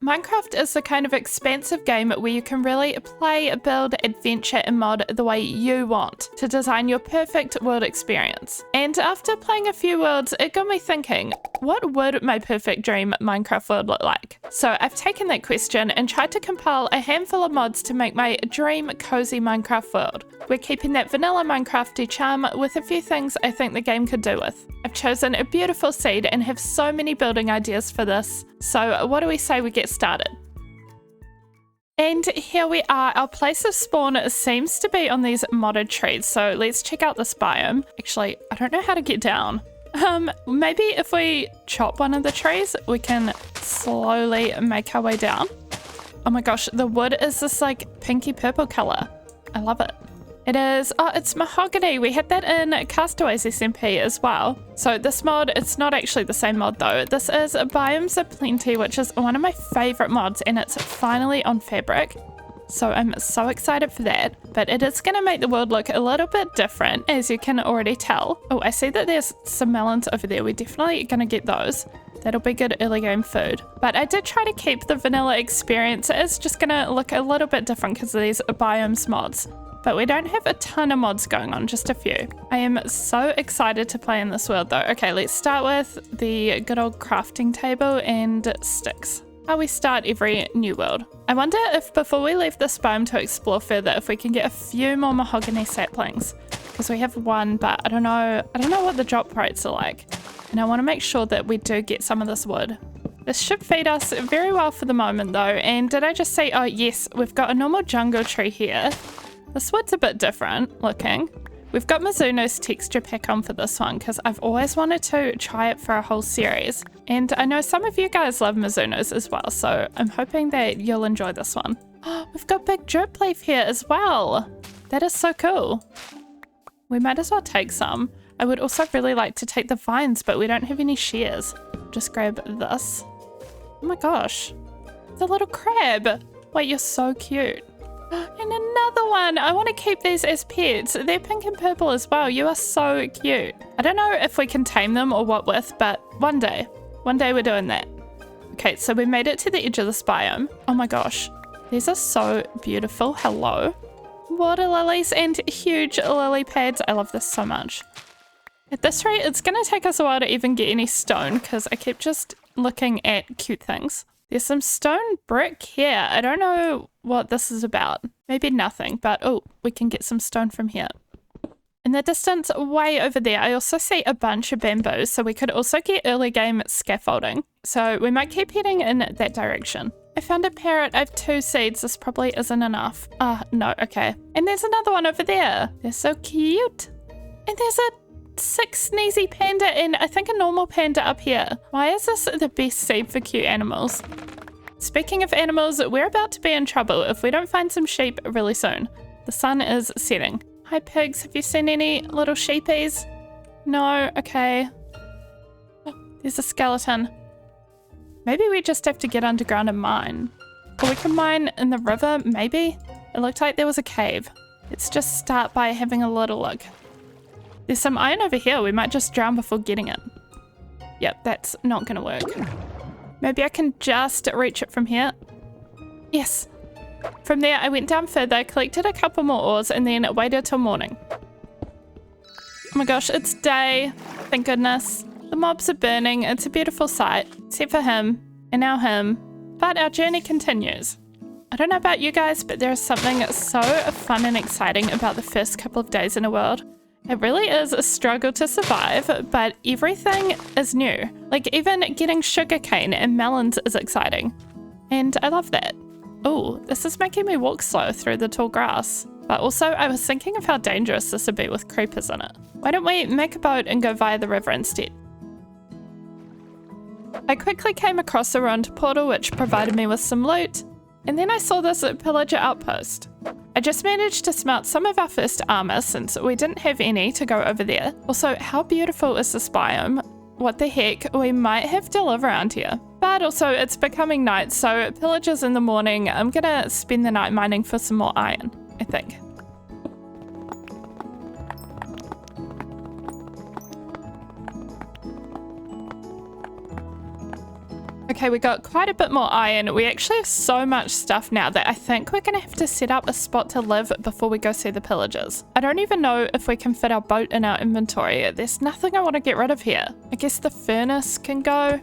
Minecraft is the kind of expansive game where you can really play, build, adventure, and mod the way you want to design your perfect world experience. And after playing a few worlds, it got me thinking, what would my perfect dream Minecraft world look like? So I've taken that question and tried to compile a handful of mods to make my dream cozy Minecraft world. We're keeping that vanilla Minecrafty charm with a few things I think the game could do with. I've chosen a beautiful seed and have so many building ideas for this. So what do we say we get started? And here we are. Our place of spawn seems to be on these modded trees. So let's check out this biome. Actually, I don't know how to get down. Maybe if we chop one of the trees, we can slowly make our way down. Oh my gosh, the wood is this like pinky purple color. I love it. It is, oh, it's mahogany. We had that in Castaways SMP as well. So this mod, it's not actually the same mod though. This is Biomes Aplenty, which is one of my favorite mods, and it's finally on Fabric. So I'm so excited for that, but it is going to make the world look a little bit different, as you can already tell. Oh, I see that there's some melons over there. We're definitely going to get those. That'll be good early game food. But I did try to keep the vanilla experience. It's just going to look a little bit different because of these biomes mods. But we don't have a ton of mods going on, just a few. I am so excited to play in this world though. Okay, let's start with the good old crafting table and sticks. How we start every new world. I wonder if before we leave this biome to explore further, if we can get a few more mahogany saplings. Because we have one, but I don't know what the drop rates are like. And I want to make sure that we do get some of this wood. This should feed us very well for the moment though. And did I just say, oh yes, we've got a normal jungle tree here. This wood's a bit different looking. We've got Mizuno's texture pack on for this one because I've always wanted to try it for a whole series. And I know some of you guys love Mizuno's as well, so I'm hoping that you'll enjoy this one. Oh, we've got big drip leaf here as well. That is so cool. We might as well take some. I would also really like to take the vines, but we don't have any shears. Just grab this. Oh my gosh, the little crab. Wait, you're so cute. And another one. I want to keep these as pets. They're pink and purple as well. You are so cute. I don't know if we can tame them or what with, but one day we're doing that. Okay, so we made it to the edge of this biome. Oh my gosh, these are so beautiful. Hello. Water lilies and huge lily pads. I love this so much. At this rate, it's going to take us a while to even get any stone because I keep just looking at cute things. There's some stone brick here. I don't know what this is about. Maybe nothing, but oh, we can get some stone from here. In the distance way over there, I also see a bunch of bamboos, so we could also get early game scaffolding. So we might keep heading in that direction. I found a parrot. I have 2 seeds. This probably isn't enough. No, okay. And there's another one over there. They're so cute. And there's a 6 sneezy panda and I think a normal panda up here. Why is this the best seed for cute animals? Speaking of animals, we're about to be in trouble if we don't find some sheep really soon. The sun is setting. Hi pigs, have you seen any little sheepies? No, okay. Oh, there's a skeleton. Maybe we just have to get underground and mine. Or we can mine in the river, maybe? It looked like there was a cave. Let's just start by having a little look. There's some iron over here. We might just drown before getting it. Yep, that's not gonna work. Maybe I can just reach it from here. Yes. From there, I went down further, collected a couple more ores, and then waited till morning. Oh my gosh, it's day. Thank goodness. The mobs are burning. It's a beautiful sight, except for him, and now him. But our journey continues. I don't know about you guys, but there is something so fun and exciting about the first couple of days in a world. It really is a struggle to survive, but everything is new. Like even getting sugarcane and melons is exciting. And I love that. Oh, this is making me walk slow through the tall grass. But also I was thinking of how dangerous this would be with creepers in it. Why don't we make a boat and go via the river instead? I quickly came across a ruined portal which provided me with some loot. And then I saw this pillager outpost. I just managed to smelt some of our first armor since we didn't have any to go over there. Also, how beautiful is this biome? What the heck, we might have to live around here. But also, it's becoming night, so pillagers in the morning. I'm gonna spend the night mining for some more iron, I think. Okay, we got quite a bit more iron. We actually have so much stuff now that I think we're gonna have to set up a spot to live before we go see the pillagers. I don't even know if we can fit our boat in our inventory. There's nothing I want to get rid of here. I guess the furnace can go.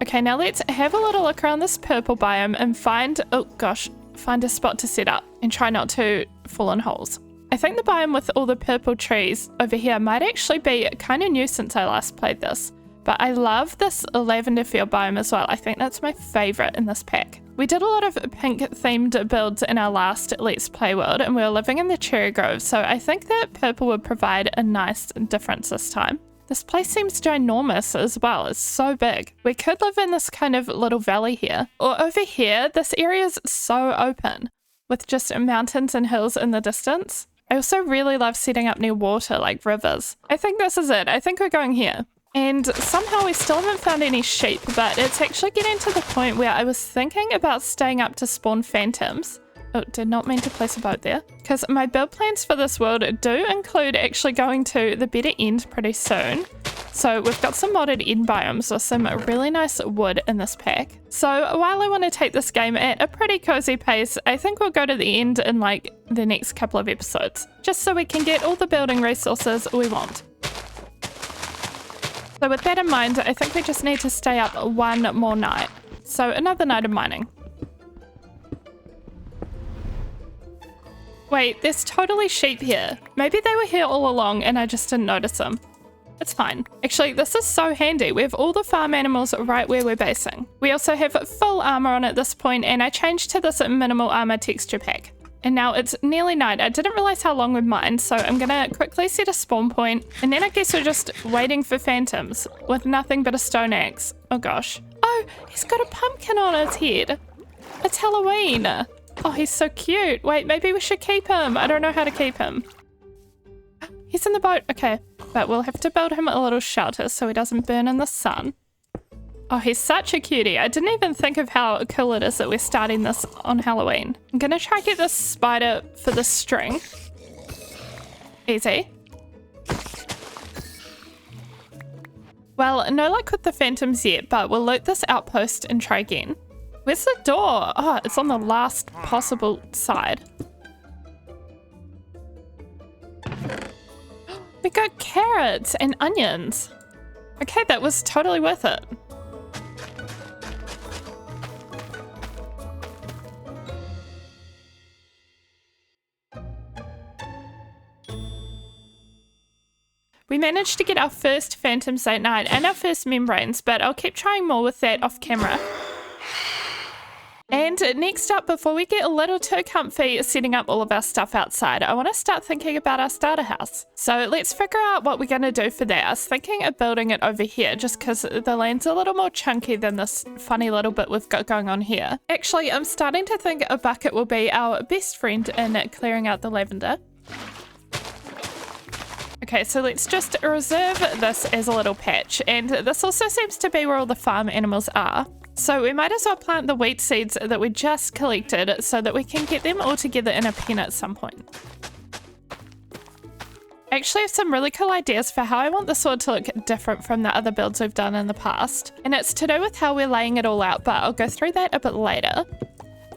Okay, now let's have a little look around this purple biome and find a spot to set up and try not to fall in holes. I think the biome with all the purple trees over here might actually be kind of new since I last played this. But I love this lavender field biome as well. I think that's my favorite in this pack. We did a lot of pink themed builds in our last Let's Play world and we were living in the cherry grove, so I think that purple would provide a nice difference this time. This place seems ginormous as well. It's so big. We could live in this kind of little valley here. Or over here, this area is so open with just mountains and hills in the distance. I also really love setting up near water like rivers. I think this is it. I think we're going here. And somehow we still haven't found any sheep, but it's actually getting to the point where I was thinking about staying up to spawn phantoms. Oh, did not mean to place a boat there. Because my build plans for this world do include actually going to the better end pretty soon. So we've got some modded end biomes with some really nice wood in this pack. So while I want to take this game at a pretty cozy pace, I think we'll go to the end in like the next couple of episodes, just so we can get all the building resources we want. So with that in mind, I think we just need to stay up one more night. So another night of mining. Wait, there's totally sheep here. Maybe they were here all along and I just didn't notice them. It's fine. Actually, this is so handy. We have all the farm animals right where we're basing. We also have full armor on at this point, and I changed to this minimal armor texture pack. And now it's nearly night. I didn't realize how long we've mined, so I'm gonna quickly set a spawn point, and then I guess we're just waiting for phantoms with nothing but a stone axe. Oh gosh. Oh, he's got a pumpkin on his head. It's Halloween. Oh, he's so cute. Wait, maybe we should keep him. I don't know how to keep him. He's in the boat. Okay, but we'll have to build him a little shelter so he doesn't burn in the sun. Oh, he's such a cutie. I didn't even think of how cool it is that we're starting this on Halloween. I'm gonna try get this spider for the string. Easy. Well, no luck with the phantoms yet, but we'll loot this outpost and try again. Where's the door? Oh, it's on the last possible side. We got carrots and onions. Okay, that was totally worth it. We managed to get our first phantoms that night and our first membranes, but I'll keep trying more with that off camera. And next up, before we get a little too comfy setting up all of our stuff outside, I want to start thinking about our starter house. So let's figure out what we're going to do for that. I was thinking of building it over here just because the land's a little more chunky than this funny little bit we've got going on here. Actually, I'm starting to think a bucket will be our best friend in clearing out the lavender. Okay, so let's just reserve this as a little patch, and this also seems to be where all the farm animals are. So we might as well plant the wheat seeds that we just collected so that we can get them all together in a pen at some point. I actually have some really cool ideas for how I want the sword to look different from the other builds we've done in the past, and it's to do with how we're laying it all out, but I'll go through that a bit later.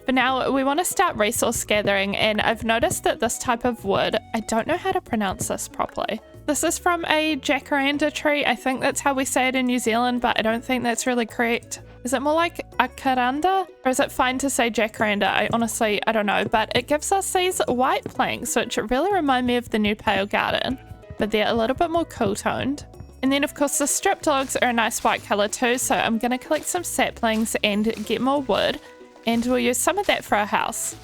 For now, we want to start resource gathering, and I've noticed that this type of wood, I don't know how to pronounce this properly. This is from a jacaranda tree. I think that's how we say it in New Zealand, but I don't think that's really correct. Is it more like acaranda? Or is it fine to say jacaranda? I don't know, but it gives us these white planks, which really remind me of the new Pale Garden, but they're a little bit more cool toned. And then of course the stripped logs are a nice white color too, so I'm going to collect some saplings and get more wood, and we'll use some of that for our house.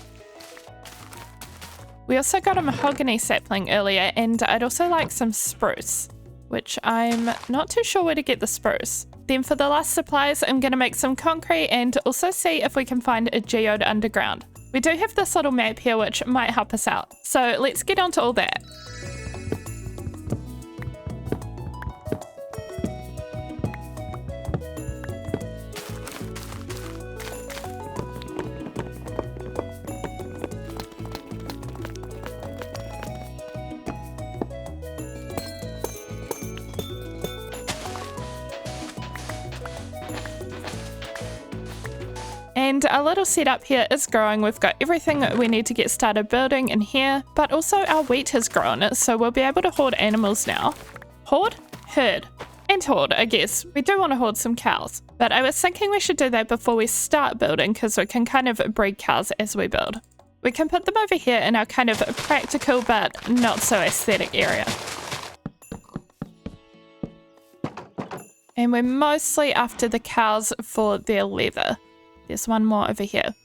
We also got a mahogany sapling earlier, and I'd also like some spruce, which I'm not too sure where to get the spruce. Then for the last supplies, I'm going to make some concrete and also see if we can find a geode underground. We do have this little map here which might help us out. So let's get on to all that. And our little setup here is growing. We've got everything that we need to get started building in here, but also our wheat has grown, so we'll be able to hoard animals now. Hoard? Herd. And hoard, I guess. We do want to hoard some cows, but I was thinking we should do that before we start building because we can kind of breed cows as we build. We can put them over here in our kind of practical but not so aesthetic area. And we're mostly after the cows for their leather. There's one more over here.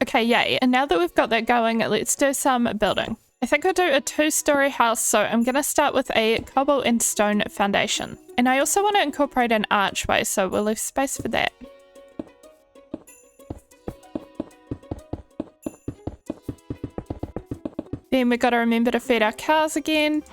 Okay, yay. And now that we've got that going, let's do some building. I think I'll do a 2-story house, so I'm going to start with a cobble and stone foundation. And I also want to incorporate an archway, so we'll leave space for that. Then we've got to remember to feed our cows again.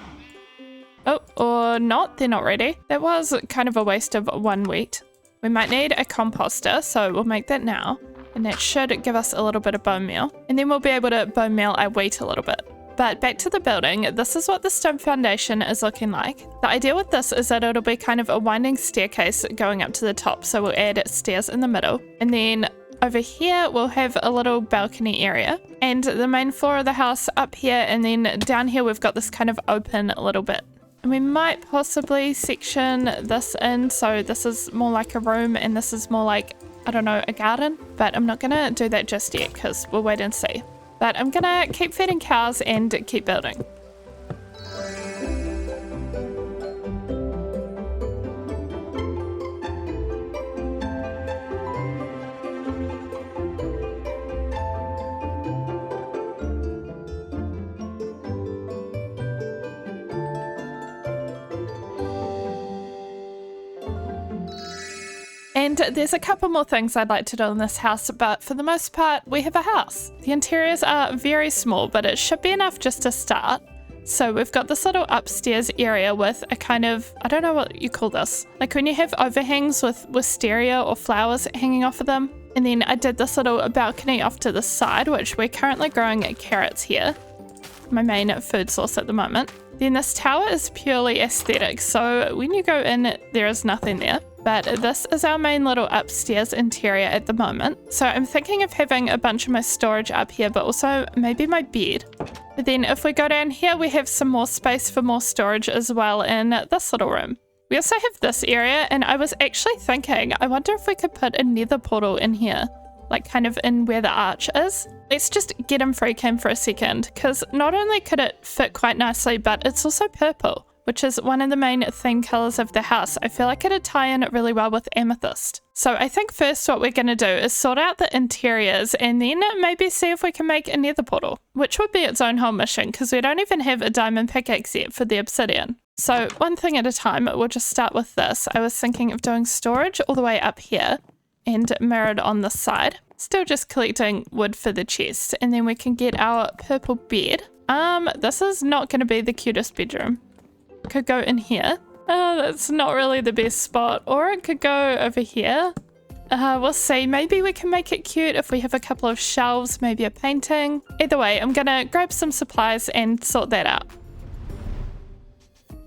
Oh, or not, they're not ready. That was kind of a waste of one wheat. We might need a composter, so we'll make that now. And that should give us a little bit of bone meal. And then we'll be able to bone meal our wheat a little bit. But back to the building, this is what the stone foundation is looking like. The idea with this is that it'll be kind of a winding staircase going up to the top, so we'll add stairs in the middle. And then over here we'll have a little balcony area and the main floor of the house up here, and then down here we've got this kind of open little bit. And we might possibly section this in, so this is more like a room and this is more like, I don't know, a garden. But I'm not gonna do that just yet because we'll wait and see. But I'm gonna keep feeding cows and keep building. And there's a couple more things I'd like to do in this house, but for the most part, we have a house. The interiors are very small, but it should be enough just to start. So we've got this little upstairs area with a kind of, I don't know what you call this, like when you have overhangs with wisteria or flowers hanging off of them. And then I did this little balcony off to the side, which we're currently growing carrots here, my main food source at the moment. Then this tower is purely aesthetic, so when you go in, there is nothing there. But this is our main little upstairs interior at the moment. So I'm thinking of having a bunch of my storage up here, but also maybe my bed. But then if we go down here, we have some more space for more storage as well in this little room. We also have this area, and I was actually thinking, I wonder if we could put a nether portal in here, like kind of in where the arch is. Let's just get him free cam for a second, because not only could it fit quite nicely, but it's also purple, which is one of the main theme colors of the house. I feel like it'd tie in really well with amethyst. So I think first what we're going to do is sort out the interiors and then maybe see if we can make a nether portal, which would be its own whole mission because we don't even have a diamond pickaxe yet for the obsidian. So one thing at a time, we'll just start with this. I was thinking of doing storage all the way up here and mirrored on this side. Still just collecting wood for the chest, and then we can get our purple bed. This is not going to be the cutest bedroom. Could go in here. That's not really the best spot. Or it could go over here. We'll see. Maybe we can make it cute if we have a couple of shelves, maybe a painting. Either way, I'm gonna grab some supplies and sort that out.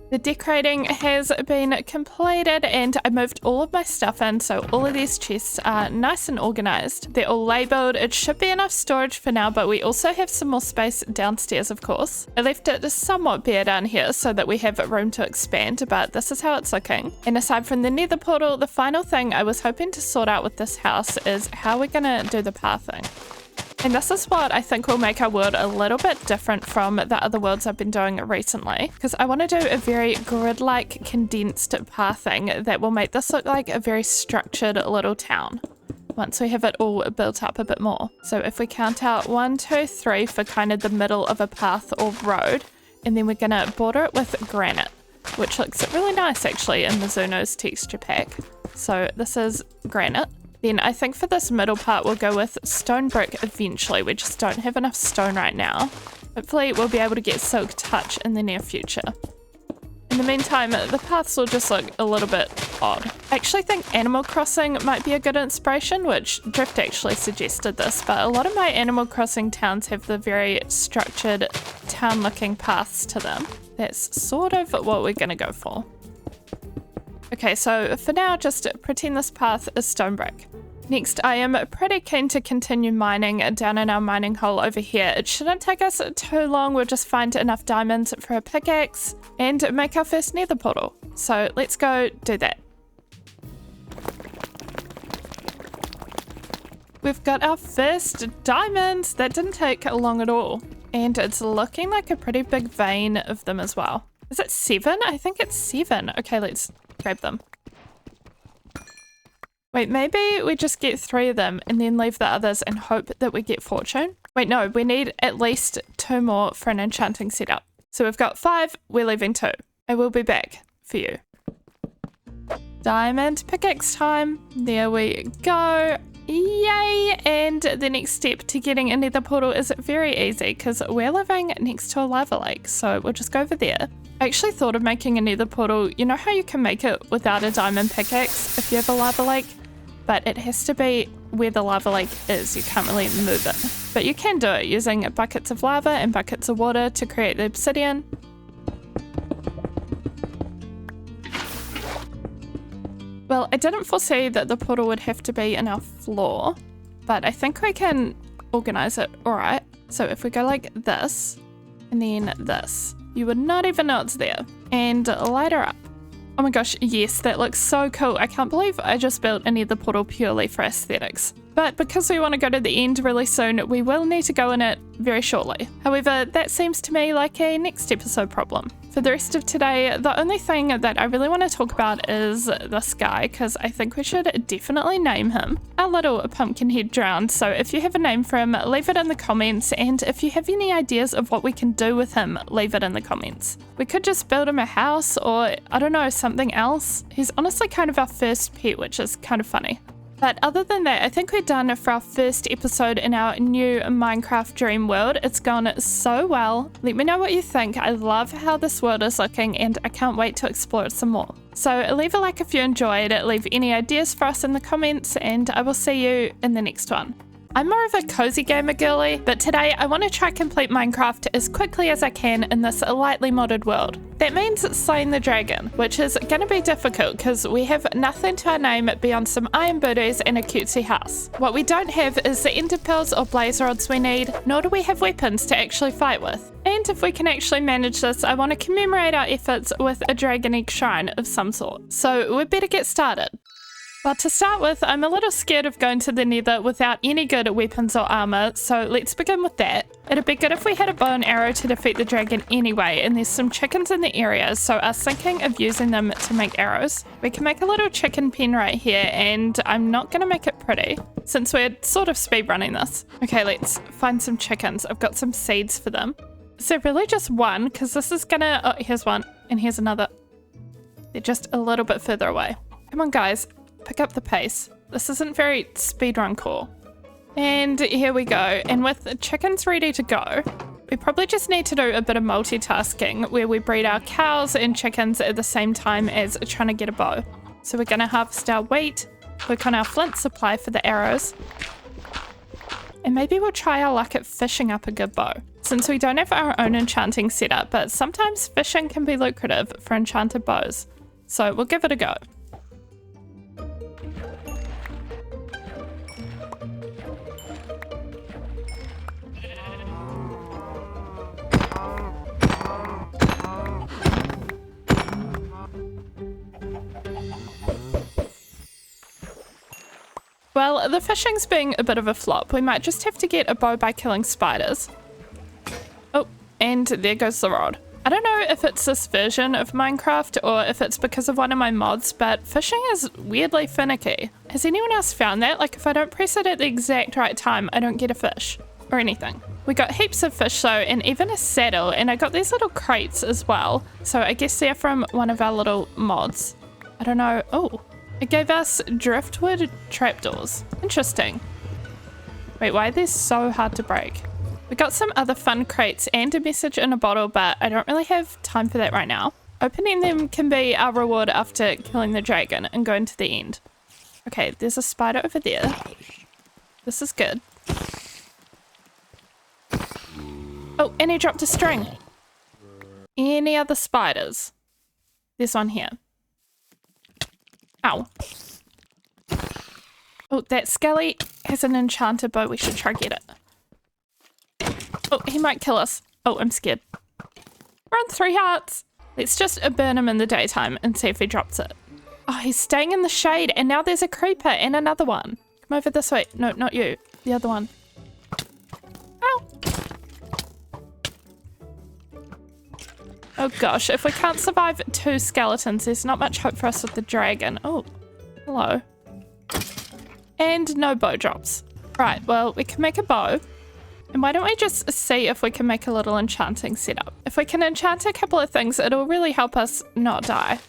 The decorating has been completed and I moved all of my stuff in, so all of these chests are nice and organized. They're all labeled. It should be enough storage for now, but we also have some more space downstairs, of course. I left it somewhat bare down here so that we have room to expand, but this is how it's looking. And aside from the nether portal, the final thing I was hoping to sort out with this house is how we're gonna do the pathing. And this is what I think will make our world a little bit different from the other worlds I've been doing recently, because I want to do a very grid-like condensed pathing that will make this look like a very structured little town once we have it all built up a bit more. So if we count out 1, 2, 3 for kind of the middle of a path or road, and then we're going to border it with granite, which looks really nice actually in Mizuno's texture pack. So this is granite. Then I think for this middle part we'll go with stone brick eventually. We just don't have enough stone right now. Hopefully we'll be able to get silk touch in the near future. In the meantime, the paths will just look a little bit odd. I actually think Animal Crossing might be a good inspiration, which Drift actually suggested this, but a lot of my Animal Crossing towns have the very structured town looking paths to them. That's sort of what we're gonna go for. Okay, so for now, just pretend this path is stone brick. Next, I am pretty keen to continue mining down in our mining hole over here. It shouldn't take us too long. We'll just find enough diamonds for a pickaxe and make our first nether portal. So let's go do that. We've got our first diamonds. That didn't take long at all. And it's looking like a pretty big vein of them as well. Is it 7? I think it's 7. Okay, let's grab them. Wait, maybe we just get 3 of them and then leave the others and hope that we get fortune. Wait, no, we need at least 2 more for an enchanting setup. So we've got 5, we're leaving 2. I will be back for you. Diamond pickaxe time. There we go. Yay! And the next step to getting a nether portal is very easy because we're living next to a lava lake. So we'll just go over there. I actually thought of making a nether portal. You know how you can make it without a diamond pickaxe if you have a lava lake? But it has to be where the lava lake is. You can't really move it. But you can do it using buckets of lava and buckets of water to create the obsidian. Well, I didn't foresee that the portal would have to be in our floor, but I think we can organize it all right. So if we go like this, and then this, you would not even know it's there. And light her up. Oh my gosh, yes, that looks so cool. I can't believe I just built a nether portal purely for aesthetics. But because we want to go to the end really soon, we will need to go in it very shortly. However, that seems to me like a next episode problem. For the rest of today, the only thing that I really want to talk about is this guy, because I think we should definitely name him. Our little pumpkinhead drowned, so if you have a name for him, leave it in the comments, and if you have any ideas of what we can do with him, leave it in the comments. We could just build him a house, or I don't know, something else. He's honestly kind of our first pet, which is kind of funny. But other than that, I think we're done for our first episode in our new Minecraft dream world. It's gone so well. Let me know what you think. I love how this world is looking and I can't wait to explore it some more. So leave a like if you enjoyed it, leave any ideas for us in the comments, and I will see you in the next one. I'm more of a cozy gamer girly, but today I want to try complete Minecraft as quickly as I can in this lightly modded world. That means slaying the dragon, which is going to be difficult because we have nothing to our name beyond some iron booties and a cutesy house. What we don't have is the ender pearls or blaze rods we need, nor do we have weapons to actually fight with. And if we can actually manage this, I want to commemorate our efforts with a dragon egg shrine of some sort. So we'd better get started. Well, to start with, I'm a little scared of going to the nether without any good weapons or armor, so let's begin with that. It'd be good if we had a bow and arrow to defeat the dragon anyway, and there's some chickens in the area, so I was thinking of using them to make arrows. We can make a little chicken pen right here, and I'm not going to make it pretty, since we're sort of speedrunning this. Okay, let's find some chickens. I've got some seeds for them. Is there really just one? Because this is gonna... Oh, here's one, and here's another. They're just a little bit further away. Come on, guys. Pick up the pace. This isn't very speedrun core. And here we go. And with the chickens ready to go, we probably just need to do a bit of multitasking where we breed our cows and chickens at the same time as trying to get a bow. So we're going to harvest our wheat, work on our flint supply for the arrows, and maybe we'll try our luck at fishing up a good bow. Since we don't have our own enchanting setup, but sometimes fishing can be lucrative for enchanted bows. So we'll give it a go. Well, the fishing's being a bit of a flop. We might just have to get a bow by killing spiders. Oh, and there goes the rod. I don't know if it's this version of Minecraft or if it's because of one of my mods, but fishing is weirdly finicky. Has anyone else found that? Like, if I don't press it at the exact right time, I don't get a fish or anything. We got heaps of fish though, and even a saddle, and I got these little crates as well. So I guess they're from one of our little mods. I don't know. Oh. It gave us driftwood trapdoors. Interesting. Wait, why are they so hard to break? We got some other fun crates and a message in a bottle, but I don't really have time for that right now. Opening them can be our reward after killing the dragon and going to the end. Okay, there's a spider over there. This is good. Oh, and he dropped a string. Any other spiders? There's one here. Ow. Oh, that Skelly has an enchanted bow. We should try get it. Oh, he might kill us. Oh, I'm scared. We're on 3 hearts. Let's just burn him in the daytime and see if he drops it. Oh, he's staying in the shade, and now there's a creeper and another one. Come over this way. No, not you. The other one. Ow. Oh gosh, if we can't survive 2 skeletons, there's not much hope for us with the dragon. Oh, hello. And no bow drops. Right, well, we can make a bow. And why don't we just see if we can make a little enchanting setup? If we can enchant a couple of things, it'll really help us not die.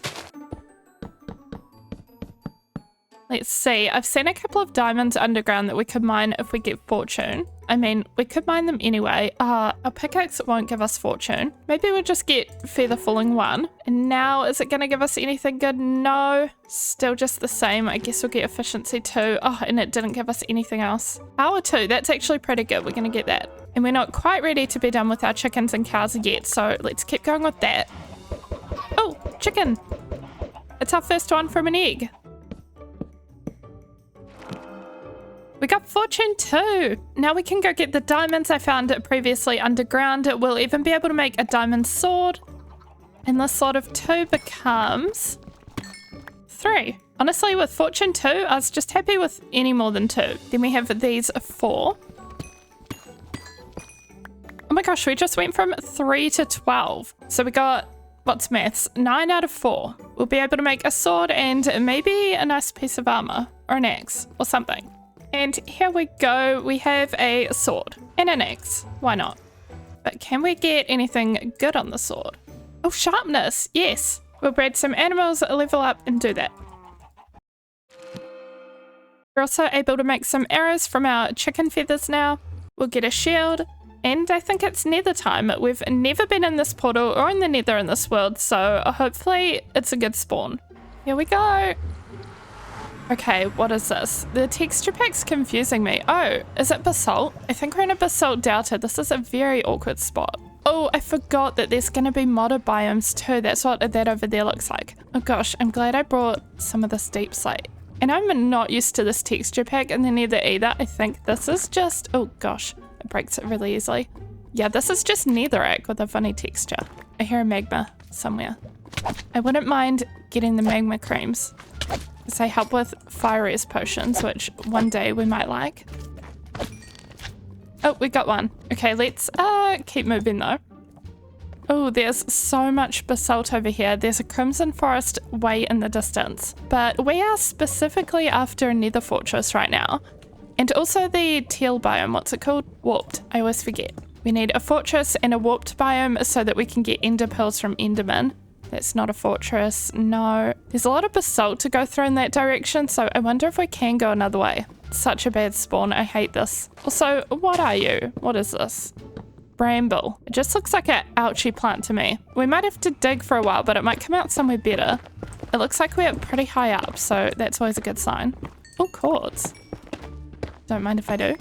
Let's see, I've seen a couple of diamonds underground that we could mine if we get fortune. I mean, we could mine them anyway. Our pickaxe won't give us fortune. Maybe we'll just get feather falling 1. And now, is it gonna give us anything good? No, still just the same. I guess we'll get efficiency 2. Oh, and it didn't give us anything else. Power 2, that's actually pretty good. We're gonna get that. And we're not quite ready to be done with our chickens and cows yet, so let's keep going with that. Oh, chicken. It's our first one from an egg. We got fortune 2. Now we can go get the diamonds I found previously underground. We'll even be able to make a diamond sword. And the sword of 2 becomes 3. Honestly, with fortune 2, I was just happy with any more than 2. Then we have these 4. Oh my gosh, we just went from 3 to 12. So we got, what's maths? 9 out of 4. We'll be able to make a sword and maybe a nice piece of armor or an axe or something. And here we go, we have a sword and an axe, why not? But can we get anything good on the sword? Oh, sharpness, yes. We'll breed some animals, level up and do that. We're also able to make some arrows from our chicken feathers now. We'll get a shield, and I think it's nether time. We've never been in this portal or in the nether in this world, so hopefully it's a good spawn. Here we go. Okay, what is this? The texture pack's confusing me. Oh, is it basalt? I think we're in a basalt delta. This is a very awkward spot. Oh, I forgot that there's going to be modded biomes too. That's what that over there looks like. Oh gosh, I'm glad I brought some of this deep slate. And I'm not used to this texture pack in the nether either. I think this is just, oh gosh, it breaks it really easily. Yeah, this is just netherrack with a funny texture. I hear a magma somewhere. I wouldn't mind getting the magma creams. They help with fire res potions, which one day we might like. Oh, we got one. Okay, let's keep moving though. Oh, there's so much basalt over here. There's a crimson forest way in the distance. But we are specifically after a nether fortress right now. And also the teal biome, what's it called? Warped, I always forget. We need a fortress and a warped biome so that we can get ender pearls from endermen. That's not a fortress, no. There's a lot of basalt to go through in that direction, so I wonder if we can go another way. Such a bad spawn, I hate this. Also, what are you? What is this? Bramble. It just looks like an ouchie plant to me. We might have to dig for a while, but it might come out somewhere better. It looks like we're pretty high up, so that's always a good sign. Oh, quartz. Don't mind if I do.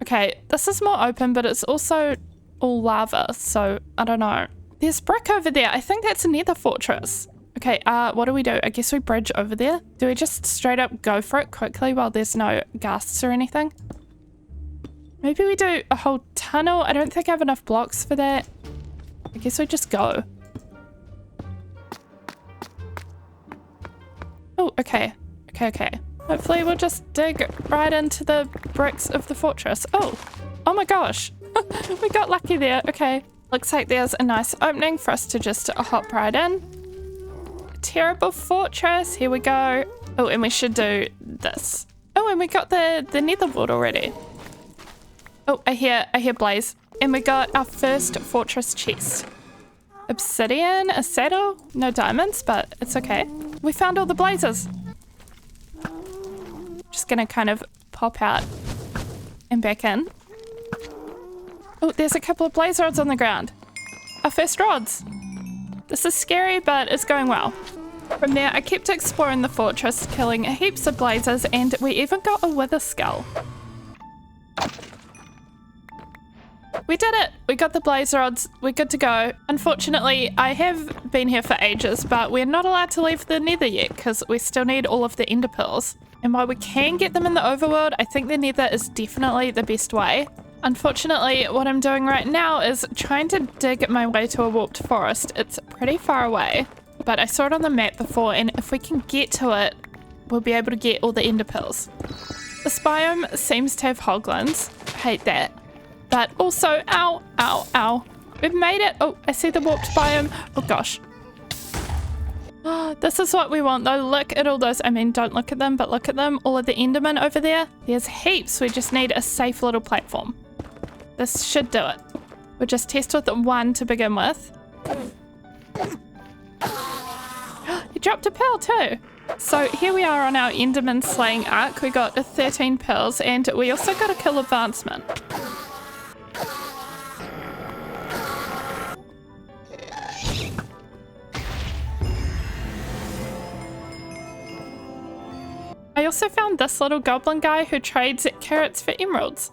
Okay, this is more open, but it's also all lava, so I don't know. There's brick over there. I think that's a nether fortress. Okay, what do? I guess we bridge over there. Do we just straight up go for it quickly while there's no ghasts or anything? Maybe we do a whole tunnel. I don't think I have enough blocks for that. I guess we just go. Oh, okay. Okay. Hopefully we'll just dig right into the bricks of the fortress. Oh my gosh. We got lucky there. Okay. Looks like there's a nice opening for us to just hop right in. Terrible fortress. Here we go. Oh, and we should do this. Oh, and we got the nether wart already. Oh, I hear blaze. And we got our first fortress chest. Obsidian, a saddle. No diamonds, but it's okay. We found all the blazes. Just gonna kind of pop out and back in. Oh, there's a couple of blaze rods on the ground. Our first rods. This is scary, but it's going well. From there, I kept exploring the fortress, killing heaps of blazes, and we even got a wither skull. We did it! We got the blaze rods. We're good to go. Unfortunately, I have been here for ages, but we're not allowed to leave the nether yet because we still need all of the ender pearls. And while we can get them in the overworld, I think the nether is definitely the best way. Unfortunately, what I'm doing right now is trying to dig my way to a warped forest. It's pretty far away, but I saw it on the map before, and if we can get to it, we'll be able to get all the ender pearls. This biome seems to have hoglins. Hate that. But also, ow, ow, ow. We've made it. Oh, I see the warped biome. Oh gosh. Oh, this is what we want though. Look at all those. I mean, don't look at them, but look at them. All of the endermen over there. There's heaps. We just need a safe little platform. This should do it. We'll just test with one to begin with. You dropped a pearl too. So here we are on our enderman slaying arc. We got 13 pearls, and we also got a kill advancement. I also found this little goblin guy who trades carrots for emeralds.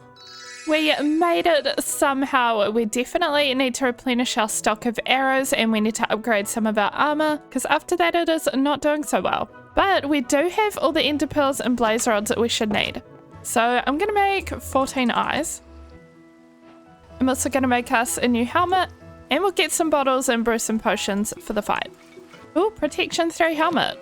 We made it somehow. We definitely need to replenish our stock of arrows, and we need to upgrade some of our armor, because after that it is not doing so well. But we do have all the ender pearls and blaze rods that we should need. So I'm going to make 14 eyes. I'm also going to make us a new helmet, and we'll get some bottles and brew some potions for the fight. Ooh, protection 3 helmet.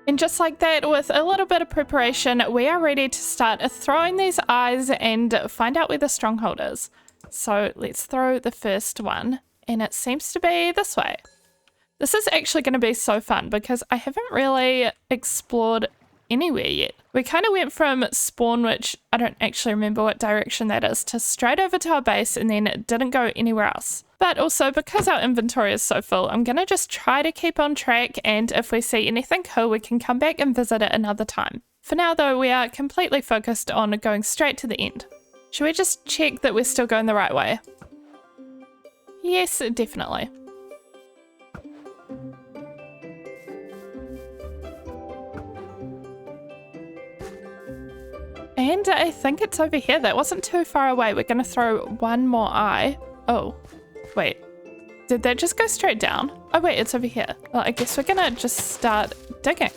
And just like that, with a little bit of preparation, we are ready to start throwing these eyes and find out where the stronghold is. So let's throw the first one, and it seems to be this way. This is actually going to be so fun because I haven't really explored anywhere yet. We kind of went from spawn, which I don't actually remember what direction that is, to straight over to our base, and then it didn't go anywhere else. But also, because our inventory is so full, I'm going to just try to keep on track, and if we see anything cool, we can come back and visit it another time. For now though, we are completely focused on going straight to the end. Should we just check that we're still going the right way? Yes, definitely. And I think it's over here. That wasn't too far away. We're going to throw one more eye. Oh, wait. Did that just go straight down? Oh, wait, it's over here. Well, I guess we're going to just start digging.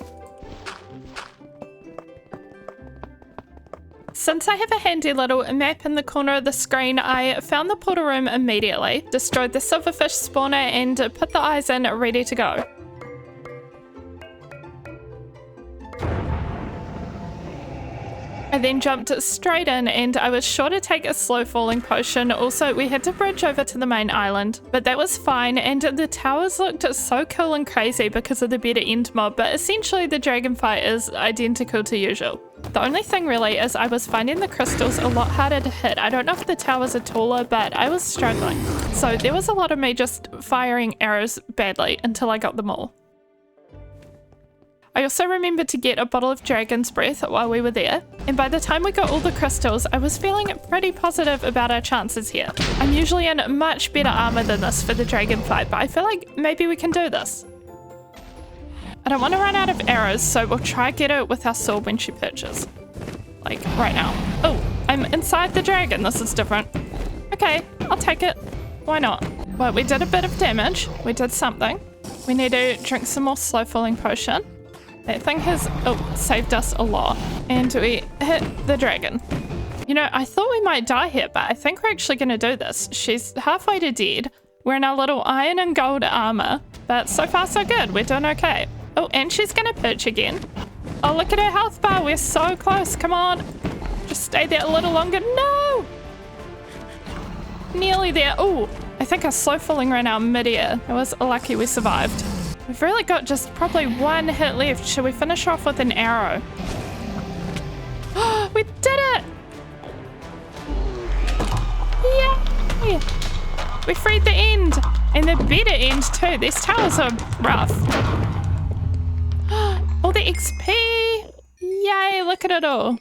Since I have a handy little map in the corner of the screen, I found the portal room immediately, destroyed the silverfish spawner, and put the eyes in ready to go. I then jumped straight in, and I was sure to take a slow falling potion. Also, we had to bridge over to the main island, but that was fine, and the towers looked so cool and crazy because of the better end mob, but essentially the dragonfly is identical to usual. The only thing really is I was finding the crystals a lot harder to hit. I don't know if the towers are taller, but I was struggling. So there was a lot of me just firing arrows badly until I got them all. I also remembered to get a bottle of dragon's breath while we were there, and by the time we got all the crystals, I was feeling pretty positive about our chances here. I'm usually in much better armor than this for the dragonfly, but I feel like maybe we can do this. I don't want to run out of arrows, so we'll try get her with our sword when she perches. Like, right now. Oh, I'm inside the dragon. This is different. Okay, I'll take it. Why not? Well, we did a bit of damage. We did something. We need to drink some more slow falling potion. That thing has saved us a lot. And we hit the dragon. You know, I thought we might die here, but I think we're actually going to do this. She's halfway to dead. We're in our little iron and gold armor, but so far so good. We're doing okay. Oh, and she's going to perch again. Oh, look at her health bar. We're so close. Come on. Just stay there a little longer. No! Nearly there. Oh, I think our slow falling ran out mid-air. It was lucky we survived. We've really got just probably one hit left. Should we finish off with an arrow? We did it! Yay! We freed the end! And the better end too. These towers are rough. All the XP! Yay, look at it all.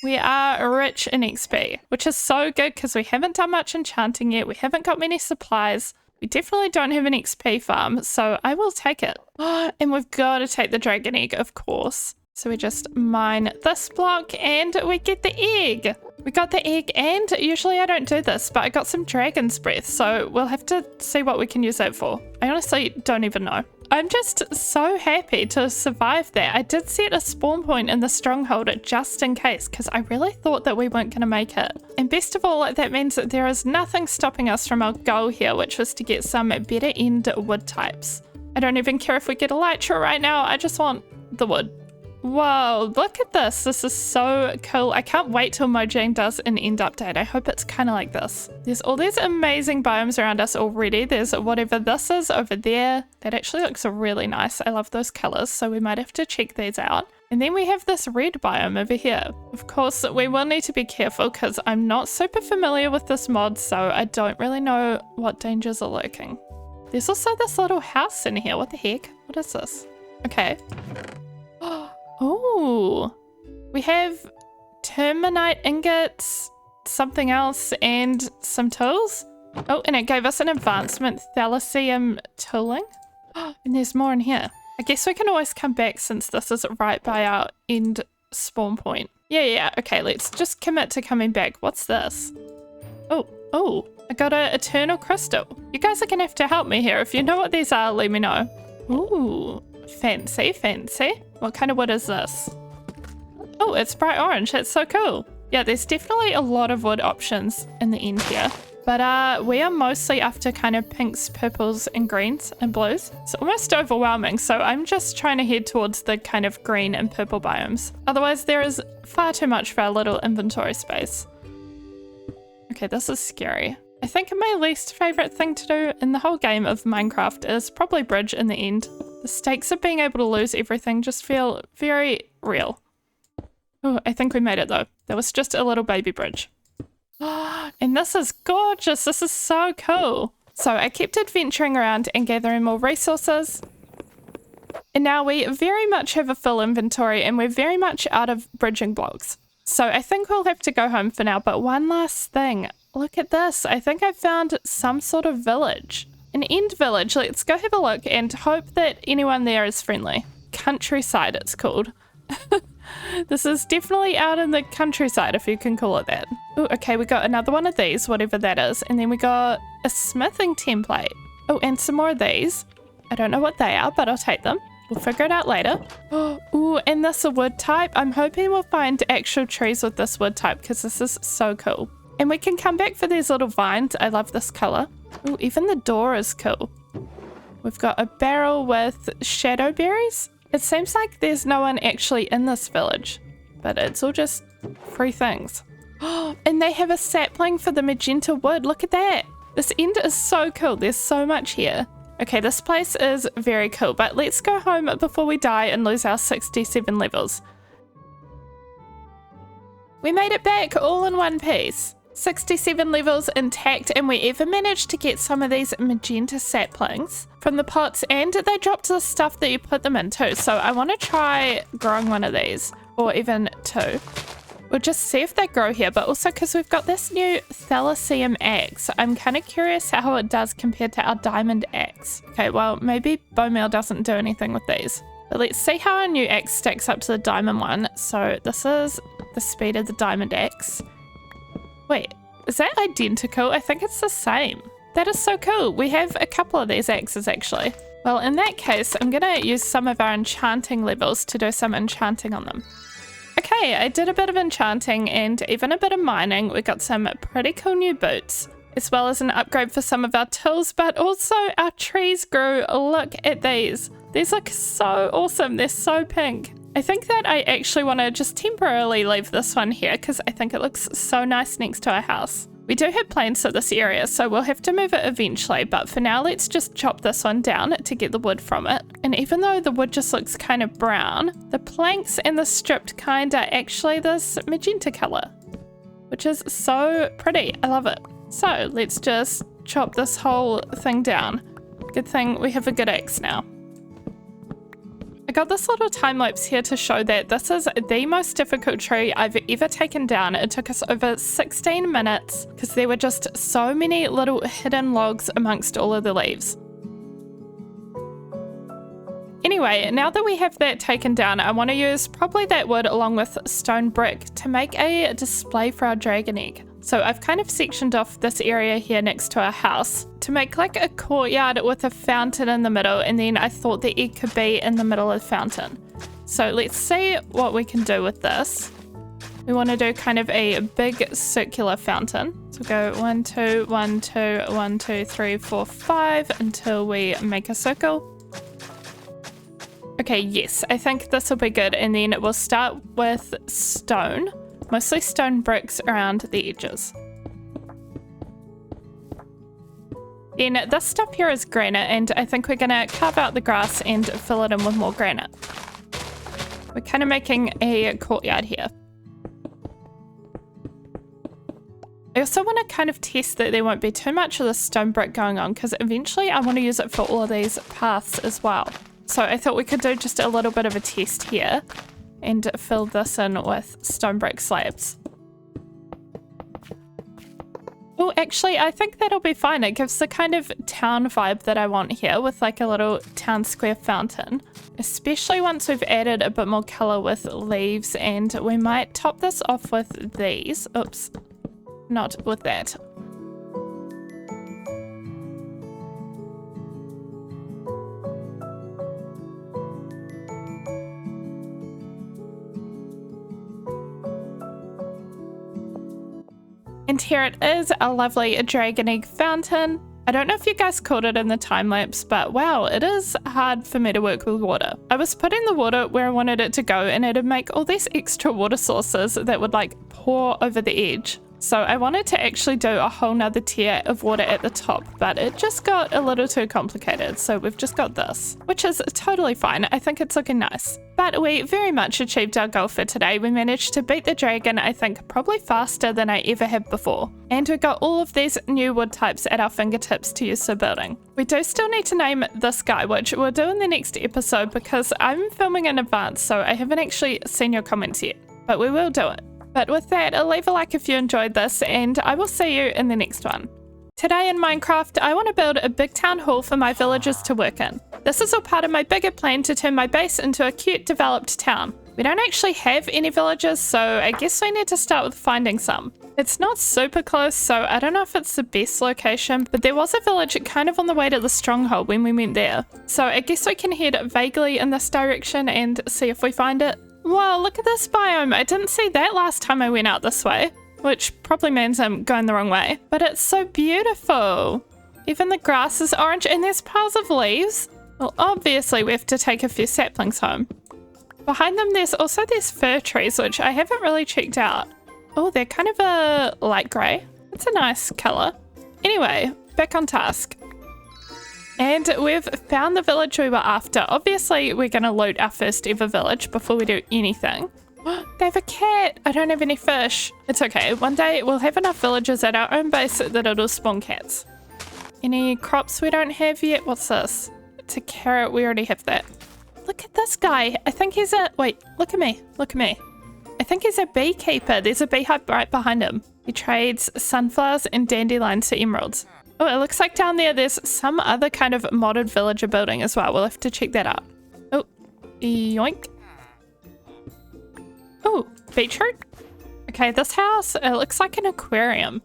We are rich in XP, which is so good because we haven't done much enchanting yet. We haven't got many supplies. We definitely don't have an XP farm, so I will take it. And we've got to take the dragon egg, of course. So we just mine this block and we get the egg. We got the egg, and usually I don't do this, but I got some dragon's breath, so we'll have to see what we can use that for. I honestly don't even know. I'm just so happy to survive that. I did set a spawn point in the stronghold just in case, because I really thought that we weren't going to make it. And best of all, that means that there is nothing stopping us from our goal here, which was to get some better end wood types. I don't even care if we get elytra right now, I just want the wood. Whoa, look at this. This is so cool. I can't wait till Mojang does an end update. I hope it's kind of like this. There's all these amazing biomes around us already. There's whatever this is over there. That actually looks really nice. I love those colors, so we might have to check these out. And then we have this red biome over here. Of course, we will need to be careful because I'm not super familiar with this mod, so I don't really know what dangers are lurking. There's also this little house in here. What the heck? What is this? Okay. Oh, we have terminite ingots, something else, and some tools. Oh, and it gave us an advancement thalassium tooling. And there's more in here. I guess we can always come back since this is right by our end spawn point. Yeah, okay, let's just commit to coming back. What's this? Oh, I got an eternal crystal. You guys are gonna have to help me here. If you know what these are, let me know. Ooh. Fancy. What kind of wood is this? Oh, it's bright orange. That's so cool. Yeah, there's definitely a lot of wood options in the end here. But we are mostly after kind of pinks, purples, and greens and blues. It's almost overwhelming, so I'm just trying to head towards the kind of green and purple biomes. Otherwise, there is far too much for our little inventory space. Okay, this is scary. I think my least favorite thing to do in the whole game of Minecraft is probably bridge in the end. The stakes of being able to lose everything just feel very real. Oh, I think we made it though. That was just a little baby bridge. And this is gorgeous. This is so cool. So I kept adventuring around and gathering more resources. And now we very much have a full inventory and we're very much out of bridging blocks. So I think we'll have to go home for now. But one last thing. Look at this. I think I found some sort of village. An end village. Let's go have a look and hope that anyone there is friendly. Countryside it's called. This is definitely out in the countryside, if you can call it that. Oh, okay, we got another one of these, whatever that is. And then we got a smithing template. Oh, and some more of these. I don't know what they are, but I'll take them. We'll figure it out later. Oh, and this a wood type. I'm hoping we'll find actual trees with this wood type because this is so cool. And we can come back for these little vines. I love this color. Oh, even the door is cool. We've got a barrel with shadow berries. It seems like there's no one actually in this village, but it's all just free things. Oh, and they have a sapling for the magenta wood. Look at that. This end is so cool. There's so much here. Okay, this place is very cool, but let's go home before we die and lose our 67 levels. We made it back all in one piece. 67 levels intact, and we even managed to get some of these magenta saplings from the pots, and they dropped the stuff that you put them into. So I want to try growing one of these, or even two. We'll just see if they grow here, but also because we've got this new thalassium axe, I'm kind of curious how it does compared to our diamond axe. Okay, well, maybe bone meal doesn't do anything with these. But let's see how our new axe stacks up to the diamond one. So this is the speed of the diamond axe. Wait, is that identical? I think it's the same. That is so cool. We have a couple of these axes actually. Well, in that case, I'm going to use some of our enchanting levels to do some enchanting on them. Okay, I did a bit of enchanting and even a bit of mining. We got some pretty cool new boots, as well as an upgrade for some of our tools, but also our trees grew. Look at these. These look so awesome. They're so pink. I think that I actually want to just temporarily leave this one here because I think it looks so nice next to our house. We do have plans for this area, so we'll have to move it eventually, but for now let's just chop this one down to get the wood from it. And even though the wood just looks kind of brown, the planks and the stripped kind are actually this magenta color, which is so pretty. I love it. So let's just chop this whole thing down. Good thing we have a good axe now. I got this little time lapse here to show that this is the most difficult tree I've ever taken down. It took us over 16 minutes because there were just so many little hidden logs amongst all of the leaves. Anyway, now that we have that taken down, I want to use probably that wood along with stone brick to make a display for our dragon egg. So I've kind of sectioned off this area here next to our house to make like a courtyard with a fountain in the middle, and then I thought the egg could be in the middle of the fountain. So let's see what we can do with this. We want to do kind of a big circular fountain. So go 1, 2, 1, 2, 1, 2, 3, 4, 5 until we make a circle. Okay, yes, I think this will be good. And then we'll start with stone, mostly stone bricks around the edges. Then this stuff here is granite, and I think we're gonna carve out the grass and fill it in with more granite. We're kind of making a courtyard here. I also want to kind of test that there won't be too much of the stone brick going on, because eventually I want to use it for all of these paths as well. So I thought we could do just a little bit of a test here and fill this in with stone brick slabs. Oh, actually, I think that'll be fine. It gives the kind of town vibe that I want here with like a little town square fountain, especially once we've added a bit more color with leaves, and we might top this off with these. Oops. Not with that. And here it is, a lovely dragon egg fountain. I don't know if you guys caught it in the time lapse, but wow, it is hard for me to work with water. I was putting the water where I wanted it to go, and it'd make all these extra water sources that would like pour over the edge. So I wanted to actually do a whole nother tier of water at the top, but it just got a little too complicated. So we've just got this, which is totally fine. I think it's looking nice. But we very much achieved our goal for today. We managed to beat the dragon, I think, probably faster than I ever have before. And we got all of these new wood types at our fingertips to use for building. We do still need to name this guy, which we'll do in the next episode because I'm filming in advance, so I haven't actually seen your comments yet. But we will do it. But with that, leave a like if you enjoyed this, and I will see you in the next one. Today in Minecraft, I want to build a big town hall for my villagers to work in. This is all part of my bigger plan to turn my base into a cute, developed town. We don't actually have any villagers, so I guess we need to start with finding some. It's not super close, so I don't know if it's the best location, but there was a village kind of on the way to the stronghold when we went there. So I guess we can head vaguely in this direction and see if we find it. Wow, look at this biome. I didn't see that last time I went out this way, which probably means I'm going the wrong way. But it's so beautiful. Even the grass is orange and there's piles of leaves. Well, obviously we have to take a few saplings home. Behind them there's also these fir trees, which I haven't really checked out. Oh, they're kind of a light grey. It's a nice colour. Anyway, back on task. And we've found the village we were after. Obviously, we're going to loot our first ever village before we do anything. They have a cat. I don't have any fish. It's okay. One day we'll have enough villagers at our own base that it'll spawn cats. Any crops we don't have yet? What's this? It's a carrot. We already have that. Look at this guy. I think he's a... Wait, look at me. Look at me. I think he's a beekeeper. There's a beehive right behind him. He trades sunflowers and dandelions for emeralds. Oh, it looks like down there there's some other kind of modded villager building as well. We'll have to check that out. Oh, yoink. Oh, beetroot. Okay, this house, it looks like an aquarium.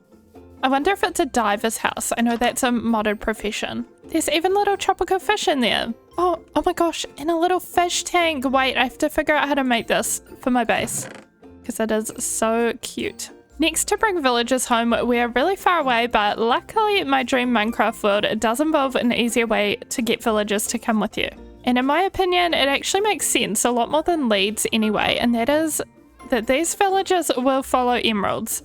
I wonder if it's a diver's house. I know that's a modded profession. There's even little tropical fish in there. Oh my gosh, and a little fish tank. Wait, I have to figure out how to make this for my base because it is so cute. Next, to bring villagers home, we are really far away, but luckily my dream Minecraft world does involve an easier way to get villagers to come with you. And in my opinion, it actually makes sense a lot more than leads anyway, and that is that these villagers will follow emeralds.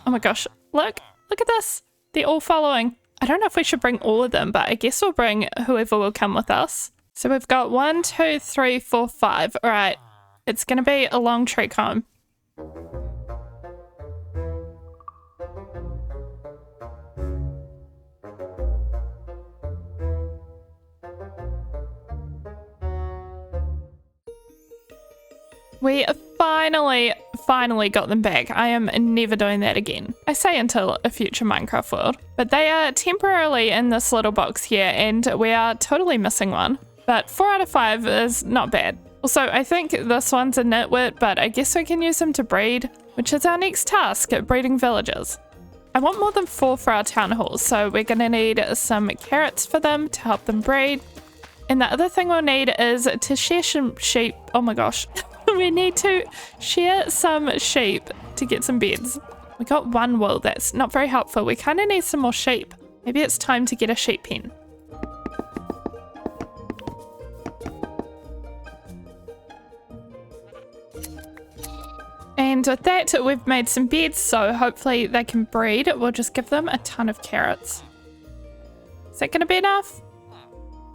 Oh my gosh, look at this. They're all following. I don't know if we should bring all of them, but I guess we'll bring whoever will come with us. So we've got 1, 2, 3, 4, 5. All right, it's gonna be a long trek home. We finally got them back. I am never doing that again. I say until a future Minecraft world. But they are temporarily in this little box here, and we are totally missing one. but 4 out of 5 is not bad. Also, I think this one's a nitwit, but I guess we can use them to breed, which is our next task at breeding villagers. I want more than 4 for our town halls, so we're going to need some carrots for them to help them breed. And the other thing we'll need is to shear some sheep. Oh my gosh. We need to shear some sheep to get some beds. We got 1 wool. That's not very helpful. We kind of need some more sheep. Maybe it's time to get a sheep pen. And with that, we've made some beds, so hopefully they can breed. We'll just give them a ton of carrots. Is that going to be enough?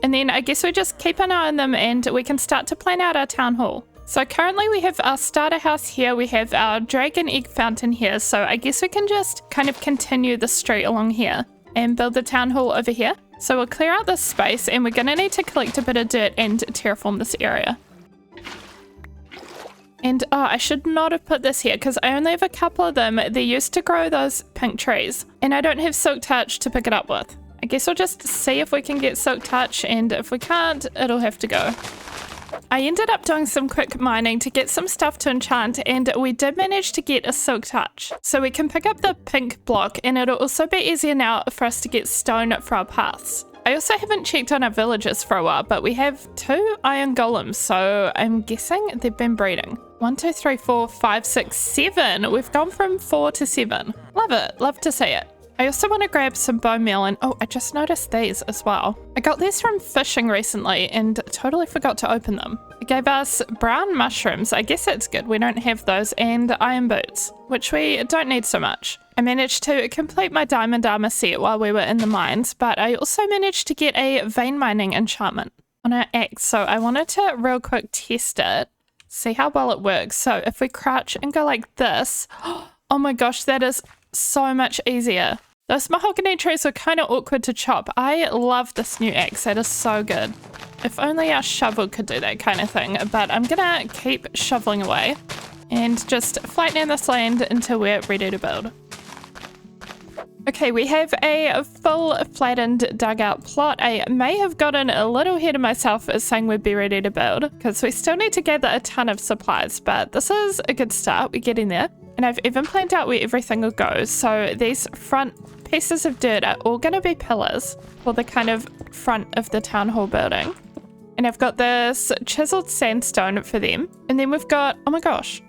And then I guess we just keep an eye on them and we can start to plan out our town hall. So currently we have our starter house here, we have our dragon egg fountain here, so I guess we can just kind of continue the street along here and build the town hall over here. So we'll clear out this space and we're going to need to collect a bit of dirt and terraform this area. And oh, I should not have put this here because I only have a couple of them. They used to grow those pink trees and I don't have silk touch to pick it up with. I guess we'll just see if we can get silk touch, and if we can't, it'll have to go. I ended up doing some quick mining to get some stuff to enchant, and we did manage to get a silk touch. So we can pick up the pink block, and it'll also be easier now for us to get stone for our paths. I also haven't checked on our villages for a while, but we have 2 iron golems, so I'm guessing they've been breeding. 1, 2, 3, 4, 5, 6, 7. We've gone from 4 to 7. Love it. Love to see it. I also want to grab some bone meal, and oh, I just noticed these as well. I got these from fishing recently and totally forgot to open them. It gave us brown mushrooms. I guess that's good. We don't have those, and iron boots, which we don't need so much. I managed to complete my diamond armor set while we were in the mines, but I also managed to get a vein mining enchantment on our axe, so I wanted to real quick test it, see how well it works. So if we crouch and go like this, oh my gosh, that is so much easier. Those mahogany trees are kind of awkward to chop. I love this new axe. That is so good. If only our shovel could do that kind of thing. But I'm gonna keep shoveling away and just flatten this land until we're ready to build. Okay, we have a full flattened dugout plot. I may have gotten a little ahead of myself saying we'd be ready to build because we still need to gather a ton of supplies, but this is a good start. We're getting there. And I've even planned out where everything will go. So these front pieces of dirt are all going to be pillars for the kind of front of the town hall building. And I've got this chiseled sandstone for them. And then we've got, oh my gosh,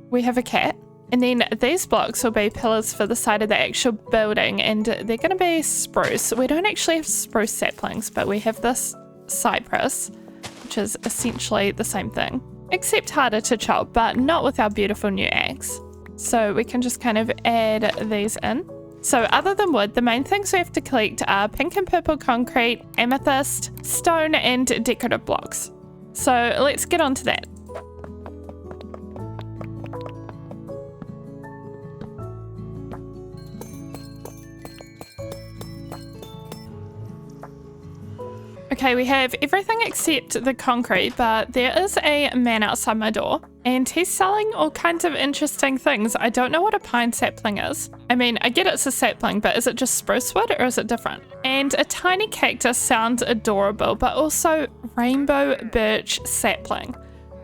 we have a cat. And then these blocks will be pillars for the side of the actual building. And they're going to be spruce. We don't actually have spruce saplings, but we have this cypress, which is essentially the same thing, except harder to chop, but not with our beautiful new axe. So we can just kind of add these in. So other than wood, the main things we have to collect are pink and purple concrete, amethyst, stone, and decorative blocks. So let's get on to that. Okay, we have everything except the concrete, but there is a man outside my door and he's selling all kinds of interesting things. I don't know what a pine sapling is. I mean, I get it's a sapling, but is it just spruce wood or is it different? And a tiny cactus sounds adorable, but also rainbow birch sapling.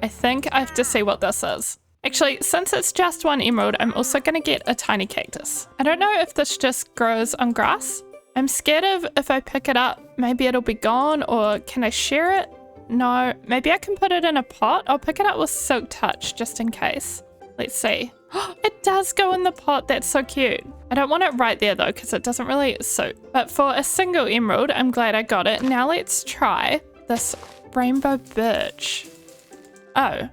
I think I have to see what this is. Actually, since it's just 1 emerald, I'm also going to get a tiny cactus. I don't know if this just grows on grass. I'm scared of if I pick it up, maybe it'll be gone, or can I share it? No, maybe I can put it in a pot. I'll pick it up with silk touch just in case. Let's see. It does go in the pot. That's so cute. I don't want it right there though, because it doesn't really suit. But for a single emerald, I'm glad I got it. Now let's try this rainbow birch. Oh,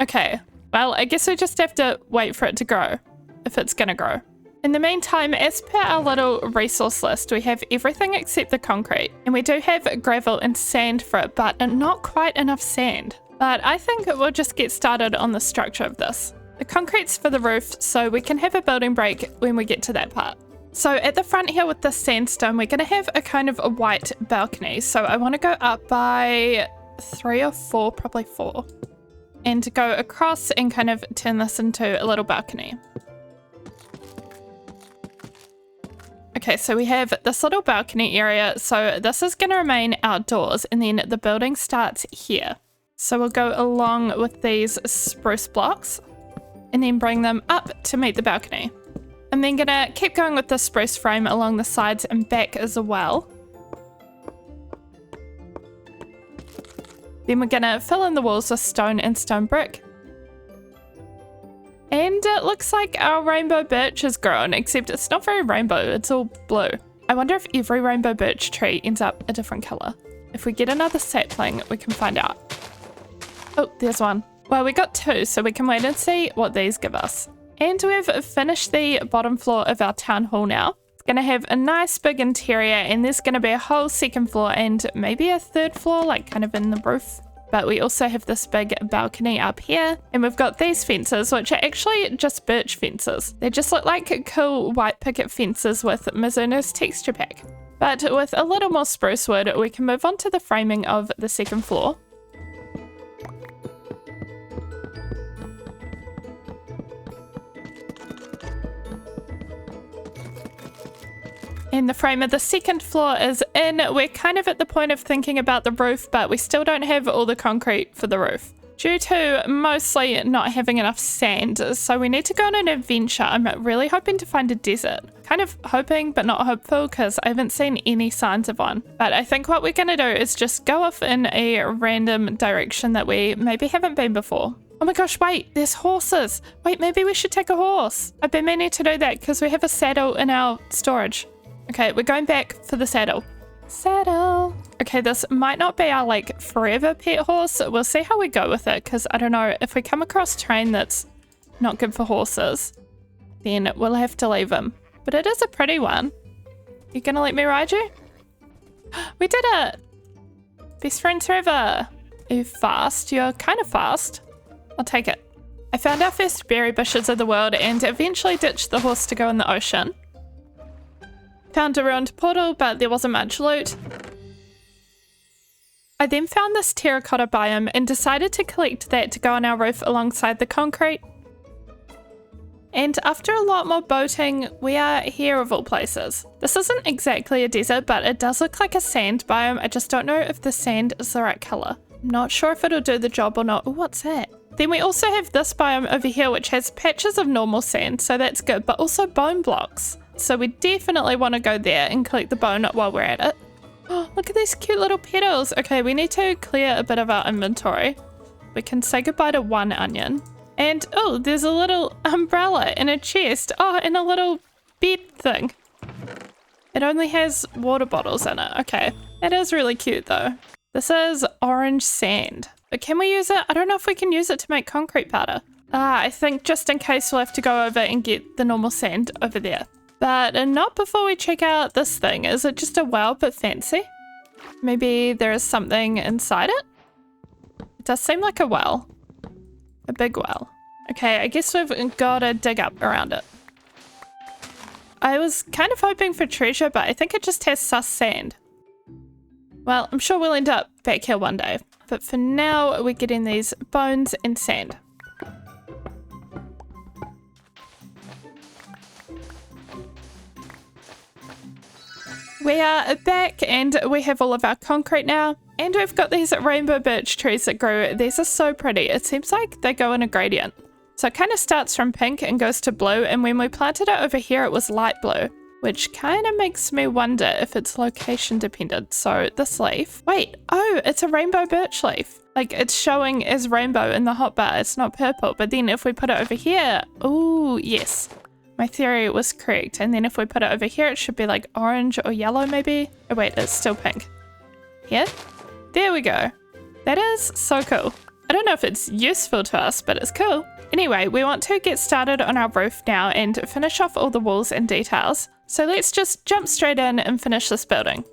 okay. Well, I guess we just have to wait for it to grow, if it's gonna grow. In the meantime, as per our little resource list, we have everything except the concrete. And we do have gravel and sand for it, but not quite enough sand. But I think we'll just get started on the structure of this. The concrete's for the roof, so we can have a building break when we get to that part. So at the front here with the sandstone, we're going to have a kind of a white balcony. So I want to go up by 3 or 4, probably 4. And go across and kind of turn this into a little balcony. Okay, so we have this little balcony area. So this is going to remain outdoors, and then the building starts here. So we'll go along with these spruce blocks and then bring them up to meet the balcony. I'm then going to keep going with the spruce frame along the sides and back as well. Then we're going to fill in the walls with stone and stone brick. And it looks like our rainbow birch has grown, except it's not very rainbow, it's all blue. I wonder if every rainbow birch tree ends up a different colour. If we get another sapling, we can find out. Oh, there's one. Well, we got two, so we can wait and see what these give us. And we've finished the bottom floor of our town hall now. It's going to have a nice big interior, and there's going to be a whole second floor and maybe a third floor, like kind of in the roof. But we also have this big balcony up here, and we've got these fences, which are actually just birch fences. They just look like cool white picket fences with Mizuno's texture pack. But with a little more spruce wood, we can move on to the framing of the second floor. And the frame of the second floor is in. We're kind of at the point of thinking about the roof, but we still don't have all the concrete for the roof, due to mostly not having enough sand. So we need to go on an adventure. I'm really hoping to find a desert. Kind of hoping, but not hopeful, because I haven't seen any signs of one. But I think what we're going to do is just go off in a random direction that we maybe haven't been before. Oh my gosh, wait, there's horses. Wait, maybe we should take a horse. I've been meaning to do that because we have a saddle in our storage. Okay, we're going back for the saddle. Saddle. Okay, this might not be our like forever pet horse. We'll see how we go with it, because I don't know, if we come across terrain that's not good for horses, then we'll have to leave him. But it is a pretty one. You gonna let me ride you? We did it! Best friends forever. Are you fast? You're kind of fast. I'll take it. I found our first berry bushes of the world and eventually ditched the horse to go in the ocean. Found a ruined portal, but there wasn't much loot. I then found this terracotta biome and decided to collect that to go on our roof alongside the concrete. And after a lot more boating, we are here of all places. This isn't exactly a desert, but it does look like a sand biome. I just don't know if the sand is the right colour. I'm not sure if it'll do the job or not. Ooh, what's that? Then we also have this biome over here, which has patches of normal sand, so that's good, but also bone blocks. So we definitely want to go there and collect the bone while we're at it. Oh, look at these cute little petals. Okay, we need to clear a bit of our inventory. We can say goodbye to one onion. And oh, there's a little umbrella in a chest. Oh, and a little bed thing. It only has water bottles in it. Okay, that is really cute though. This is orange sand. But can we use it? I don't know if we can use it to make concrete powder. I think just in case we'll have to go over and get the normal sand over there. But not before we check out this thing. Is it just a well but fancy? Maybe there is something inside it? It does seem like a well. A big well. Okay, I guess we've got to dig up around it. I was kind of hoping for treasure, but I think it just has sus sand. Well, I'm sure we'll end up back here one day. But for now, we're getting these bones and sand. We are back and we have all of our concrete now. And we've got these rainbow birch trees that grow. These are so pretty. It seems like they go in a gradient. So it kind of starts from pink and goes to blue. And when we planted it over here, it was light blue, which kind of makes me wonder if it's location dependent. So this leaf, wait, oh, it's a rainbow birch leaf. Like it's showing as rainbow in the hotbar. It's not purple. But then if we put it over here, oh, yes. My theory was correct. And then if we put it over here, it should be like orange or yellow maybe. Oh wait, it's still pink. Here? There we go. That is so cool. I don't know if it's useful to us, but it's cool. Anyway, we want to get started on our roof now and finish off all the walls and details. So let's just jump straight in and finish this building.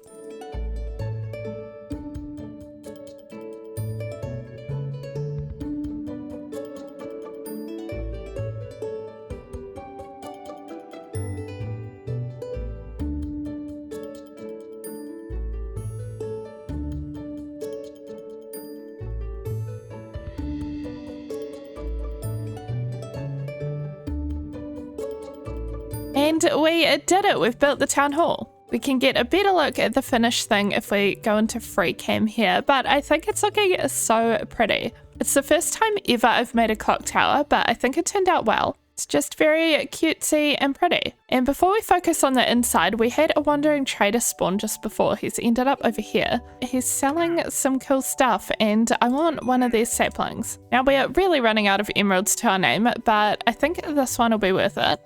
And we did it, we've built the town hall. We can get a better look at the finished thing if we go into free cam here, but I think it's looking so pretty. It's the first time ever I've made a clock tower, but I think it turned out well. It's just very cutesy and pretty. And before we focus on the inside, we had a wandering trader spawn just before. He's ended up over here. He's selling some cool stuff and I want one of these saplings. Now we are really running out of emeralds to our name, but I think this one will be worth it.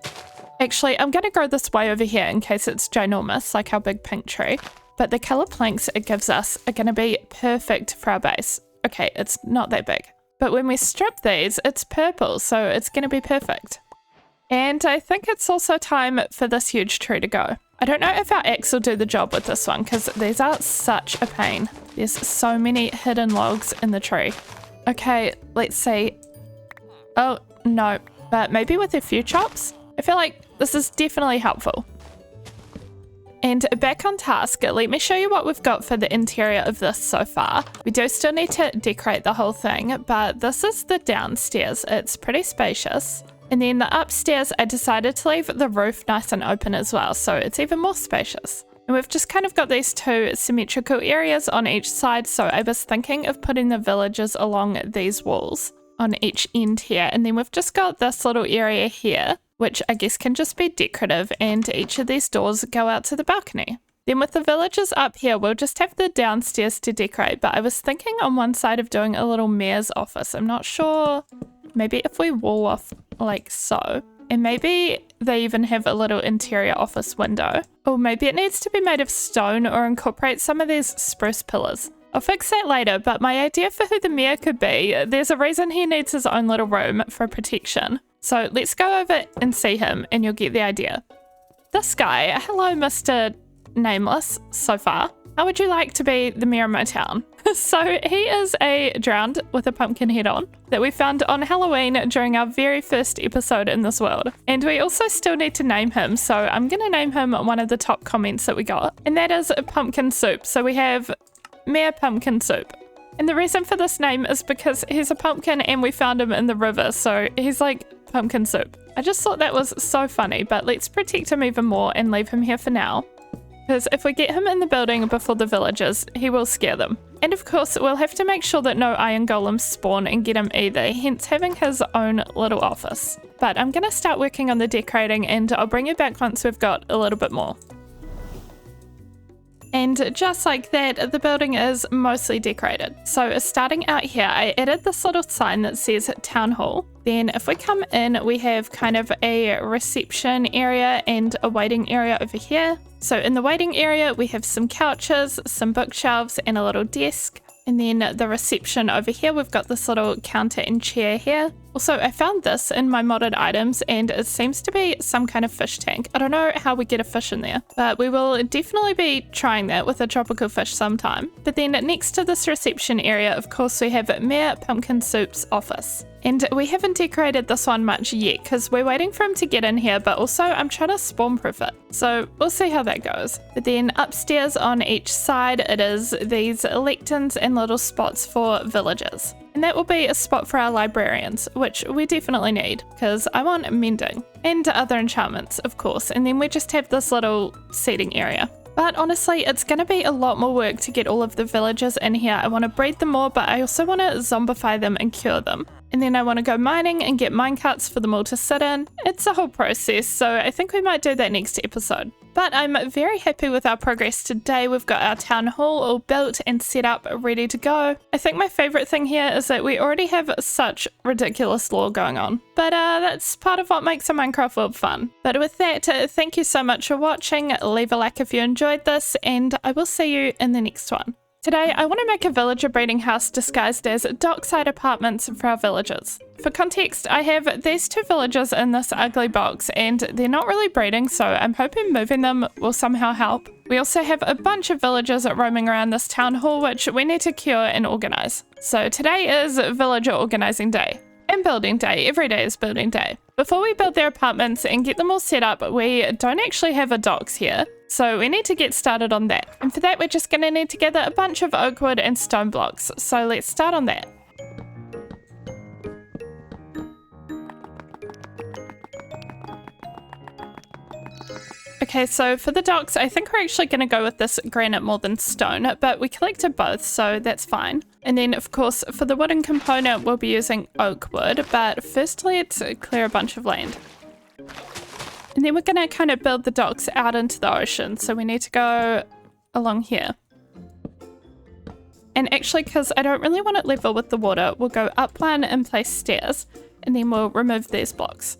Actually, I'm going to grow this way over here in case it's ginormous, like our big pink tree. But the color planks it gives us are going to be perfect for our base. Okay, it's not that big. But when we strip these, it's purple, so it's going to be perfect. And I think it's also time for this huge tree to go. I don't know if our axe will do the job with this one, because these are such a pain. There's so many hidden logs in the tree. Okay, let's see. Oh, no. But maybe with a few chops? I feel like this is definitely helpful. And back on task, let me show you what we've got for the interior of this so far. We do still need to decorate the whole thing, but this is the downstairs. It's pretty spacious. And then the upstairs, I decided to leave the roof nice and open as well, so it's even more spacious. And we've just kind of got these two symmetrical areas on each side, so I was thinking of putting the villagers along these walls on each end here. And then we've just got this little area here, which I guess can just be decorative, and each of these doors go out to the balcony. Then with the villagers up here, we'll just have the downstairs to decorate, but I was thinking on one side of doing a little mayor's office. I'm not sure, maybe if we wall off like so, and maybe they even have a little interior office window. Or maybe it needs to be made of stone or incorporate some of these spruce pillars. I'll fix that later, but my idea for who the mayor could be, there's a reason he needs his own little room for protection. So let's go over and see him and you'll get the idea. This guy, hello Mr. Nameless so far. How would you like to be the mayor of my town? So he is a drowned with a pumpkin head on that we found on Halloween during our very first episode in this world. And we also still need to name him, so I'm going to name him one of the top comments that we got. And that is pumpkin soup. So we have Mayor Pumpkin Soup. And the reason for this name is because he's a pumpkin and we found him in the river, so he's like pumpkin soup. I just thought that was so funny, but let's protect him even more and leave him here for now. Because if we get him in the building before the villagers, he will scare them. And of course, we'll have to make sure that no iron golems spawn and get him either, hence having his own little office. But I'm going to start working on the decorating and I'll bring you back once we've got a little bit more. And just like that, the building is mostly decorated. So starting out here, I added this little sign that says Town Hall. Then if we come in, we have kind of a reception area and a waiting area over here. So in the waiting area, we have some couches, some bookshelves, and a little desk. And then the reception over here, we've got this little counter and chair here. Also, I found this in my modded items and it seems to be some kind of fish tank. I don't know how we get a fish in there, but we will definitely be trying that with a tropical fish sometime. But then next to this reception area, of course, we have Mayor Pumpkin Soup's office. And we haven't decorated this one much yet because we're waiting for him to get in here, but also I'm trying to spawn proof it. So we'll see how that goes. But then upstairs on each side, it is these lecterns and little spots for villagers. And that will be a spot for our librarians, which we definitely need because I want mending and other enchantments, of course. And then we just have this little seating area. But honestly, it's going to be a lot more work to get all of the villagers in here. I want to breed them more, but I also want to zombify them and cure them. And then I want to go mining and get minecarts for them all to sit in. It's a whole process, so I think we might do that next episode. But I'm very happy with our progress today. We've got our town hall all built and set up, ready to go. I think my favorite thing here is that we already have such ridiculous lore going on. But that's part of what makes a Minecraft world fun. But with that, thank you so much for watching. Leave a like if you enjoyed this, and I will see you in the next one. Today, I want to make a villager breeding house disguised as dockside apartments for our villagers. For context, I have these two villagers in this ugly box and they're not really breeding, so I'm hoping moving them will somehow help. We also have a bunch of villagers roaming around this town hall which we need to cure and organize. So today is villager organizing day. And building day. Every day is building day. Before we build their apartments and get them all set up, we don't actually have a docks here. So we need to get started on that. And for that, we're just going to need to gather a bunch of oak wood and stone blocks. So let's start on that. Okay, so for the docks, I think we're actually going to go with this granite more than stone, but we collected both, so that's fine. And then, of course, for the wooden component, we'll be using oak wood, but first let's clear a bunch of land. And then we're going to kind of build the docks out into the ocean, so we need to go along here. And actually, because I don't really want it level with the water, we'll go up one and place stairs, and then we'll remove these blocks.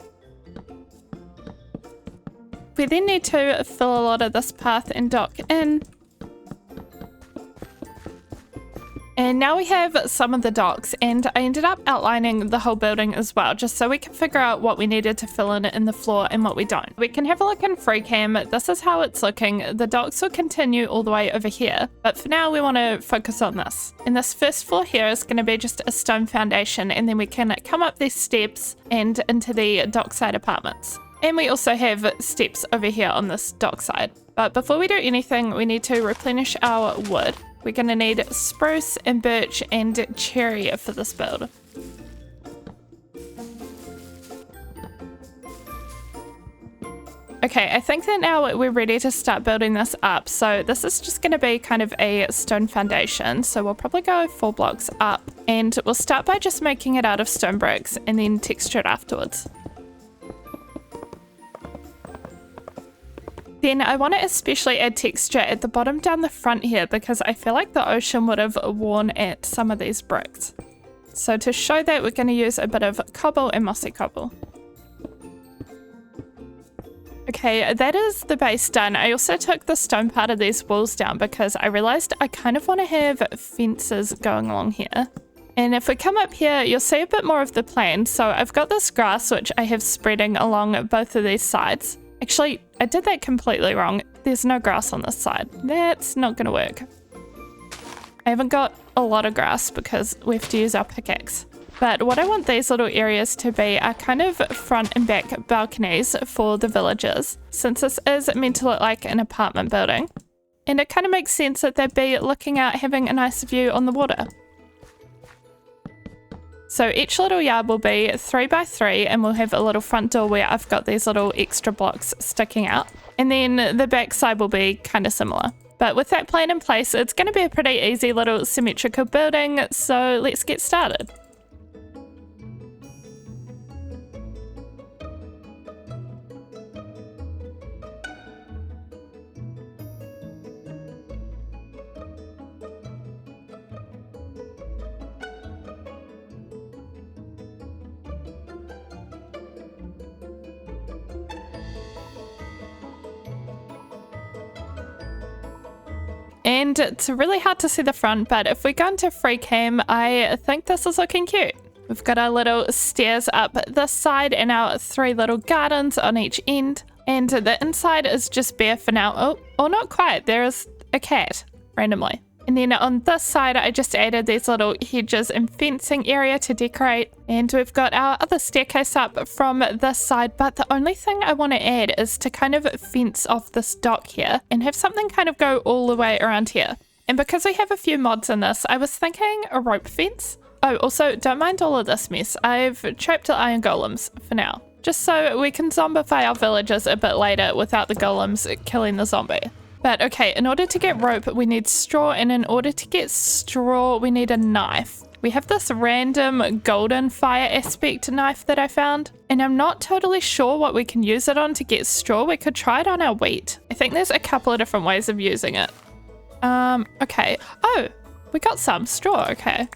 We then need to fill a lot of this path and dock in. And now we have some of the docks, and I ended up outlining the whole building as well, just so we can figure out what we needed to fill in the floor and what we don't. We can have a look in free cam. This is how it's looking. The docks will continue all the way over here, but for now we want to focus on this. And this first floor here is going to be just a stone foundation, and then we can come up these steps and into the dockside apartments. And we also have steps over here on this dockside. But before we do anything, we need to replenish our wood. We're going to need spruce and birch and cherry for this build. Okay, I think that now we're ready to start building this up. So this is just going to be kind of a stone foundation. So we'll probably go 4 blocks up, and we'll start by just making it out of stone bricks and then texture it afterwards. Then I want to especially add texture at the bottom down the front here, because I feel like the ocean would have worn at some of these bricks. So to show that, we're going to use a bit of cobble and mossy cobble. Okay, that is the base done. I also took the stone part of these walls down because I realized I kind of want to have fences going along here. And if we come up here, you'll see a bit more of the plan. So I've got this grass which I have spreading along both of these sides. Actually, I did that completely wrong. There's no grass on this side. That's not going to work. I haven't got a lot of grass because we have to use our pickaxe. But what I want these little areas to be are kind of front and back balconies for the villagers, since this is meant to look like an apartment building. And it kind of makes sense that they'd be looking out, having a nice view on the water. So each little yard will be 3 by 3, and we'll have a little front door where I've got these little extra blocks sticking out. And then the back side will be kind of similar. But with that plan in place, it's going to be a pretty easy little symmetrical building, so let's get started. And it's really hard to see the front, but if we go into free cam, I think this is looking cute. We've got our little stairs up this side and our 3 little gardens on each end. And the inside is just bare for now. Oh, not quite. There is a cat randomly. And then on this side, I just added these little hedges and fencing area to decorate. And we've got our other staircase up from this side. But the only thing I want to add is to kind of fence off this dock here and have something kind of go all the way around here. And because we have a few mods in this, I was thinking a rope fence. Oh, also, don't mind all of this mess. I've trapped the iron golems for now, just so we can zombify our villagers a bit later without the golems killing the zombie. But okay, in order to get rope, we need straw, and in order to get straw, we need a knife. We have this random golden fire aspect knife that I found, and I'm not totally sure what we can use it on to get straw. We could try it on our wheat. I think there's a couple of different ways of using it. Okay. Oh, we got some straw, okay.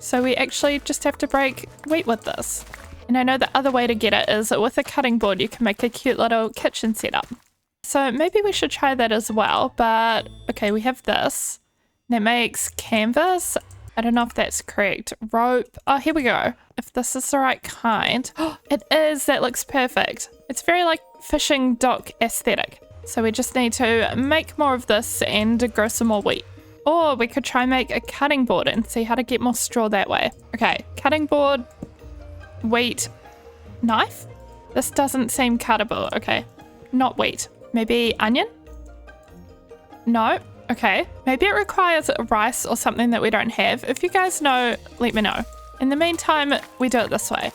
So we actually just have to break wheat with this. And I know the other way to get it is with a cutting board, you can make a cute little kitchen setup. So maybe we should try that as well, but okay, we have this. That makes canvas. I don't know if that's correct. Rope. Oh, here we go. If this is the right kind. Oh, it is. That looks perfect. It's very like fishing dock aesthetic. So we just need to make more of this and grow some more wheat. Or we could try make a cutting board and see how to get more straw that way. Okay, cutting board, wheat, knife. This doesn't seem cuttable. Okay, not wheat. Maybe onion? No? Okay. Maybe it requires rice or something that we don't have. If you guys know, let me know. In the meantime, we do it this way.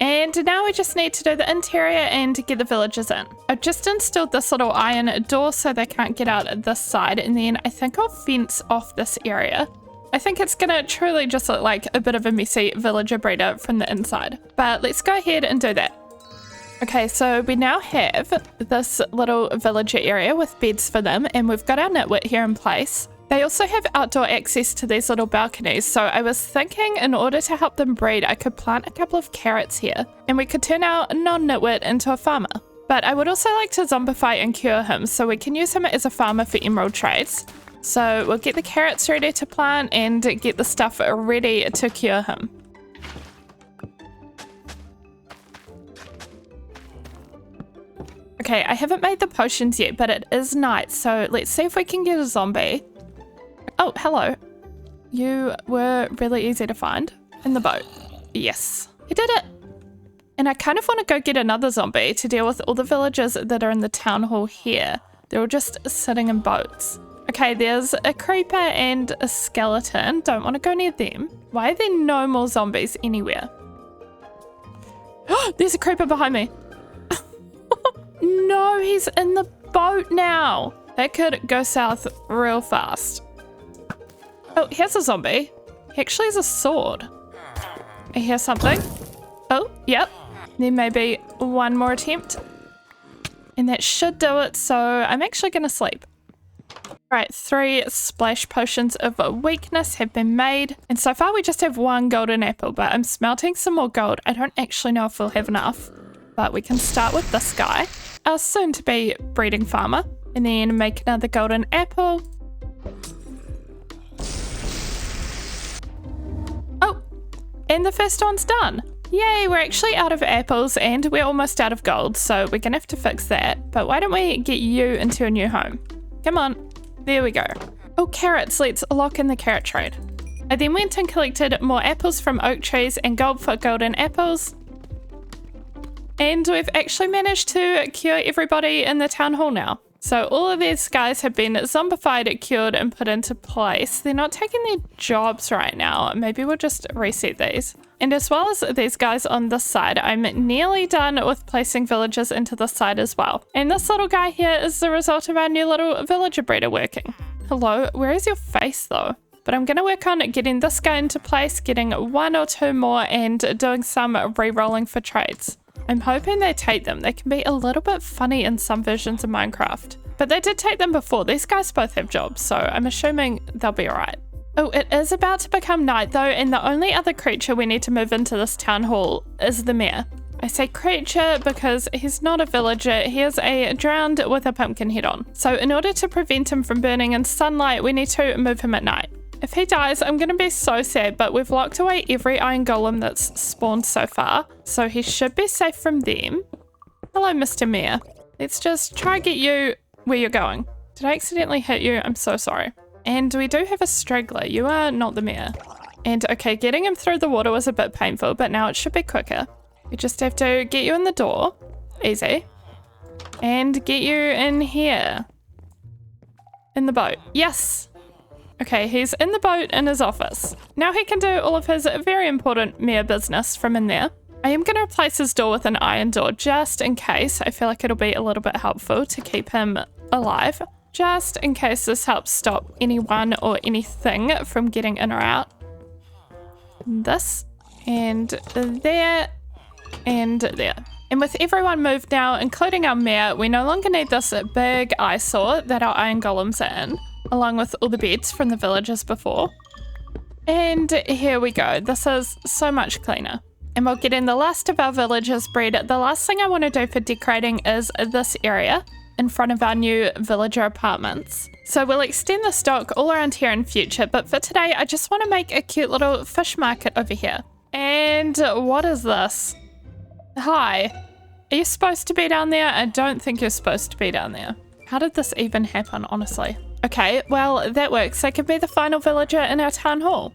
And now we just need to do the interior and get the villagers in. I've just installed this little iron door so they can't get out this side, and then I think I'll fence off this area. I think it's gonna truly just look like a bit of a messy villager breeder from the inside. But let's go ahead and do that. Okay, so we now have this little villager area with beds for them, and we've got our nitwit here in place. They also have outdoor access to these little balconies, so I was thinking in order to help them breed, I could plant a couple of carrots here, and we could turn our non-nitwit into a farmer. But I would also like to zombify and cure him, so we can use him as a farmer for emerald trades. So we'll get the carrots ready to plant and get the stuff ready to cure him. Okay, I haven't made the potions yet, but it is night, so let's see if we can get a zombie. Oh, hello. You were really easy to find in the boat. Yes, he did it. And I kind of want to go get another zombie to deal with all the villagers that are in the town hall here. They're all just sitting in boats. Okay, there's a creeper and a skeleton. Don't want to go near them. Why are there no more zombies anywhere? Oh, there's a creeper behind me. No, he's in the boat now. That could go south real fast. Oh, here's a zombie. He actually has a sword. I hear something. Oh, yep. There may be one more attempt. And that should do it, so I'm actually going to sleep. Right, 3 splash potions of weakness have been made. And so far we just have 1 golden apple, but I'm smelting some more gold. I don't actually know if we'll have enough. But we can start with this guy, our soon-to-be breeding farmer. And then make another golden apple. Oh, and the first one's done. Yay, we're actually out of apples and we're almost out of gold, so we're gonna have to fix that. But why don't we get you into a new home? Come on, there we go. Oh, carrots, let's lock in the carrot trade. I then went and collected more apples from oak trees and gold for golden apples. And we've actually managed to cure everybody in the town hall now. So all of these guys have been zombified, cured, and put into place. They're not taking their jobs right now. Maybe we'll just reset these. And as well as these guys on this side, I'm nearly done with placing villagers into this side as well. And this little guy here is the result of our new little villager breeder working. Hello, where is your face though? But I'm going to work on getting this guy into place, getting 1 or 2 more, and doing some re-rolling for trades. I'm hoping they take them. They can be a little bit funny in some versions of Minecraft. But they did take them before. These guys both have jobs, so I'm assuming they'll be alright. Oh, it is about to become night though, and the only other creature we need to move into this town hall is the mayor. I say creature because he's not a villager, he is a drowned with a pumpkin head on. So in order to prevent him from burning in sunlight, we need to move him at night. If he dies, I'm going to be so sad, but we've locked away every iron golem that's spawned so far, so he should be safe from them. Hello, Mr. Mayor. Let's just try to get you where you're going. Did I accidentally hit you? I'm so sorry. And we do have a straggler. You are not the mayor. And okay, getting him through the water was a bit painful, but now it should be quicker. We just have to get you in the door. Easy. And get you in here. In the boat. Yes! Okay, he's in the boat in his office. Now he can do all of his very important mayor business from in there. I am going to replace his door with an iron door just in case. I feel like it'll be a little bit helpful to keep him alive. Just in case this helps stop anyone or anything from getting in or out. This, and there, and there. And with everyone moved now, including our mayor, we no longer need this big eyesore that our iron golems are in, along with all the beds from the villagers before. And here we go. This is so much cleaner. And we'll get in the last of our villagers bred. The last thing I want to do for decorating is this area in front of our new villager apartments. So we'll extend the stock all around here in future, but for today I just want to make a cute little fish market over here. And what is this? Hi, are you supposed to be down there? I don't think you're supposed to be down there. How did this even happen, honestly? Okay, well that works. I could be the final villager in our town hall.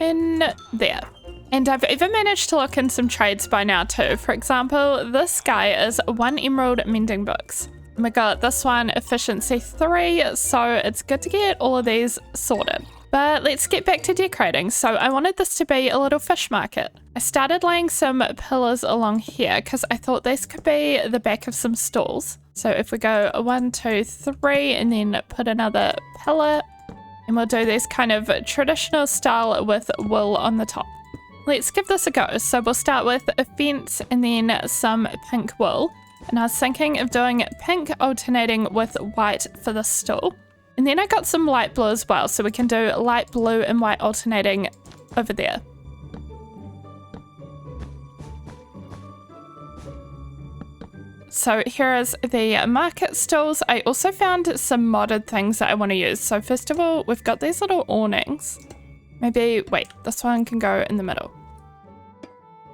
In there. And I've even managed to lock in some trades by now too. For example, this guy is 1 emerald mending books. We got this one efficiency 3, so it's good to get all of these sorted. But let's get back to decorating. So I wanted this to be a little fish market. I started laying some pillars along here because I thought this could be the back of some stalls. So if we go 1, 2, 3 and then put another pillar, and we'll do this kind of traditional style with wool on the top. Let's give this a go. So we'll start with a fence and then some pink wool. And I was thinking of doing pink alternating with white for the stall. And then I got some light blue as well, so we can do light blue and white alternating over there. So here is the market stalls. I also found some modded things that I want to use. So first of all, we've got these little awnings. Maybe, wait, this one can go in the middle.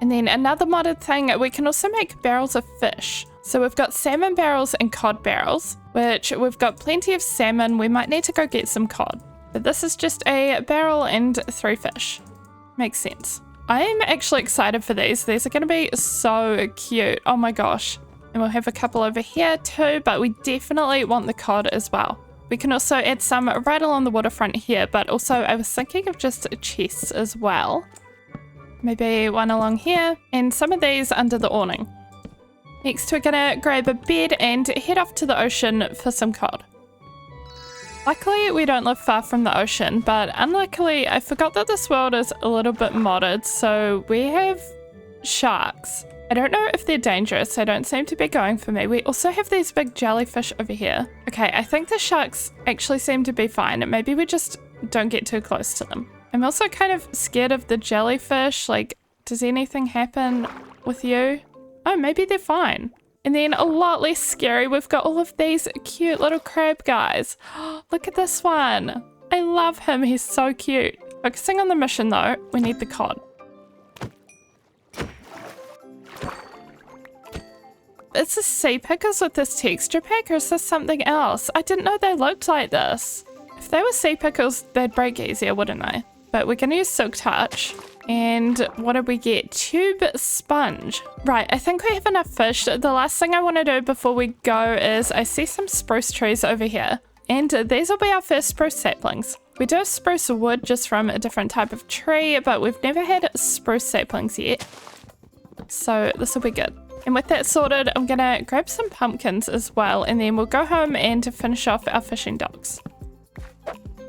And then another modded thing, we can also make barrels of fish. So we've got salmon barrels and cod barrels, which we've got plenty of salmon. We might need to go get some cod. But this is just a barrel and 3 fish. Makes sense. I'm actually excited for these. These are going to be so cute. Oh my gosh. And we'll have a couple over here too, but we definitely want the cod as well. We can also add some right along the waterfront here, but also I was thinking of just chests as well. Maybe one along here and some of these under the awning. Next, we're gonna grab a bed and head off to the ocean for some cod. Luckily, we don't live far from the ocean, but unluckily, I forgot that this world is a little bit modded, so we have sharks. I don't know if they're dangerous, they don't seem to be going for me. We also have these big jellyfish over here. Okay, I think the sharks actually seem to be fine, and maybe we just don't get too close to them. I'm also kind of scared of the jellyfish, like, does anything happen with you? Oh, maybe they're fine. And then a lot less scary, we've got all of these cute little crab guys. Look at this one. I love him, he's so cute. Focusing on the mission though, we need the cod. Is this sea pickers with this texture pack, or is this something else? I didn't know they looked like this. If they were sea pickles, they'd break easier, wouldn't they? But we're gonna use Silk Touch. And what did we get? Tube sponge. Right, I think we have enough fish. The last thing I want to do before we go is I see some spruce trees over here. And these will be our first spruce saplings. We do have spruce wood just from a different type of tree, but we've never had spruce saplings yet. So this will be good. And with that sorted, I'm gonna grab some pumpkins as well, and then we'll go home and finish off our fishing docks.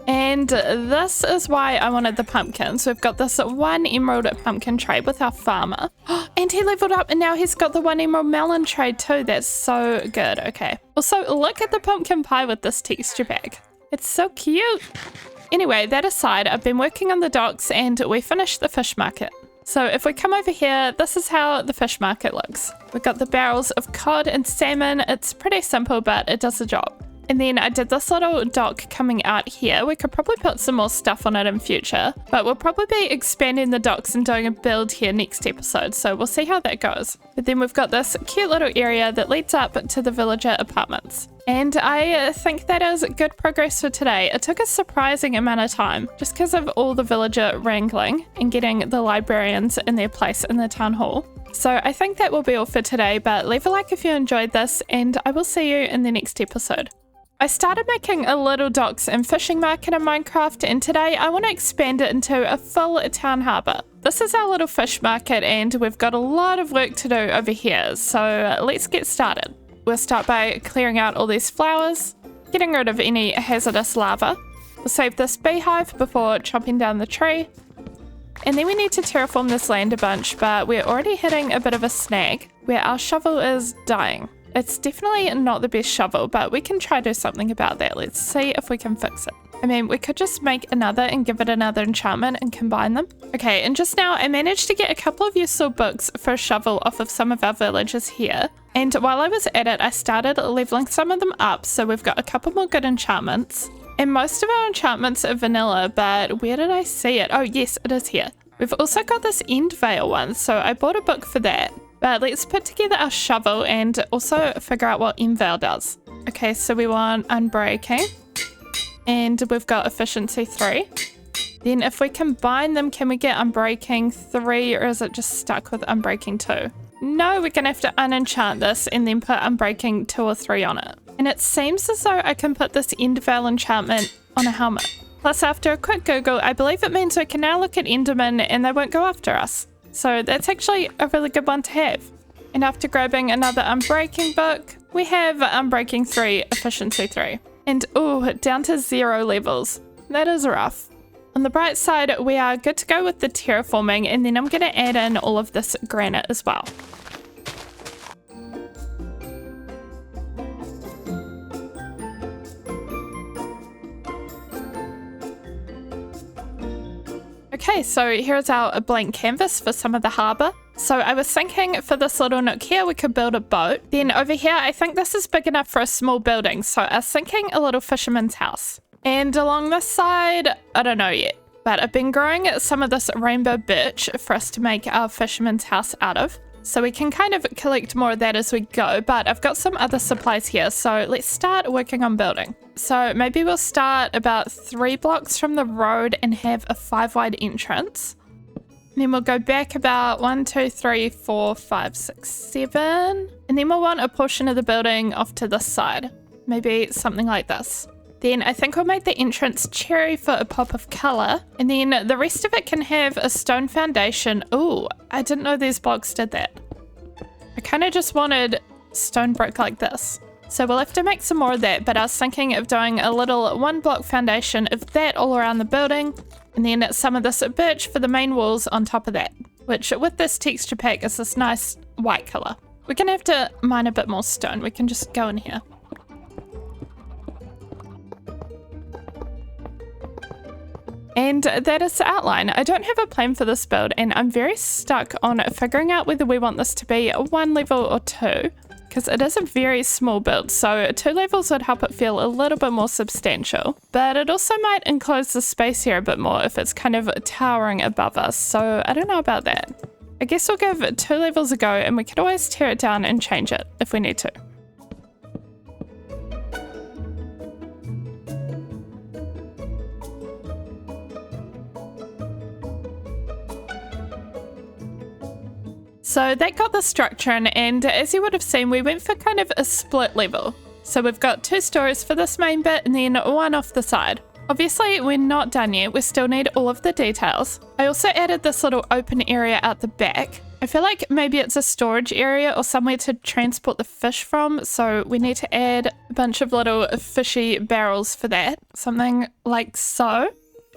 And this is why I wanted the pumpkins. We've got this 1 emerald pumpkin trade with our farmer. And he leveled up and now he's got the 1 emerald melon trade too. That's so good. Okay. Also, look at the pumpkin pie with this texture bag. It's so cute. Anyway, that aside, I've been working on the docks and we finished the fish market. So if we come over here, this is how the fish market looks. We've got the barrels of cod and salmon. It's pretty simple, but it does the job. And then I did this little dock coming out here. We could probably put some more stuff on it in future, but we'll probably be expanding the docks and doing a build here next episode, so we'll see how that goes. But then we've got this cute little area that leads up to the villager apartments. And I think that is good progress for today. It took a surprising amount of time just because of all the villager wrangling and getting the librarians in their place in the town hall. So I think that will be all for today, but leave a like if you enjoyed this and I will see you in the next episode. I started making a little docks and fishing market in Minecraft, and today I want to expand it into a full town harbour. This is our little fish market and we've got a lot of work to do over here, so let's get started. We'll start by clearing out all these flowers, getting rid of any hazardous lava. We'll save this beehive before chopping down the tree. And then we need to terraform this land a bunch, but we're already hitting a bit of a snag where our shovel is dying. It's definitely not the best shovel, but we can try to do something about that. Let's see if we can fix it. I mean, we could just make another and give it another enchantment and combine them. Okay, and just now I managed to get a couple of useful books for a shovel off of some of our villagers here. And while I was at it, I started leveling some of them up, so we've got a couple more good enchantments. And most of our enchantments are vanilla, but where did I see it? Oh yes, it is here. We've also got this end veil one, so I bought a book for that. But let's put together our shovel and also figure out what Enveil does. Okay, so we want Unbreaking. And we've got Efficiency 3. Then if we combine them, can we get Unbreaking 3 or is it just stuck with Unbreaking 2? No, we're going to have to unenchant this and then put Unbreaking 2 or 3 on it. And it seems as though I can put this Enveil enchantment on a helmet. Plus, after a quick Google, I believe it means we can now look at Endermen and they won't go after us. So that's actually a really good one to have. And after grabbing another Unbreaking book, we have Unbreaking 3, Efficiency 3. And ooh, down to 0 levels. That is rough. On the bright side, we are good to go with the terraforming, and then I'm going to add in all of this granite as well. Okay, so here's our blank canvas for some of the harbour. So I was thinking for this little nook here, we could build a boat. Then over here, I think this is big enough for a small building. So I was thinking a little fisherman's house. And along this side, I don't know yet. But I've been growing some of this rainbow birch for us to make our fisherman's house out of. So we can kind of collect more of that as we go. But I've got some other supplies here. So let's start working on building. So maybe we'll start about 3 blocks from the road and have a 5-wide entrance. Then we'll go back about 1, 2, 3, 4, 5, 6, 7. And then we'll want a portion of the building off to this side. Maybe something like this. Then I think we'll make the entrance cherry for a pop of colour. And then the rest of it can have a stone foundation. Ooh, I didn't know these blocks did that. I kind of just wanted stone brick like this. So we'll have to make some more of that, but I was thinking of doing a little 1-block foundation of that all around the building, and then some of this birch for the main walls on top of that, which with this texture pack is this nice white colour. We're going to have to mine a bit more stone. We can just go in here. And that is the outline. I don't have a plan for this build, and I'm very stuck on figuring out whether we want this to be a 1 level or 2. Because it is a very small build, so 2 levels would help it feel a little bit more substantial. But it also might enclose the space here a bit more if it's kind of towering above us, so I don't know about that. I guess we'll give 2 levels a go, and we could always tear it down and change it if we need to. So that got the structure in, and as you would have seen, we went for kind of a split level. So we've got 2 stories for this main bit and then 1 off the side. Obviously, we're not done yet. We still need all of the details. I also added this little open area out the back. I feel like maybe it's a storage area or somewhere to transport the fish from, so we need to add a bunch of little fishy barrels for that. Something like so.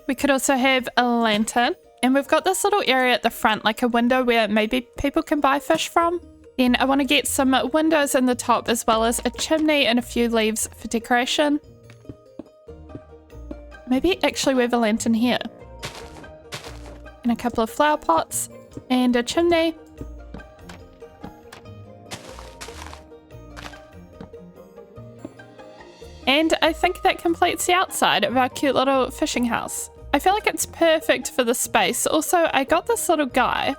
We could also have a lantern. And we've got this little area at the front, like a window where maybe people can buy fish from. Then I want to get some windows in the top as well as a chimney and a few leaves for decoration. Maybe actually we have a lantern here. And a couple of flower pots and a chimney. And I think that completes the outside of our cute little fishing house. I feel like it's perfect for the space. Also, I got this little guy.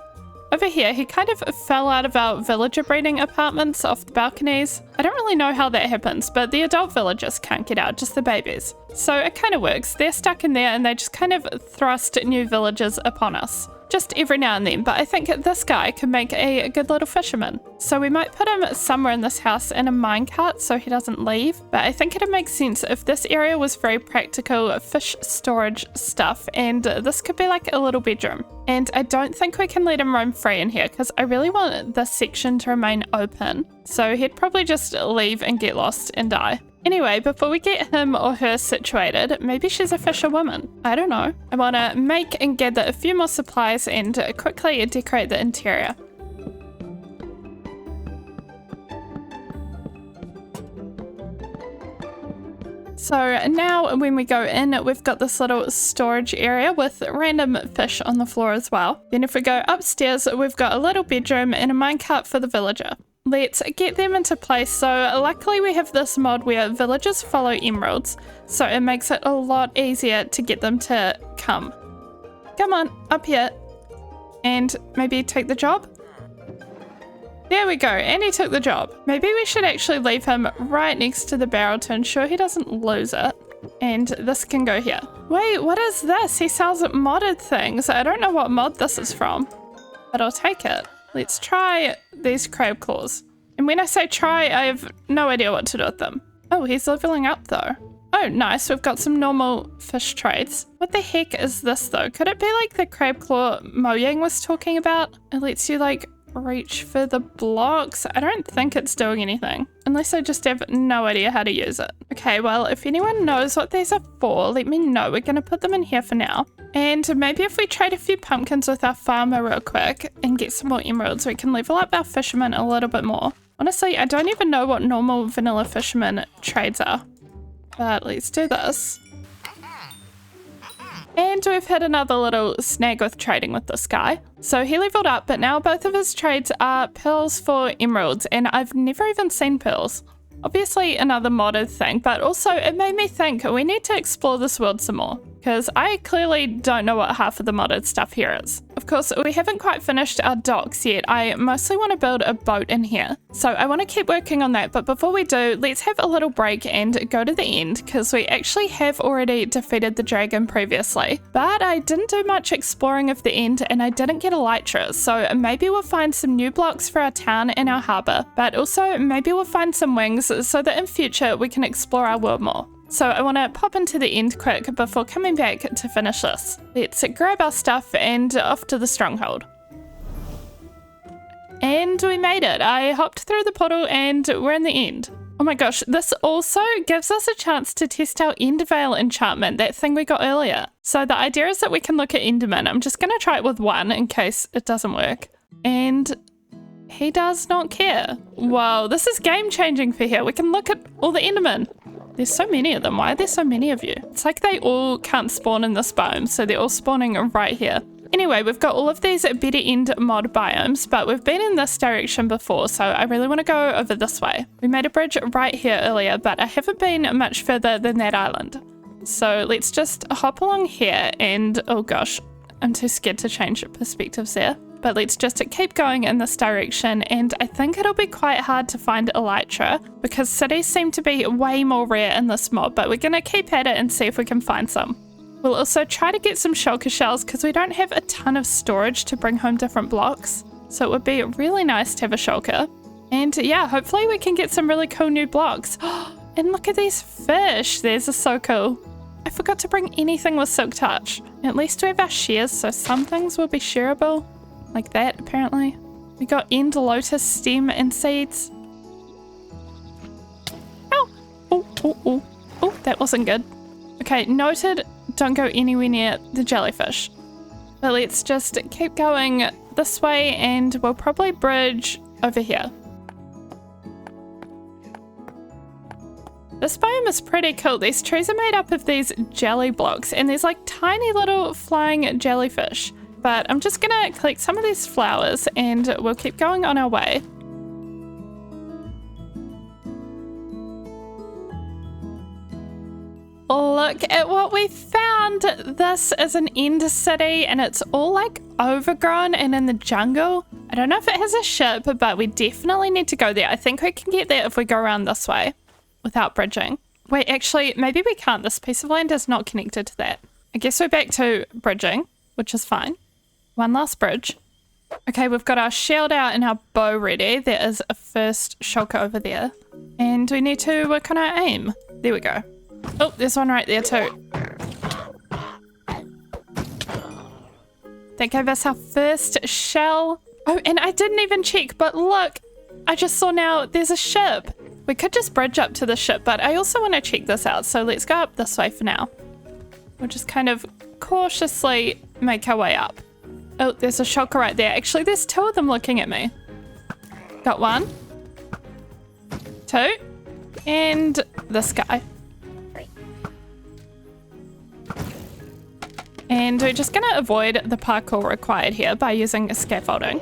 Over here, he kind of fell out of our villager breeding apartments off the balconies. I don't really know how that happens, but the adult villagers can't get out, just the babies. So it kind of works. They're stuck in there and they just kind of thrust new villagers upon us. Just every now and then, but I think this guy could make a good little fisherman. So we might put him somewhere in this house in a minecart so he doesn't leave. But I think it'd make sense if this area was very practical fish storage stuff, and this could be like a little bedroom. And I don't think we can let him roam free in here because I really want this section to remain open. So he'd probably just leave and get lost and die. Anyway, before we get him or her situated, maybe she's a fisherwoman. I don't know. I want to make and gather a few more supplies and quickly decorate the interior. So now when we go in, we've got this little storage area with random fish on the floor as well. Then if we go upstairs, we've got a little bedroom and a minecart for the villager. Let's get them into place. So luckily we have this mod where villagers follow emeralds, so it makes it a lot easier to get them to come. Come on, up here. And maybe take the job? There we go, and he took the job. Maybe we should actually leave him right next to the barrel to ensure he doesn't lose it. And this can go here. Wait, what is this? He sells modded things. I don't know what mod this is from, but I'll take it. Let's try these crab claws. And when I say try, I have no idea what to do with them. Oh, he's leveling up though. Oh, nice. We've got some normal fish traits. What the heck is this, though? Could it be like the crab claw Mojang was talking about? It lets you, like, reach for the blocks. I don't think it's doing anything, unless I just have no idea how to use it. Okay, well, if anyone knows what these are for, let me know. We're going to put them in here for now. And maybe if we trade a few pumpkins with our farmer real quick and get some more emeralds, we can level up our fishermen a little bit more. Honestly, I don't even know what normal vanilla fisherman trades are. But let's do this. And we've had another little snag with trading with this guy. So he leveled up, but now both of his trades are pearls for emeralds, and I've never even seen pearls. Obviously another modded thing, but also it made me think we need to explore this world some more, because I clearly don't know what half of the modded stuff here is. Of course, we haven't quite finished our docks yet. I mostly want to build a boat in here, so I want to keep working on that. But before we do, let's have a little break and go to the end, because we actually have already defeated the dragon previously, but I didn't do much exploring of the end and I didn't get elytra, so maybe we'll find some new blocks for our town and our harbour, but also maybe we'll find some wings so that in future we can explore our world more. So I want to pop into the end quick before coming back to finish this. Let's grab our stuff and off to the stronghold. And we made it. I hopped through the portal and we're in the end. Oh my gosh, this also gives us a chance to test our End Veil enchantment, that thing we got earlier. So the idea is that we can look at Enderman. I'm just going to try it with one in case it doesn't work. And he does not care. Whoa, this is game changing for here. We can look at all the Endermen. There's so many of them. Why are there so many of you? It's like they all can't spawn in this biome, so they're all spawning right here. Anyway, we've got all of these better end mod biomes, but we've been in this direction before, so I really want to go over this way. We made a bridge right here earlier, but I haven't been much further than that island. So let's just hop along here and, oh gosh, I'm too scared to change perspectives there. But let's just keep going in this direction, and I think it'll be quite hard to find elytra because cities seem to be way more rare in this mod, but we're going to keep at it and see if we can find some. We'll also try to get some shulker shells because we don't have a ton of storage to bring home different blocks, so it would be really nice to have a shulker. And yeah, hopefully we can get some really cool new blocks. And look at these fish, these are so cool. I forgot to bring anything with silk touch. At least we have our shears, so some things will be shearable. Like that, apparently. We got end lotus stem and seeds. Ow! Oh, oh, oh. Oh, that wasn't good. Okay, noted, don't go anywhere near the jellyfish. But let's just keep going this way and we'll probably bridge over here. This biome is pretty cool. These trees are made up of these jelly blocks and there's like tiny little flying jellyfish. But I'm just gonna collect some of these flowers and we'll keep going on our way. Look at what we found. This is an end city and it's all like overgrown and in the jungle. I don't know if it has a ship, but we definitely need to go there. I think we can get there if we go around this way without bridging. Wait, actually, maybe we can't. This piece of land is not connected to that. I guess we're back to bridging, which is fine. One last bridge. Okay, we've got our shield out and our bow ready. There is a first shulker over there. And we need to work on our aim. There we go. Oh, there's one right there too. That gave us our first shell. Oh, and I didn't even check, but look, I just saw now there's a ship. We could just bridge up to the ship, but I also want to check this out. So let's go up this way for now. We'll just kind of cautiously make our way up. Oh, there's a shulker right there. Actually, there's two of them looking at me. Got one. Two. And this guy. And we're just going to avoid the parkour required here by using scaffolding.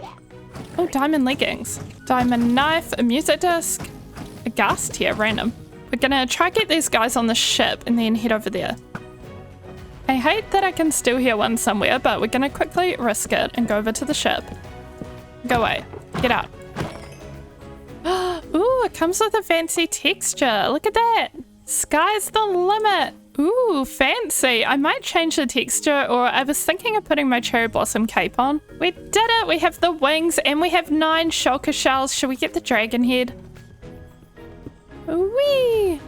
Oh, diamond leggings. Diamond knife, a music disc, a ghast here, random. We're going to try get these guys on the ship and then head over there. I hate that I can still hear one somewhere, but we're going to quickly risk it and go over to the ship. Go away. Get out. Ooh, it comes with a fancy texture. Look at that. Sky's the limit. Ooh, fancy. I might change the texture, or I was thinking of putting my cherry blossom cape on. We did it. We have the wings and we have 9 shulker shells. Should we get the dragon head? Whee!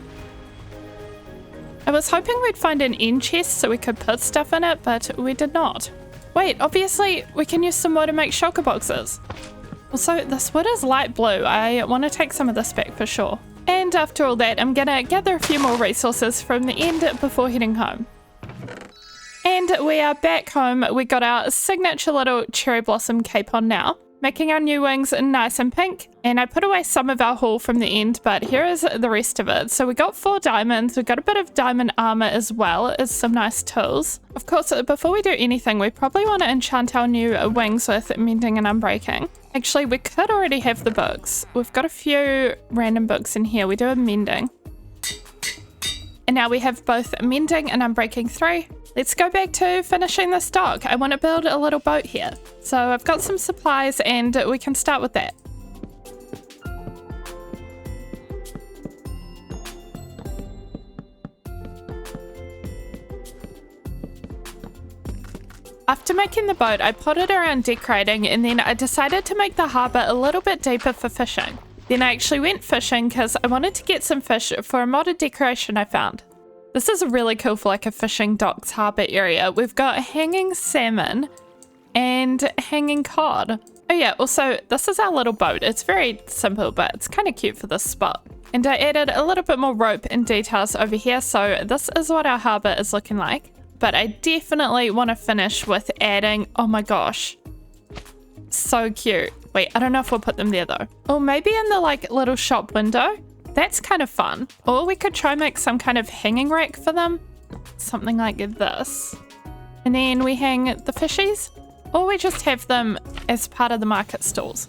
I was hoping we'd find an end chest so we could put stuff in it, but we did not. Wait, obviously we can use some wood to make shulker boxes. Also, this wood is light blue. I want to take some of this back for sure. And after all that, I'm gonna gather a few more resources from the end before heading home. And we are back home. We got our signature little cherry blossom cape on now, making our new wings nice and pink. And I put away some of our haul from the end, but here is the rest of it. So we got 4 diamonds, we got a bit of diamond armor as well as some nice tools. Of course, before we do anything, we probably want to enchant our new wings with mending and unbreaking. Actually, we could already have the books. We've got a few random books in here. We do a mending. And now we have both mending and unbreaking 3. Let's go back to finishing this dock. I want to build a little boat here. So I've got some supplies and we can start with that. After making the boat, I potted around decorating and then I decided to make the harbour a little bit deeper for fishing. Then I actually went fishing because I wanted to get some fish for a modded decoration I found. This is really cool for like a fishing docks harbour area. We've got hanging salmon and hanging cod. Oh yeah, also this is our little boat. It's very simple, but it's kind of cute for this spot. And I added a little bit more rope and details over here, so this is what our harbour is looking like. But I definitely want to finish with adding, oh my gosh, so cute. Wait, I don't know if we'll put them there though. Or maybe in the like little shop window. That's kind of fun. Or we could try make some kind of hanging rack for them. Something like this. And then we hang the fishies. Or we just have them as part of the market stalls.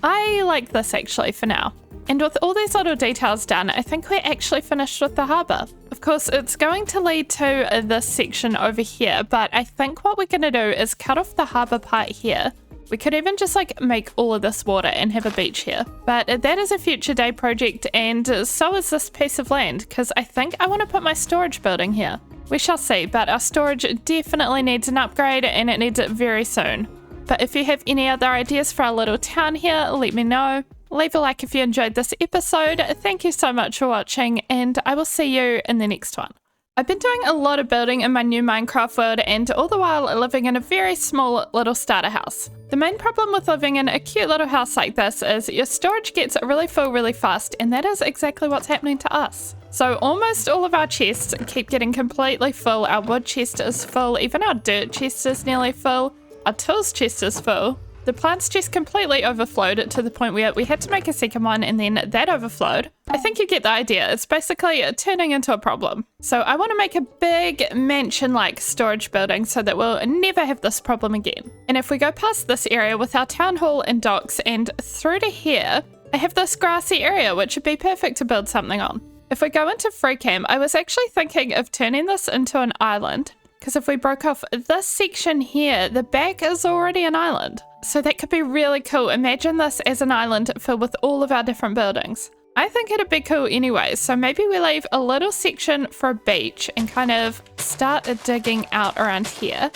I like this actually for now. And with all these little details done, I think we're actually finished with the harbour. Of course, it's going to lead to this section over here, but I think what we're going to do is cut off the harbour part here. We could even just like make all of this water and have a beach here. But that is a future day project, and so is this piece of land, because I think I want to put my storage building here. We shall see, but our storage definitely needs an upgrade and it needs it very soon. But if you have any other ideas for our little town here, let me know. Leave a like if you enjoyed this episode. Thank you so much for watching, and I will see you in the next one. I've been doing a lot of building in my new Minecraft world, and all the while living in a very small little starter house. The main problem with living in a cute little house like this is your storage gets really full really fast, and that is exactly what's happening to us. So almost all of our chests keep getting completely full. Our wood chest is full, even our dirt chest is nearly full, our tools chest is full. The plants chest completely overflowed to the point where we had to make a second one, and then that overflowed. I think you get the idea. It's basically turning into a problem. So I want to make a big mansion-like storage building so that we'll never have this problem again. And if we go past this area with our town hall and docks and through to here, I have this grassy area which would be perfect to build something on. If we go into free cam, I was actually thinking of turning this into an island, because if we broke off this section here, the back is already an island. So that could be really cool. Imagine this as an island filled with all of our different buildings. I think it'd be cool anyway, so maybe we leave a little section for a beach and kind of start digging out around here.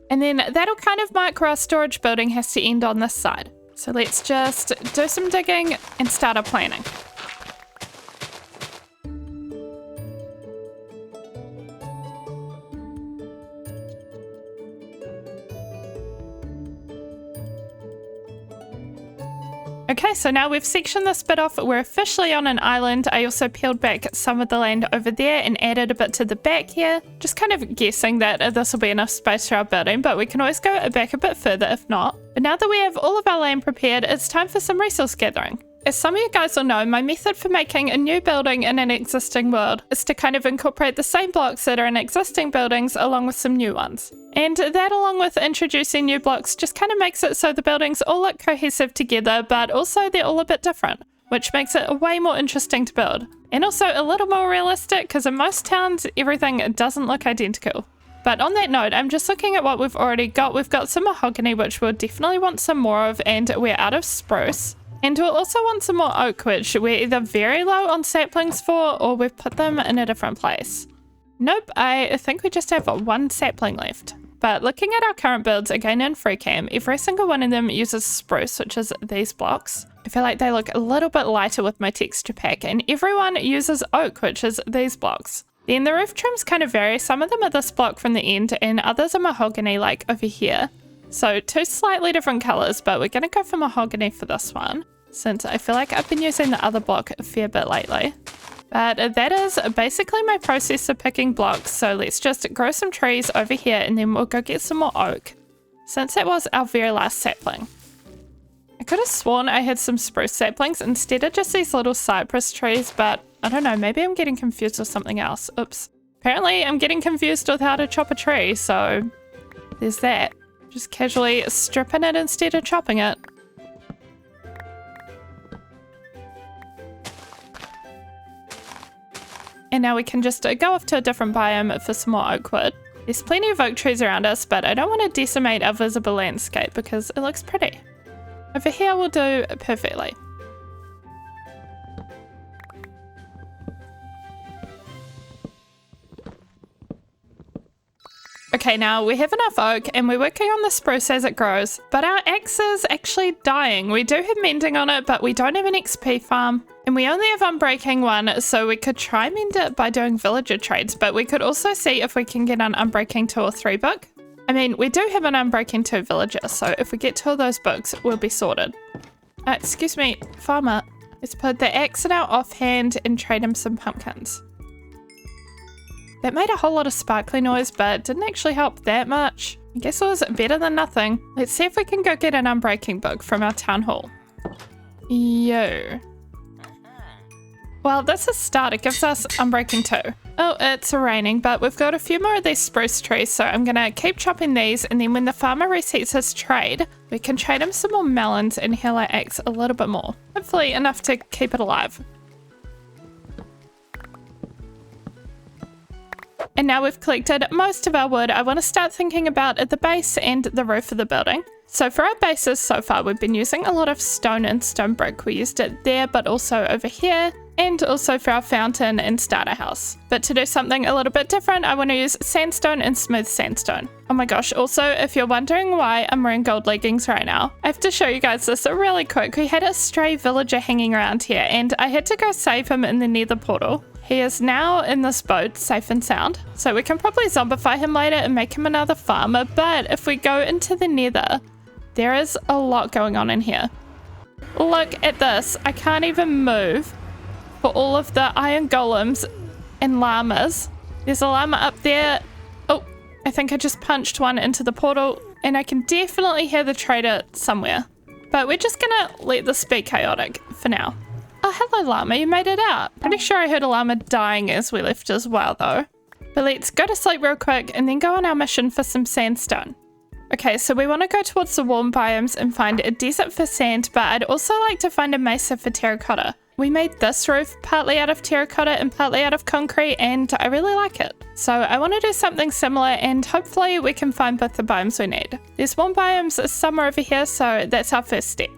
And then that'll kind of mark where our storage building has to end on this side. So let's just do some digging and start our planning. Okay, so now we've sectioned this bit off, we're officially on an island. I also peeled back some of the land over there and added a bit to the back here. Just kind of guessing that this will be enough space for our building, but we can always go back a bit further if not. But now that we have all of our land prepared, it's time for some resource gathering. As some of you guys will know, my method for making a new building in an existing world is to kind of incorporate the same blocks that are in existing buildings along with some new ones. And that, along with introducing new blocks, just kind of makes it so the buildings all look cohesive together, but also they're all a bit different, which makes it way more interesting to build. And also a little more realistic, because in most towns, everything doesn't look identical. But on that note, I'm just looking at what we've already got. We've got some mahogany, which we'll definitely want some more of, and we're out of spruce. And we'll also want some more oak, which we're either very low on saplings for, or we've put them in a different place. Nope, I think we just have one sapling left. But looking at our current builds, again in FreeCam, every single one of them uses spruce, which is these blocks. I feel like they look a little bit lighter with my texture pack, and everyone uses oak, which is these blocks. Then the roof trims kind of vary. Some of them are this block from the end and others are mahogany like over here. So 2 slightly different colors, but we're gonna go for mahogany for this one since I feel like I've been using the other block a fair bit lately. But that is basically my process of picking blocks. So let's just grow some trees over here and then we'll go get some more oak since that was our very last sapling. I could have sworn I had some spruce saplings instead of just these little cypress trees, but I don't know, maybe I'm getting confused with something else. Oops. Apparently I'm getting confused with how to chop a tree, so there's that. Just casually stripping it instead of chopping it. And now we can just go off to a different biome for some more oak wood. There's plenty of oak trees around us, but I don't want to decimate our visible landscape because it looks pretty. Over here will do perfectly. Okay, now we have enough oak and we're working on the spruce as it grows, but our axe is actually dying. We do have mending on it, but we don't have an XP farm and we only have unbreaking 1, so we could try mend it by doing villager trades, but we could also see if we can get an unbreaking 2 or 3 book. I mean, we do have an unbreaking 2 villager, so if we get 2 of those books, we'll be sorted. Excuse me, farmer. Let's put the axe in our offhand and trade him some pumpkins. That made a whole lot of sparkly noise, but didn't actually help that much. I guess it was better than nothing. Let's see if we can go get an unbreaking book from our town hall. Yo. Well, that's a start. It gives us unbreaking 2. Oh, it's raining, but we've got a few more of these spruce trees, so I'm gonna keep chopping these, and then when the farmer resets his trade, we can trade him some more melons and heal our axe a little bit more. Hopefully enough to keep it alive. And now we've collected most of our wood, I want to start thinking about the base and the roof of the building. So for our bases so far, we've been using a lot of stone and stone brick. We used it there, but also over here, and also for our fountain and starter house. But to do something a little bit different, I want to use sandstone and smooth sandstone. Oh my gosh, also, if you're wondering why I'm wearing gold leggings right now, I have to show you guys this really quick. We had a stray villager hanging around here, and I had to go save him in the nether portal. He is now in this boat, safe and sound. So we can probably zombify him later and make him another farmer, but if we go into the nether, there is a lot going on in here. Look at this. I can't even move for all of the iron golems and llamas. There's a llama up there. Oh, I think I just punched one into the portal, and I can definitely hear the trader somewhere. But we're just gonna let this be chaotic for now. Oh, hello llama, you made it out. Pretty sure I heard a llama dying as we left as well though. But let's go to sleep real quick and then go on our mission for some sandstone. Okay, so we want to go towards the warm biomes and find a desert for sand, but I'd also like to find a mesa for terracotta. We made this roof partly out of terracotta and partly out of concrete, and I really like it. So I want to do something similar, and hopefully we can find both the biomes we need. There's warm biomes somewhere over here, so that's our first step.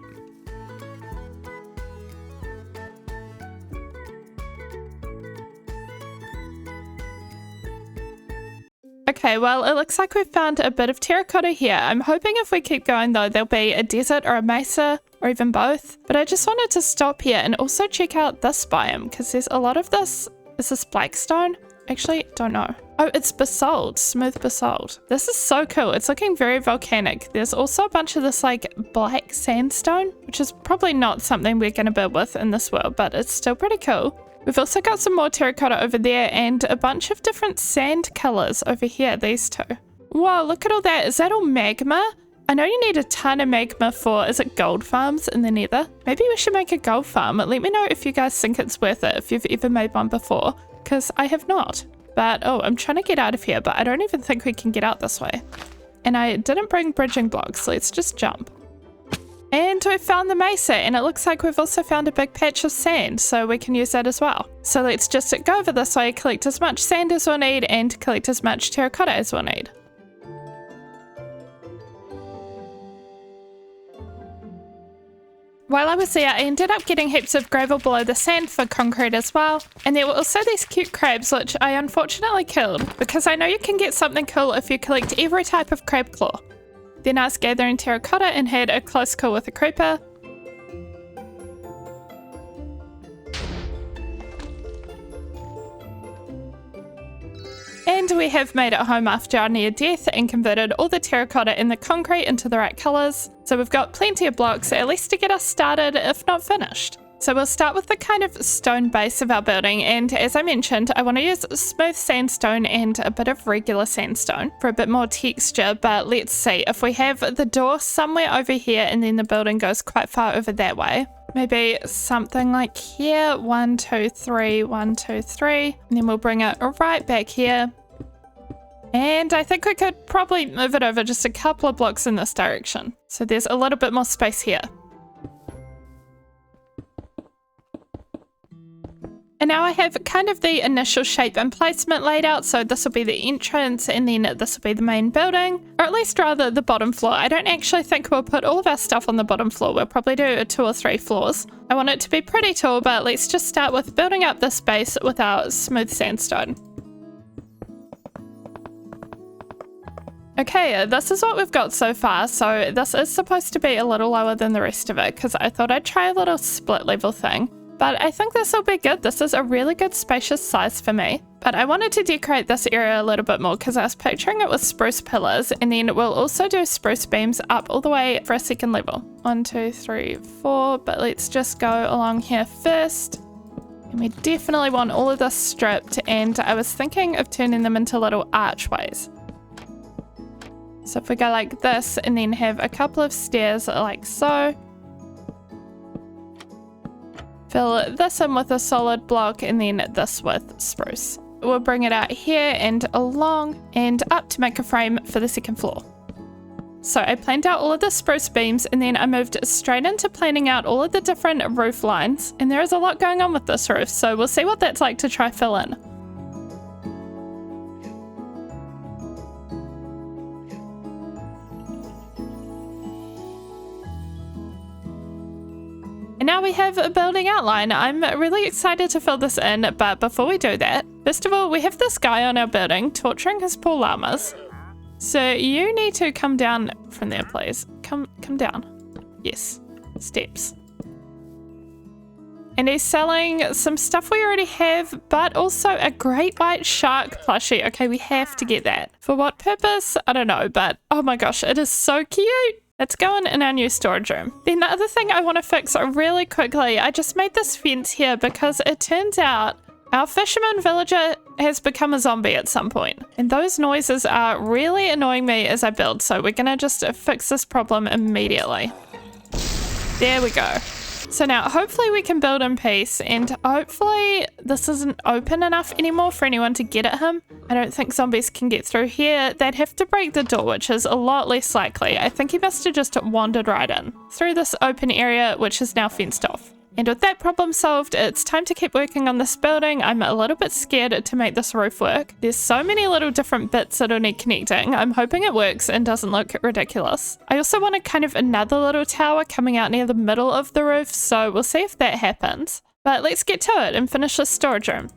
Okay, well, it looks like we've found a bit of terracotta here. I'm hoping if we keep going though, there'll be a desert or a mesa, or even both. But I just wanted to stop here and also check out this biome, because there's a lot of this. Is this blackstone? Actually, don't know. Oh, it's basalt, smooth basalt. This is so cool. It's looking very volcanic. There's also a bunch of this like black sandstone, which is probably not something we're gonna build with in this world, but it's still pretty cool. We've also got some more terracotta over there and a bunch of different sand colors over here, these two. Whoa, look at all that. Is that all magma? I know you need a ton of magma for, is it gold farms in the nether? Maybe we should make a gold farm. Let me know if you guys think it's worth it, if you've ever made one before, because I have not. But, oh, I'm trying to get out of here, but I don't even think we can get out this way. And I didn't bring bridging blocks, so let's just jump. And we found the mesa, and it looks like we've also found a big patch of sand, so we can use that as well. So let's just go over this way, collect as much sand as we'll need, and collect as much terracotta as we'll need. While I was there, I ended up getting heaps of gravel below the sand for concrete as well, and there were also these cute crabs, which I unfortunately killed, because I know you can get something cool if you collect every type of crab claw. Then I was gathering terracotta and had a close call with a creeper. And we have made it home after our near death and converted all the terracotta and the concrete into the right colours. So we've got plenty of blocks, at least to get us started, if not finished. So we'll start with the kind of stone base of our building, and as I mentioned, I want to use smooth sandstone and a bit of regular sandstone for a bit more texture, but let's see. If we have the door somewhere over here and then the building goes quite far over that way, maybe something like here, 1, 2, 3, 1, 2, 3, and then we'll bring it right back here. And I think we could probably move it over just a couple of blocks in this direction. So there's a little bit more space here. And now I have kind of the initial shape and placement laid out, so this will be the entrance and then this will be the main building, or at least rather the bottom floor. I don't actually think we'll put all of our stuff on the bottom floor, we'll probably do 2 or 3 floors. I want it to be pretty tall, but let's just start with building up this base with our smooth sandstone. Okay, this is what we've got so far, so this is supposed to be a little lower than the rest of it, because I thought I'd try a little split level thing. But I think this will be good. This is a really good spacious size for me. But I wanted to decorate this area a little bit more because I was picturing it with spruce pillars, and then we'll also do spruce beams up all the way for a second level. 1, 2, 3, 4, but let's just go along here first. And we definitely want all of this stripped, and I was thinking of turning them into little archways. So if we go like this and then have a couple of stairs like so. Fill this in with a solid block and then this with spruce. We'll bring it out here and along and up to make a frame for the second floor. So I planned out all of the spruce beams and then I moved straight into planning out all of the different roof lines. And there is a lot going on with this roof, so we'll see what that's like to try fill in. And now we have a building outline. I'm really excited to fill this in, but before we do that, first of all, we have this guy on our building torturing his poor llamas. So you need to come down from there, please. Come down. Yes, steps. And he's selling some stuff we already have, but also a great white shark plushie. Okay, we have to get that. For what purpose? I don't know, but oh my gosh, it is so cute. It's going in our new storage room. Then the other thing I want to fix really quickly, I just made this fence here because it turns out our fisherman villager has become a zombie at some point. And those noises are really annoying me as I build, so we're gonna just fix this problem immediately. There we go. So now hopefully we can build in peace, and hopefully this isn't open enough anymore for anyone to get at him. I don't think zombies can get through here. They'd have to break the door, which is a lot less likely. I think he must have just wandered right in through this open area, which is now fenced off. And with that problem solved, it's time to keep working on this building. I'm a little bit scared to make this roof work. There's so many little different bits that'll need connecting. I'm hoping it works and doesn't look ridiculous. I also want a kind of another little tower coming out near the middle of the roof, so we'll see if that happens. But let's get to it and finish this storage room.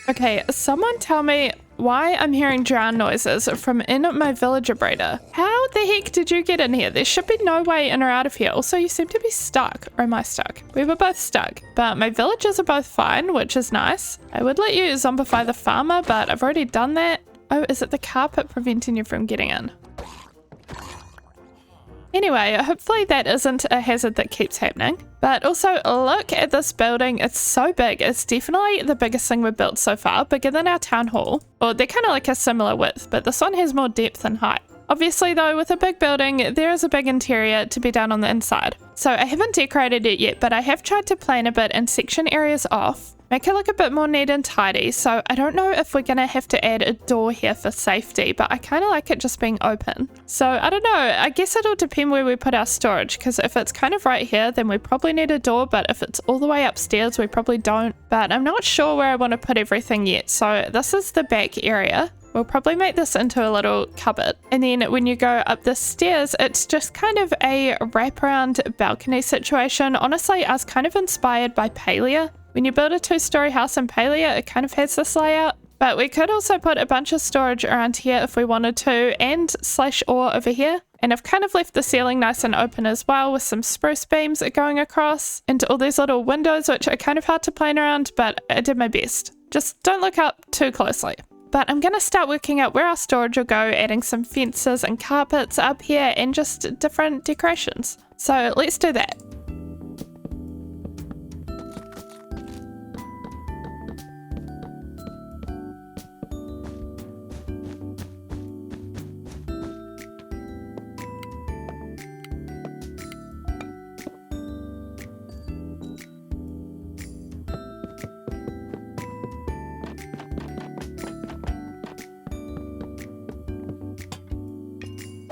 Okay, someone tell me why I'm hearing drown noises from in my villager breeder. How the heck did you get in here? There should be no way in or out of here. Also, you seem to be stuck. Or am I stuck? We were both stuck. But my villagers are both fine, which is nice. I would let you zombify the farmer, but I've already done that. Oh, is it the carpet preventing you from getting in? Anyway, hopefully that isn't a hazard that keeps happening. But also, look at this building. It's so big. It's definitely the biggest thing we've built so far, bigger than our town hall. Or they're kind of like a similar width, but this one has more depth and height. Obviously though, with a big building, there is a big interior to be done on the inside. So I haven't decorated it yet, but I have tried to plan a bit and section areas off. Make it look a bit more neat and tidy, so I don't know if we're going to have to add a door here for safety, but I kind of like it just being open. So I don't know, I guess it'll depend where we put our storage, because if it's kind of right here, then we probably need a door, but if it's all the way upstairs, we probably don't. But I'm not sure where I want to put everything yet, so this is the back area. We'll probably make this into a little cupboard. And then when you go up the stairs, it's just kind of a wraparound balcony situation. Honestly, I was kind of inspired by Palia. When you build a 2-story house in Palia, it kind of has this layout. But we could also put a bunch of storage around here if we wanted to, and slash ore over here. And I've kind of left the ceiling nice and open as well with some spruce beams going across into all these little windows, which are kind of hard to plan around, but I did my best. Just don't look up too closely. But I'm going to start working out where our storage will go, adding some fences and carpets up here and just different decorations. So let's do that.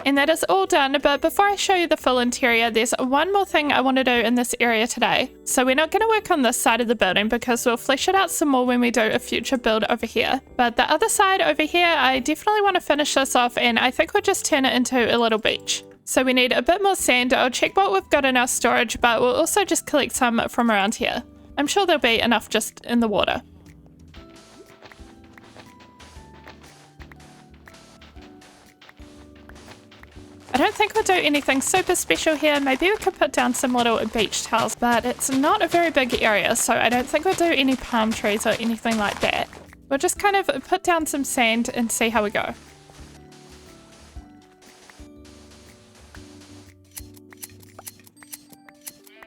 And that is all done, but before I show you the full interior, there's one more thing I want to do in this area today. So we're not going to work on this side of the building because we'll flesh it out some more when we do a future build over here. But the other side over here, I definitely want to finish this off, and I think we'll just turn it into a little beach. So we need a bit more sand. I'll check what we've got in our storage, but we'll also just collect some from around here. I'm sure there'll be enough just in the water. I don't think we'll do anything super special here. Maybe we could put down some little beach towels, but it's not a very big area, so I don't think we'll do any palm trees or anything like that. We'll just kind of put down some sand and see how we go.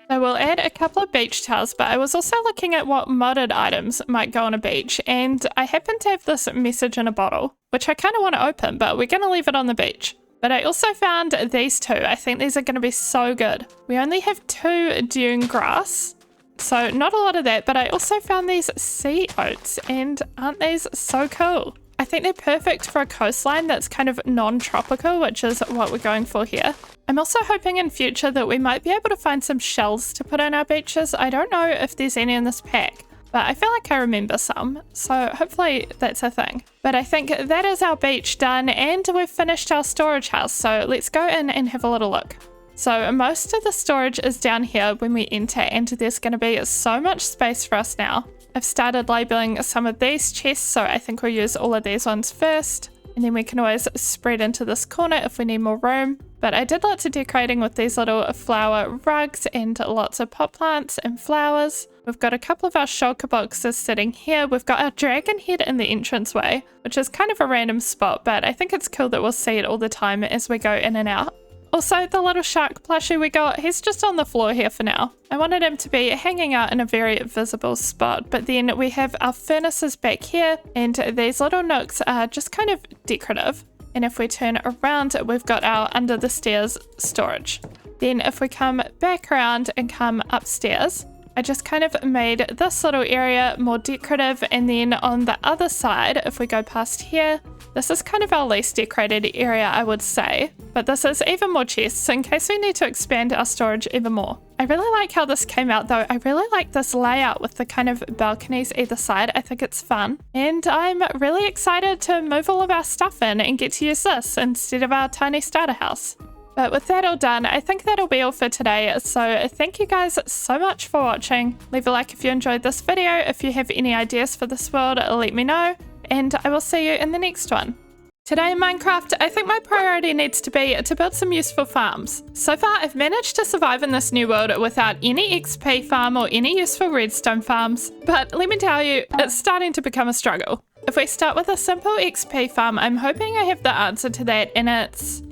So we'll add a couple of beach towels, but I was also looking at what modded items might go on a beach, and I happen to have this message in a bottle, which I kind of want to open, but we're going to leave it on the beach. But I also found these two. I think these are going to be so good. We only have 2 dune grass, so not a lot of that, but I also found these sea oats, and aren't these so cool? I think they're perfect for a coastline that's kind of non-tropical, which is what we're going for here. I'm also hoping in future that we might be able to find some shells to put on our beaches. I don't know if there's any in this pack, but I feel like I remember some, so hopefully that's a thing. But I think that is our beach done, and we've finished our storage house, so let's go in and have a little look. So most of the storage is down here when we enter, and there's going to be so much space for us now. I've started labeling some of these chests, so I think we'll use all of these ones first, and then we can always spread into this corner if we need more room. But I did lots of decorating with these little flower rugs and lots of pot plants and flowers. We've got a couple of our shulker boxes sitting here. We've got our dragon head in the entranceway, which is kind of a random spot, but I think it's cool that we'll see it all the time as we go in and out. Also, the little shark plushie we got, he's just on the floor here for now. I wanted him to be hanging out in a very visible spot, but then we have our furnaces back here, and these little nooks are just kind of decorative. And if we turn around, we've got our under the stairs storage. Then if we come back around and come upstairs, I just kind of made this little area more decorative, and then on the other side, if we go past here, this is kind of our least decorated area, I would say, but this is even more chests in case we need to expand our storage even more. I really like how this came out though. I really like this layout with the kind of balconies either side. I think it's fun, and I'm really excited to move all of our stuff in and get to use this instead of our tiny starter house. But with that all done, I think that'll be all for today. So thank you guys so much for watching. Leave a like if you enjoyed this video. If you have any ideas for this world, let me know, and I will see you in the next one. Today in Minecraft, I think my priority needs to be to build some useful farms. So far, I've managed to survive in this new world without any XP farm or any useful redstone farms. But let me tell you, it's starting to become a struggle. If we start with a simple XP farm, I'm hoping I have the answer to that, and it's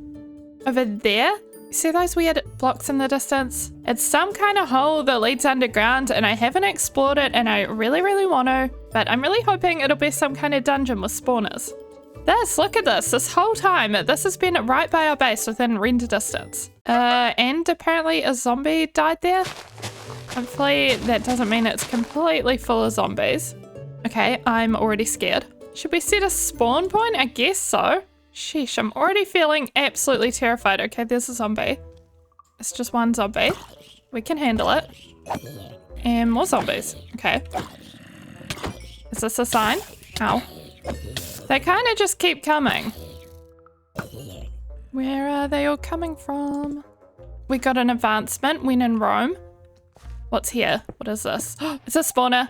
over there. See those weird blocks in the distance? It's some kind of hole that leads underground, and I haven't explored it, and I really want to, but I'm really hoping it'll be some kind of dungeon with spawners. Look at this whole time, this has been right by our base within render distance. And apparently a zombie died there. Hopefully that doesn't mean it's completely full of zombies. Okay, I'm already scared. Should we set a spawn point? I guess so. Sheesh, I'm already feeling absolutely terrified. Okay, there's a zombie. It's just one zombie. We can handle it. And more zombies. Okay. Is this a sign? Ow. They kind of just keep coming. Where are they all coming from? We got an advancement when in Rome. What's here? What is this? It's a spawner.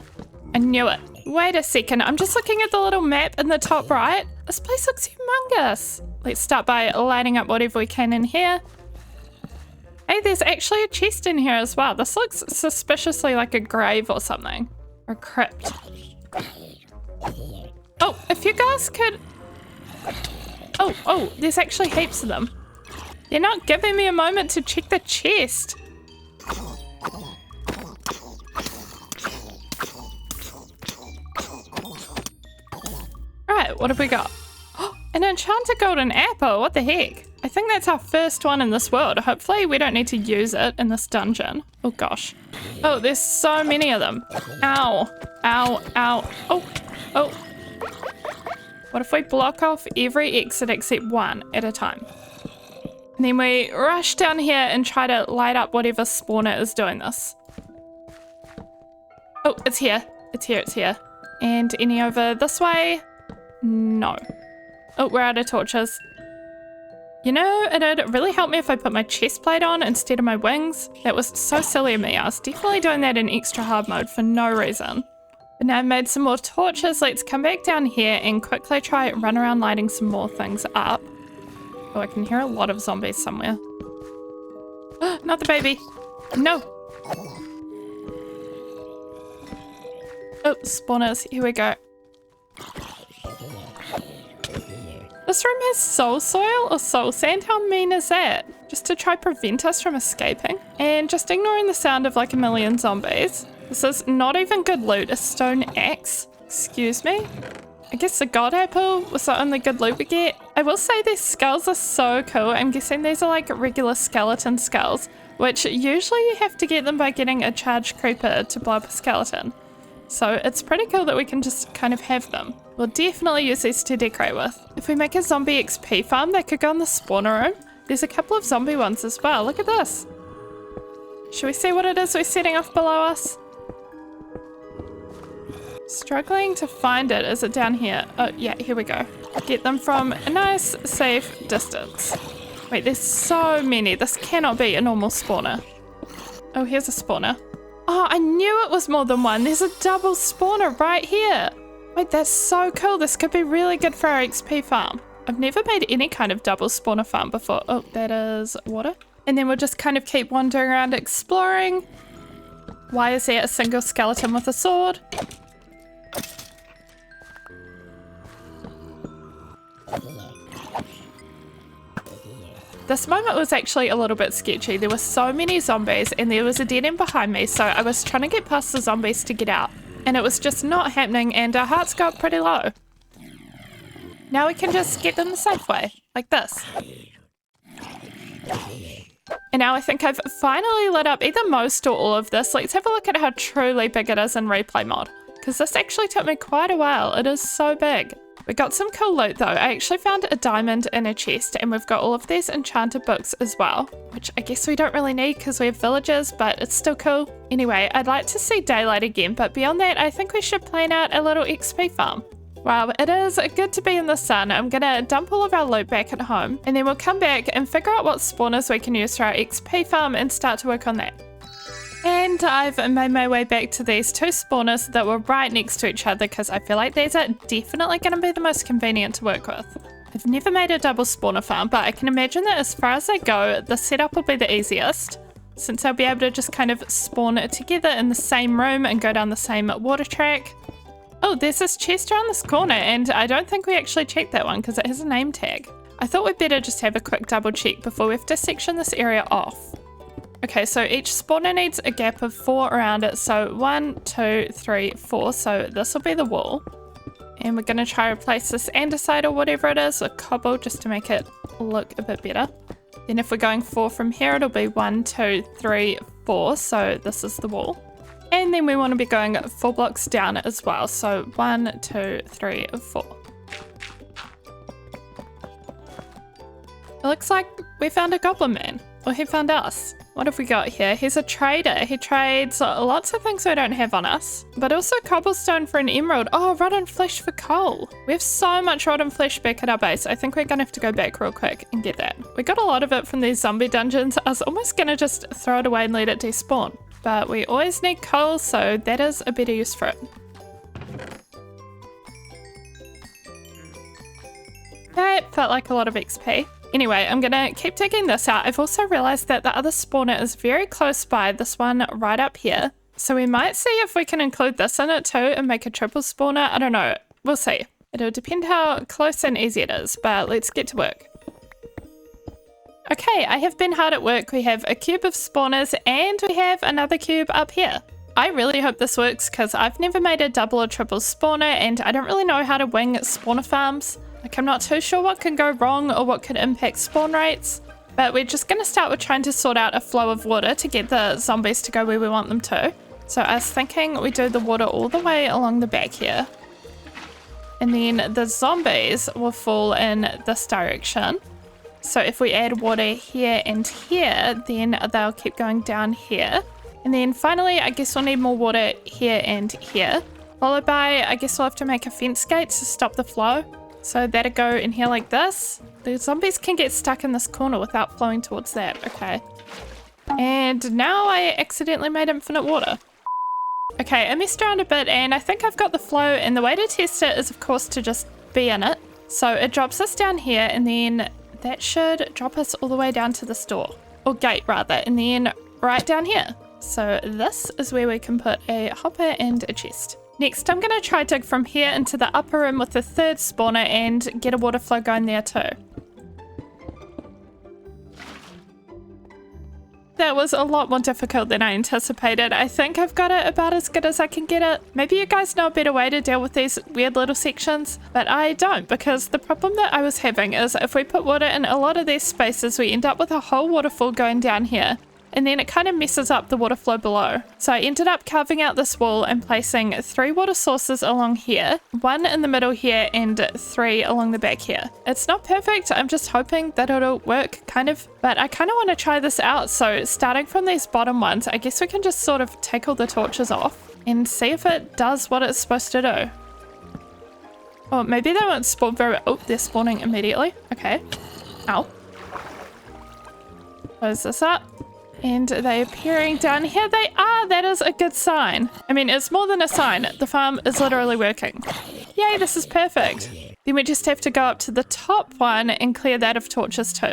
I knew it. Wait a second. I'm just looking at the little map in the top right. This place looks humongous. Let's start by lighting up whatever we can in here. Hey, there's actually a chest in here as well. This looks suspiciously like a grave or something. Or a crypt. Oh, if you guys could... Oh, there's actually heaps of them. They're not giving me a moment to check the chest. Alright, what have we got? An enchanted golden apple, what the heck? I think that's our first one in this world. Hopefully we don't need to use it in this dungeon. Oh gosh. Oh, there's so many of them. Ow, ow, ow. Oh. What if we block off every exit except one at a time? And then we rush down here and try to light up whatever spawner is doing this. Oh, it's here. It's here. And any over this way? No. Oh, we're out of torches. You know, it'd really help me if I put my chest plate on instead of my wings. That was so silly of me. I was definitely doing that in extra hard mode for no reason. But now I've made some more torches. Let's come back down here and quickly try and run around lighting some more things up. Oh, I can hear a lot of zombies somewhere. Not the baby. No. Oh, spawners. Here we go. This room has soul soil or soul sand. How mean is that? Just to try prevent us from escaping. And just ignoring the sound of like a million zombies. This is not even good loot. A stone axe. Excuse me. I guess the god apple was the only good loot we get. I will say these skulls are so cool. I'm guessing these are like regular skeleton skulls, which usually you have to get them by getting a charged creeper to blow up a skeleton. So it's pretty cool that we can just kind of have them. We'll definitely use these to decorate with. If we make a zombie XP farm, they could go in the spawner room. There's a couple of zombie ones as well. Look at this. Should we see what it is we're setting off below us? Struggling to find it. Is it down here? Oh, yeah, here we go. Get them from a nice, safe distance. Wait, there's so many. This cannot be a normal spawner. Oh, here's a spawner. Oh, I knew it was more than one. There's a double spawner right here. Wait, that's so cool. This could be really good for our XP farm. I've never made any kind of double spawner farm before. Oh, that is water. And then we'll just kind of keep wandering around exploring. Why is there a single skeleton with a sword? This moment was actually a little bit sketchy. There were so many zombies and there was a dead end behind me, so I was trying to get past the zombies to get out. And it was just not happening and our hearts got pretty low. Now we can just get them the safe way, like this. And now I think I've finally lit up either most or all of this. Let's have a look at how truly big it is in replay mod, because this actually took me quite a while. It is so big. We got some cool loot though. I actually found a diamond in a chest and we've got all of these enchanted books as well, which I guess we don't really need because we have villagers, but it's still cool. Anyway, I'd like to see daylight again, but beyond that, I think we should plan out a little XP farm. Wow, it is good to be in the sun. I'm gonna dump all of our loot back at home and then we'll come back and figure out what spawners we can use for our XP farm and start to work on that. And I've made my way back to these two spawners that were right next to each other because I feel like these are definitely going to be the most convenient to work with. I've never made a double spawner farm, but I can imagine that as far as I go, the setup will be the easiest, since I'll be able to just kind of spawn it together in the same room and go down the same water track. Oh, there's this chest around this corner, and I don't think we actually checked that one because it has a name tag. I thought we'd better just have a quick double check before we have to section this area off. Okay, so each spawner needs a gap of 4 around it. So 1, 2, 3, 4. So this will be the wall. And we're going to try to replace this andesite or whatever it is with cobble just to make it look a bit better. Then if we're going 4 from here, it'll be 1, 2, 3, 4. So this is the wall. And then we want to be going 4 blocks down as well. So 1, 2, 3, 4. It looks like we found a goblin man. Or he found us. What have we got here? He's a trader. He trades lots of things we don't have on us, but also cobblestone for an emerald. Oh, rotten flesh for coal. We have so much rotten flesh back at our base. I think we're gonna have to go back real quick and get that. We got a lot of it from these zombie dungeons. I was almost gonna just throw it away and let it despawn, but we always need coal, so that is a better use for it. That felt like a lot of XP. Anyway, I'm gonna keep digging this out. I've also realized that the other spawner is very close by, this one right up here. So we might see if we can include this in it too and make a triple spawner. I don't know. We'll see. It'll depend how close and easy it is, but let's get to work. Okay, I have been hard at work. We have a cube of spawners and we have another cube up here. I really hope this works because I've never made a double or triple spawner and I don't really know how to wing spawner farms. Like, I'm not too sure what can go wrong or what could impact spawn rates, but we're just going to start with trying to sort out a flow of water to get the zombies to go where we want them to. So I was thinking we do the water all the way along the back here. And then the zombies will fall in this direction. So if we add water here and here, then they'll keep going down here. And then finally, I guess we'll need more water here and here. Followed by, I guess we'll have to make a fence gate to stop the flow. So that'll go in here like this. The zombies can get stuck in this corner without flowing towards that. Okay. And now I accidentally made infinite water. Okay, I messed around a bit and I think I've got the flow, and the way to test it is of course to just be in it. So it drops us down here and then that should drop us all the way down to this door. Or gate rather, and then right down here. So this is where we can put a hopper and a chest. Next, I'm going to try dig from here into the upper room with the third spawner and get a water flow going there too. That was a lot more difficult than I anticipated. I think I've got it about as good as I can get it. Maybe you guys know a better way to deal with these weird little sections, but I don't, because the problem that I was having is if we put water in a lot of these spaces, we end up with a whole waterfall going down here. And then it kind of messes up the water flow below. So I ended up carving out this wall and placing 3 water sources along here, 1 in the middle here and 3 along the back here. It's not perfect, I'm just hoping that it'll work kind of, but I kind of want to try this out. So starting from these bottom ones, I guess we can just sort of take all the torches off and see if it does what it's supposed to do. Oh, maybe they won't spawn very, oh, they're spawning immediately. Okay. Ow. Close this up. And they're appearing down here. They are! That is a good sign. I mean, it's more than a sign. The farm is literally working. Yay, this is perfect. Then we just have to go up to the top one and clear that of torches too.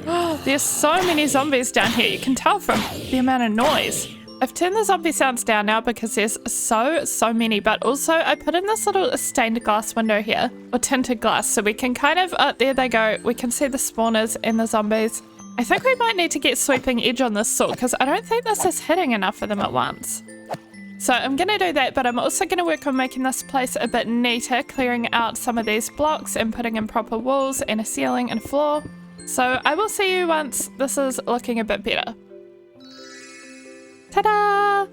Oh, there's so many zombies down here. You can tell from the amount of noise. I've turned the zombie sounds down now because there's so many, but also I put in this little stained glass window here, or tinted glass, so we can kind of, there they go, we can see the spawners and the zombies. I think we might need to get sweeping edge on this sword because I don't think this is hitting enough of them at once. So I'm going to do that, but I'm also going to work on making this place a bit neater, clearing out some of these blocks and putting in proper walls and a ceiling and floor. So I will see you once this is looking a bit better. Ta-da!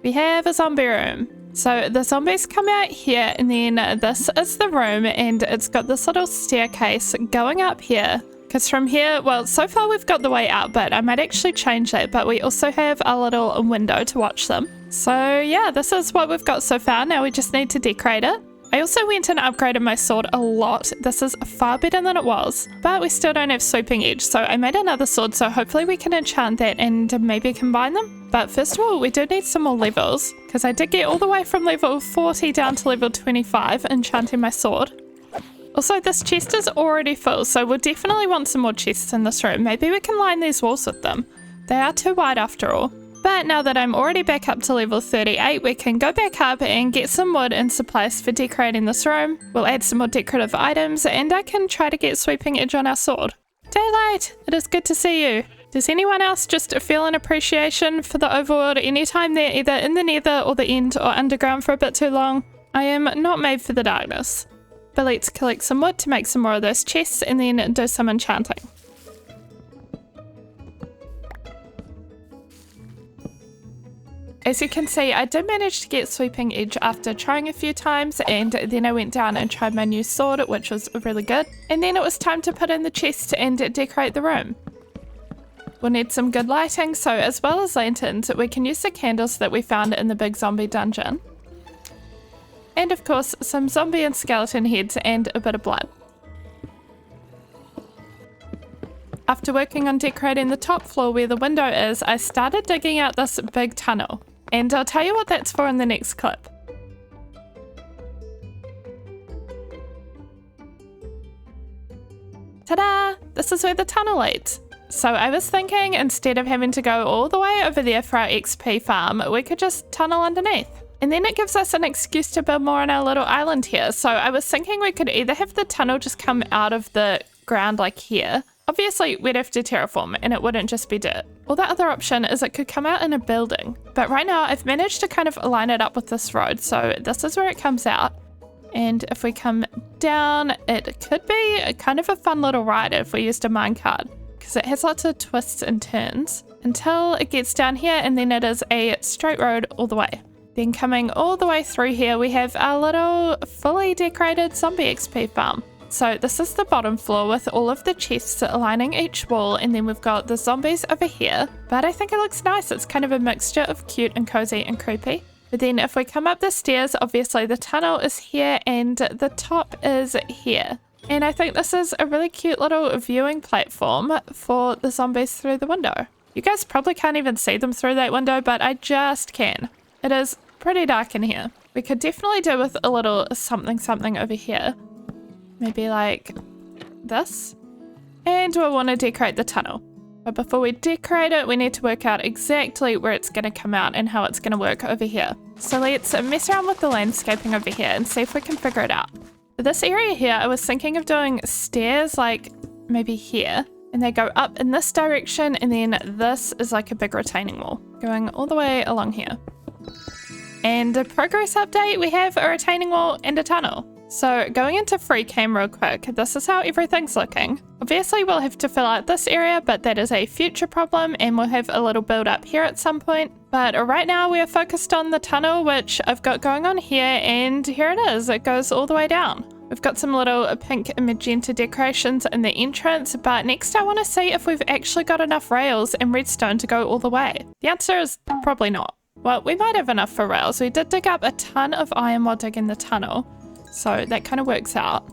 We have a zombie room. So the zombies come out here, and then this is the room, and it's got this little staircase going up here. Because from here, well, so far we've got the way out, but I might actually change that. But we also have a little window to watch them. So yeah, this is what we've got so far. Now we just need to decorate it. I also went and upgraded my sword a lot. This is far better than it was, but we still don't have sweeping edge, so I made another sword, so hopefully we can enchant that and maybe combine them. But first of all, we do need some more levels, because I did get all the way from level 40 down to level 25 enchanting my sword. Also, this chest is already full, so we'll definitely want some more chests in this room. Maybe we can line these walls with them. They are too wide after all. But now that I'm already back up to level 38, we can go back up and get some wood and supplies for decorating this room. We'll add some more decorative items, and I can try to get sweeping edge on our sword. Daylight! It is good to see you. Does anyone else just feel an appreciation for the overworld anytime they're either in the nether or the end or underground for a bit too long? I am not made for the darkness. But let's collect some wood to make some more of those chests and then do some enchanting. As you can see, I did manage to get sweeping edge after trying a few times, and then I went down and tried my new sword, which was really good. And then it was time to put in the chest and decorate the room. We'll need some good lighting, so as well as lanterns, we can use the candles that we found in the big zombie dungeon. And of course, some zombie and skeleton heads and a bit of blood. After working on decorating the top floor where the window is, I started digging out this big tunnel. And I'll tell you what that's for in the next clip. Ta-da! This is where the tunnel leads. So I was thinking, instead of having to go all the way over there for our XP farm, we could just tunnel underneath. And then it gives us an excuse to build more on our little island here. So I was thinking we could either have the tunnel just come out of the ground like here. Obviously, we'd have to terraform and it wouldn't just be dirt. Or the other option is it could come out in a building. But right now, I've managed to kind of line it up with this road. So this is where it comes out. And if we come down, it could be a kind of a fun little ride if we used a minecart, because it has lots of twists and turns until it gets down here, and then it is a straight road all the way. Then coming all the way through here, we have our little fully decorated zombie XP farm. So this is the bottom floor with all of the chests lining each wall, and then we've got the zombies over here. But I think it looks nice. It's kind of a mixture of cute and cozy and creepy. But then if we come up the stairs, obviously the tunnel is here and the top is here. And I think this is a really cute little viewing platform for the zombies through the window. You guys probably can't even see them through that window, but I just can. It is pretty dark in here. We could definitely do with a little something over here. Maybe like this. And we'll want to decorate the tunnel. But before we decorate it, we need to work out exactly where it's going to come out and how it's going to work over here. So let's mess around with the landscaping over here and see if we can figure it out. For this area here, I was thinking of doing stairs like maybe here. And they go up in this direction, and then this is like a big retaining wall going all the way along here. And a progress update, we have a retaining wall and a tunnel. So going into free cam real quick, this is how everything's looking. Obviously we'll have to fill out this area, but that is a future problem, and we'll have a little build up here at some point. But right now we are focused on the tunnel, which I've got going on here, and here it is. It goes all the way down. We've got some little pink and magenta decorations in the entrance, but next I want to see if we've actually got enough rails and redstone to go all the way. The answer is probably not. Well, we might have enough for rails. We did dig up a ton of iron while digging the tunnel, so that kind of works out.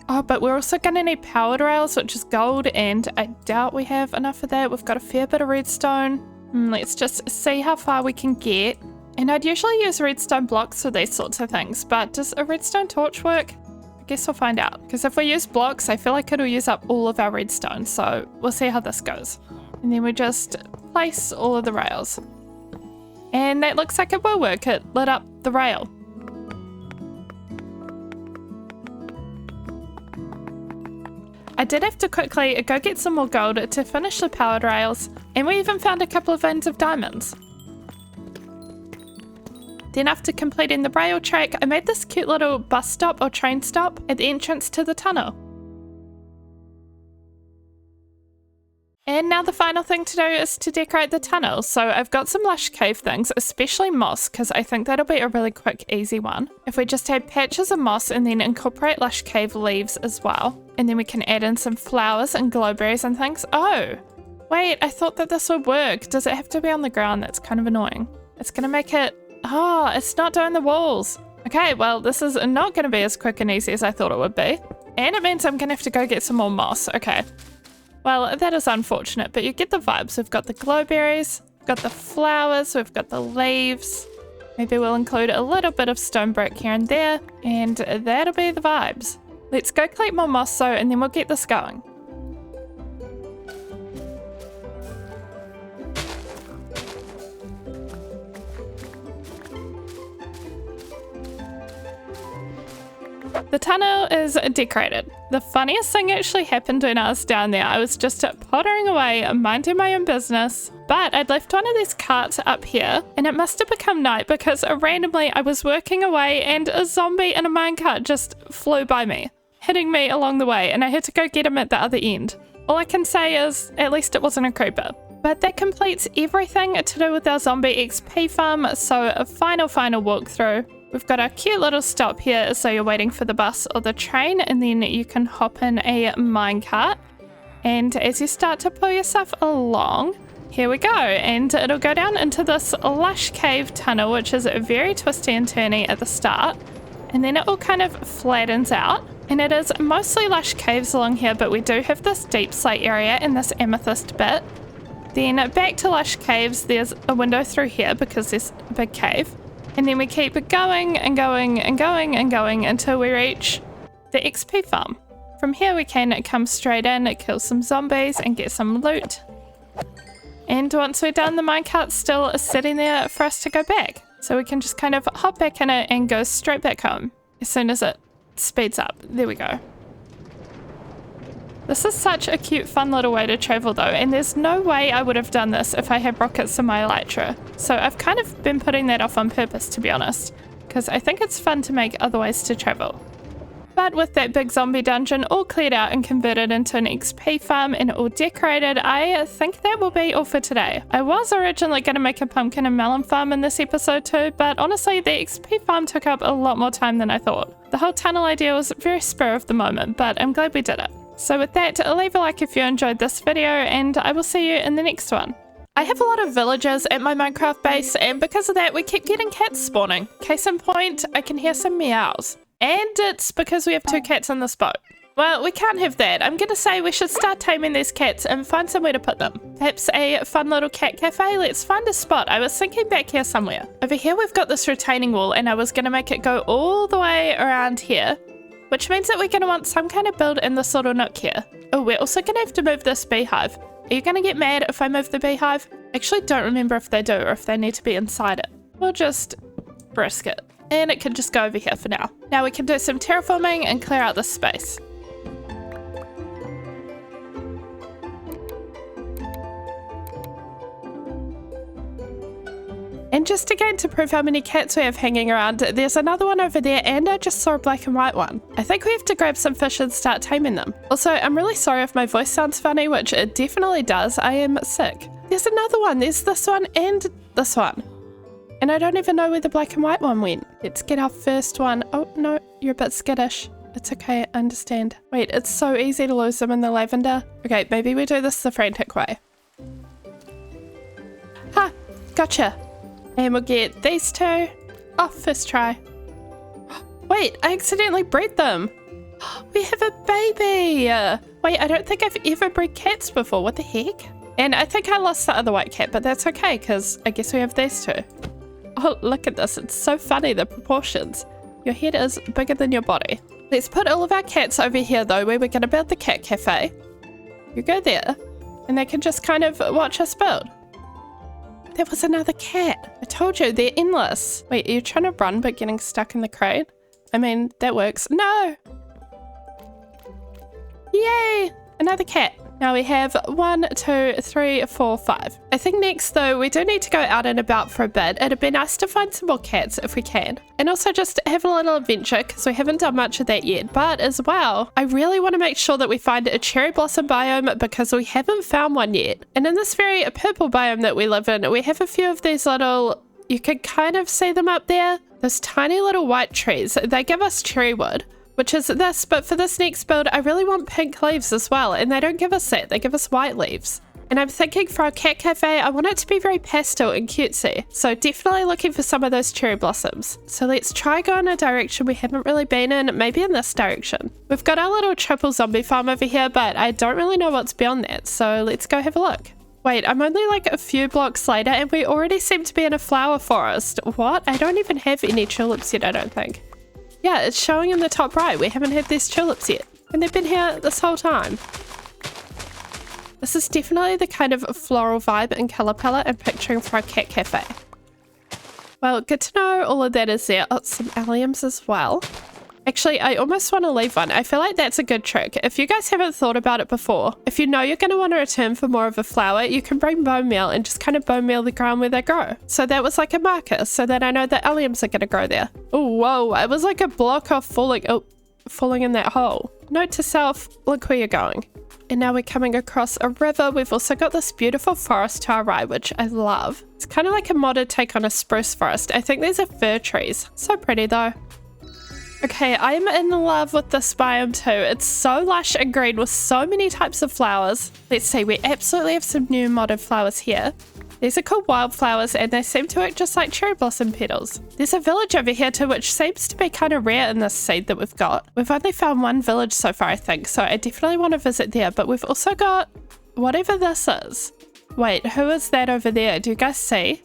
Oh, but we're also going to need powered rails, which is gold, and I doubt we have enough of that. We've got a fair bit of redstone. Let's just see how far we can get. And I'd usually use redstone blocks for these sorts of things, but does a redstone torch work? I guess we'll find out. Because if we use blocks, I feel like it'll use up all of our redstone, so we'll see how this goes. And then we just place all of the rails. And that looks like it will work. It lit up the rail. I did have to quickly go get some more gold to finish the powered rails, and we even found a couple of veins of diamonds. Then after completing the rail track, I made this cute little bus stop or train stop at the entrance to the tunnel. And now the final thing to do is to decorate the tunnel. So I've got some lush cave things, especially moss, because I think that'll be a really quick, easy one. If we just add patches of moss and then incorporate lush cave leaves as well. And then we can add in some flowers and glowberries and things. Oh, wait, I thought that this would work. Does it have to be on the ground? That's kind of annoying. It's going to make it... Oh, it's not doing the walls. Okay, well, this is not going to be as quick and easy as I thought it would be. And it means I'm going to have to go get some more moss. Okay. Well, that is unfortunate, but you get the vibes. We've got the glowberries, we've got the flowers, we've got the leaves. Maybe we'll include a little bit of stone brick here and there, and that'll be the vibes. Let's go collect more moss though, and then we'll get this going. The tunnel is decorated. The funniest thing actually happened when I was down there. I was just pottering away, minding my own business, but I'd left one of these carts up here, and it must have become night because randomly I was working away and a zombie in a minecart just flew by me, hitting me along the way, and I had to go get him at the other end. All I can say is, at least it wasn't a creeper. But that completes everything to do with our zombie XP farm, so a final walkthrough. We've got our cute little stop here, so you're waiting for the bus or the train, and then you can hop in a minecart. And as you start to pull yourself along, here we go, and it'll go down into this lush cave tunnel, which is very twisty and turny at the start, and then it all kind of flattens out. And it is mostly lush caves along here, but we do have this deep slate area and this amethyst bit. Then back to lush caves, there's a window through here because there's a big cave. And then we keep going and going and going and going until we reach the XP farm. From here we can come straight in, kill some zombies and get some loot. And once we're done, the minecart's still sitting there for us to go back. So we can just kind of hop back in it and go straight back home as soon as it speeds up. There we go. This is such a cute, fun little way to travel though, and there's no way I would have done this if I had rockets in my elytra. So I've kind of been putting that off on purpose, to be honest, because I think it's fun to make other ways to travel. But with that big zombie dungeon all cleared out and converted into an XP farm and all decorated, I think that will be all for today. I was originally going to make a pumpkin and melon farm in this episode too, but honestly the XP farm took up a lot more time than I thought. The whole tunnel idea was very spur of the moment, but I'm glad we did it. So with that, leave a like if you enjoyed this video, and I will see you in the next one. I have a lot of villagers at my Minecraft base, and because of that we keep getting cats spawning. Case in point, I can hear some meows. And it's because we have 2 cats in this boat. Well, we can't have that. I'm gonna say we should start taming these cats and find somewhere to put them. Perhaps a fun little cat cafe? Let's find a spot. I was thinking back here somewhere. Over here we've got this retaining wall, and I was gonna make it go all the way around here, which means that we're going to want some kind of build in this little nook here. Oh, we're also going to have to move this beehive. Are you going to get mad if I move the beehive? I actually don't remember if they do or if they need to be inside it. We'll just brisk it. And it can just go over here for now. Now we can do some terraforming and clear out this space. And just again to prove how many cats we have hanging around, there's another one over there, and I just saw a black and white one. I think we have to grab some fish and start taming them. Also, I'm really sorry if my voice sounds funny, which it definitely does. I am sick. There's another one. There's this one and this one. And I don't even know where the black and white one went. Let's get our first one. Oh, no, you're a bit skittish. It's okay, I understand. Wait, it's so easy to lose them in the lavender. Okay, maybe we do this the frantic way. Ha! Gotcha! And we'll get these 2. Oh, first try. Wait, I accidentally bred them. We have a baby. Wait, I don't think I've ever bred cats before. What the heck? And I think I lost the other white cat, but that's okay, because I guess we have these 2. Oh, look at this. It's so funny, the proportions. Your head is bigger than your body. Let's put all of our cats over here, though, where we're going to build the cat cafe. You go there, and they can just kind of watch us build. There was another cat. I told you, they're endless. Wait, are you trying to run but getting stuck in the crate? I mean, that works. No! Yay! Another cat. Now we have 1, 2, 3, 4, 5. I think next though, we do need to go out and about for a bit. It'd be nice to find some more cats if we can. And also just have a little adventure, because we haven't done much of that yet. But as well, I really want to make sure that we find a cherry blossom biome, because we haven't found one yet. And in this very purple biome that we live in, we have a few of these little, you can kind of see them up there. Those tiny little white trees. They give us cherry wood, which is this, but for this next build, I really want pink leaves as well, and they don't give us that, they give us white leaves. And I'm thinking for our cat cafe, I want it to be very pastel and cutesy, so definitely looking for some of those cherry blossoms. So let's try go in a direction we haven't really been in, maybe in this direction. We've got our little triple zombie farm over here, but I don't really know what's beyond that, so let's go have a look. Wait, I'm only like a few blocks later, and we already seem to be in a flower forest. What? I don't even have any tulips yet, I don't think. Yeah, it's showing in the top right. We haven't had these tulips yet. And they've been here this whole time. This is definitely the kind of floral vibe and colour palette I'm picturing for our cat cafe. Well, good to know all of that is there. Oh, some alliums as well. Actually, I almost want to leave one. I feel like that's a good trick. If you guys haven't thought about it before, if you know you're going to want to return for more of a flower, you can bring bone meal and just kind of bone meal the ground where they grow. So that was like a marker so that I know the alliums are going to grow there. Oh, whoa. It was like a block off falling in that hole. Note to self, look where you're going. And now we're coming across a river. We've also got this beautiful forest to our right, which I love. It's kind of like a modded take on a spruce forest. I think these are fir trees. So pretty though. Okay, I'm in love with this biome too. It's so lush and green with so many types of flowers. Let's see, we absolutely have some new modded flowers here. These are called wildflowers and they seem to work just like cherry blossom petals. There's a village over here too, which seems to be kind of rare in this seed that we've got. We've only found one village so far, I think, so I definitely want to visit there. But we've also got whatever this is. Wait, who is that over there? Do you guys see?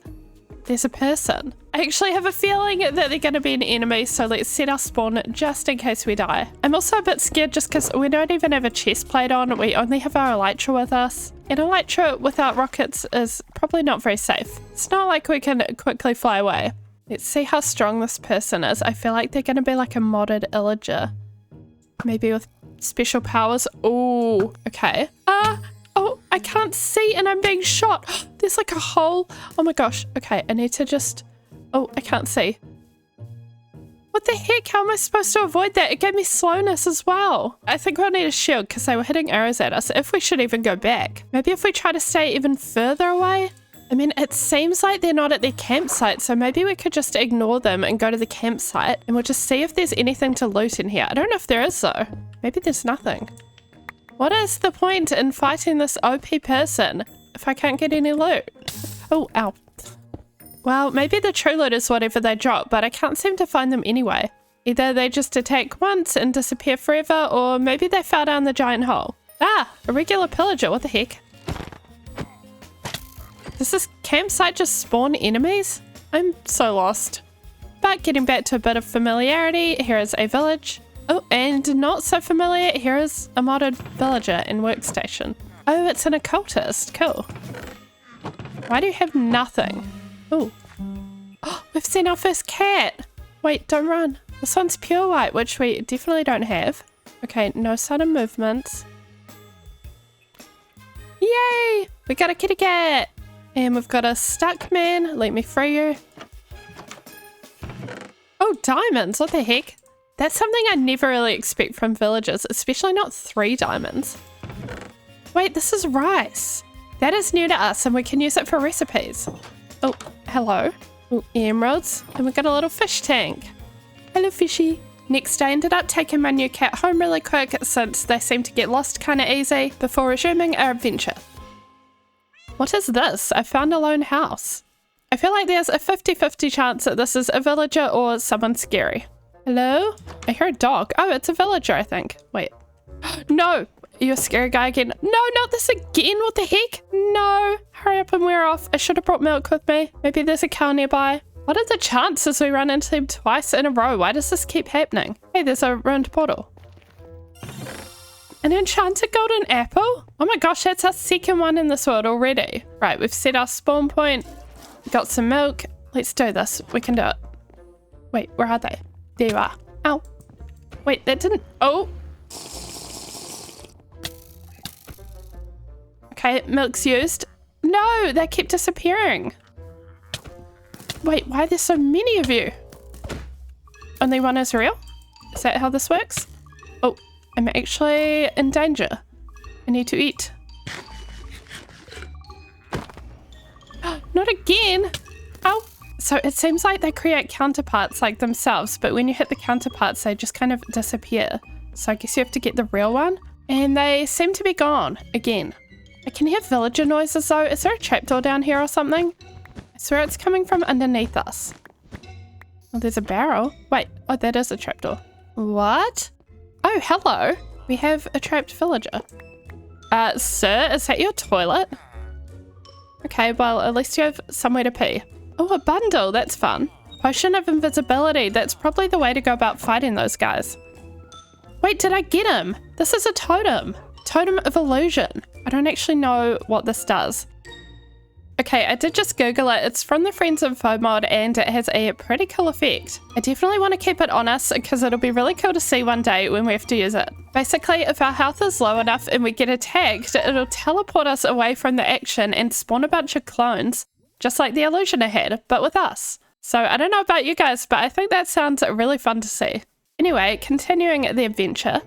There's a person. I actually have a feeling that they're going to be an enemy, so let's set our spawn just in case we die. I'm also a bit scared just because we don't even have a chest plate on. We only have our elytra with us. And elytra without rockets is probably not very safe. It's not like we can quickly fly away. Let's see how strong this person is. I feel like they're going to be like a modded illager. Maybe with special powers. Oh, okay. Oh, I can't see and I'm being shot. There's like a hole. Oh my gosh. Okay, I need to just... Oh, I can't see. What the heck? How am I supposed to avoid that? It gave me slowness as well. I think we'll need a shield because they were hitting arrows at us, if we should even go back. Maybe if we try to stay even further away? I mean, it seems like they're not at their campsite, so maybe we could just ignore them and go to the campsite and we'll just see if there's anything to loot in here. I don't know if there is though. Maybe there's nothing. What is the point in fighting this OP person if I can't get any loot? Oh, ow. Well, maybe the true loot is whatever they drop, but I can't seem to find them anyway. Either they just attack once and disappear forever, or maybe they fell down the giant hole. Ah, a regular pillager, what the heck? Does this campsite just spawn enemies? I'm so lost. But getting back to a bit of familiarity, here is a village. Oh, and not so familiar, here is a modded villager and workstation. Oh, it's an occultist. Cool. Why do you have nothing? Oh, we've seen our first cat. Wait, don't run. This one's pure white, which we definitely don't have. Okay, no sudden movements. Yay! We got a kitty cat. And we've got a stuck man. Let me free you. Oh, diamonds. What the heck? That's something I never really expect from villagers, especially not 3 diamonds. Wait, this is rice. That is new to us and we can use it for recipes. Oh, hello. Oh, emeralds. And we've got a little fish tank. Hello, fishy. Next, I ended up taking my new cat home really quick since they seem to get lost kind of easy before resuming our adventure. What is this? I found a lone house. I feel like there's a 50-50 chance that this is a villager or someone scary. Hello? I hear a dog. Oh, it's a villager, I think. Wait. No! Are you a scary guy again? No, not this again! What the heck? No! Hurry up and we're off. I should have brought milk with me. Maybe there's a cow nearby. What are the chances we run into them twice in a row? Why does this keep happening? Hey, there's a ruined portal. An enchanted golden apple? Oh my gosh, that's our second one in this world already. Right, we've set our spawn point. Got some milk. Let's do this. We can do it. Wait, where are they? There you are. Ow. Wait, that didn't... Oh. Okay, milk's used. No, they keep disappearing. Wait, why are there so many of you? Only one is real? Is that how this works? Oh, I'm actually in danger. I need to eat. Not again. Oh. So it seems like they create counterparts like themselves, but when you hit the counterparts, they just kind of disappear. So I guess you have to get the real one. And they seem to be gone again. I can hear villager noises though. Is there a trapdoor down here or something? I swear it's coming from underneath us. Oh, there's a barrel. Wait, oh, that is a trapdoor. What? Oh, hello. We have a trapped villager. Sir, is that your toilet? Okay, well, at least you have somewhere to pee. Oh, a bundle. That's fun. Potion of invisibility. That's probably the way to go about fighting those guys. Wait, did I get him? This is a totem. Totem of illusion. I don't actually know what this does. Okay, I did just Google it. It's from the Friends Info mod and it has a pretty cool effect. I definitely want to keep it on us because it'll be really cool to see one day when we have to use it. Basically, if our health is low enough and we get attacked, it'll teleport us away from the action and spawn a bunch of clones, just like the illusioner had, but with us. So I don't know about you guys, but I think that sounds really fun to see. Anyway, continuing the adventure.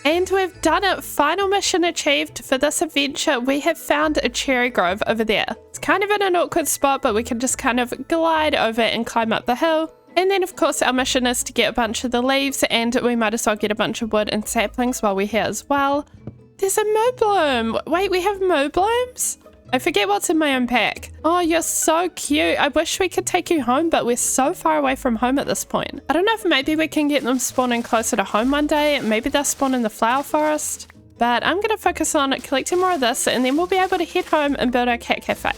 And we've done it. Final mission achieved for this adventure. We have found a cherry grove over there. It's kind of in an awkward spot, but we can just kind of glide over and climb up the hill. And then of course our mission is to get a bunch of the leaves, and we might as well get a bunch of wood and saplings while we're here as well. There's a moo bloom. Wait, we have moo blooms? I forget what's in my own pack. Oh, you're so cute. I wish we could take you home, but we're so far away from home at this point. I don't know if maybe we can get them spawning closer to home one day. Maybe they'll spawn in the flower forest. But I'm going to focus on collecting more of this, and then we'll be able to head home and build our cat cafe.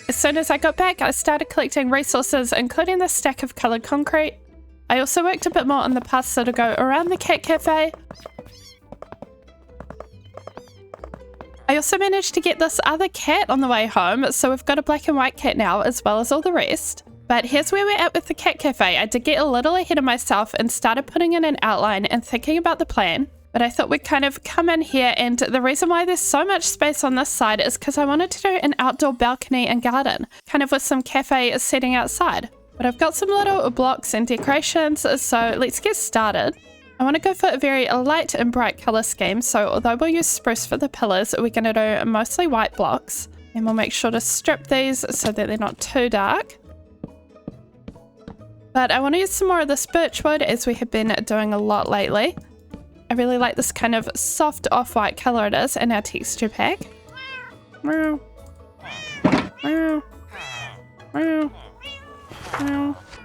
As soon as I got back, I started collecting resources, including this stack of coloured concrete. I also worked a bit more on the paths that'll go around the cat cafe. I also managed to get this other cat on the way home, so we've got a black and white cat now, as well as all the rest. But here's where we're at with the cat cafe. I did get a little ahead of myself and started putting in an outline and thinking about the plan. But I thought we'd kind of come in here, and the reason why there's so much space on this side is because I wanted to do an outdoor balcony and garden, kind of with some cafe setting outside. But I've got some little blocks and decorations, so let's get started. I want to go for a very light and bright colour scheme, so although we'll use spruce for the pillars, we're going to do mostly white blocks. And we'll make sure to strip these so that they're not too dark. But I want to use some more of this birch wood, as we have been doing a lot lately. I really like this kind of soft off-white colour it is in our texture pack.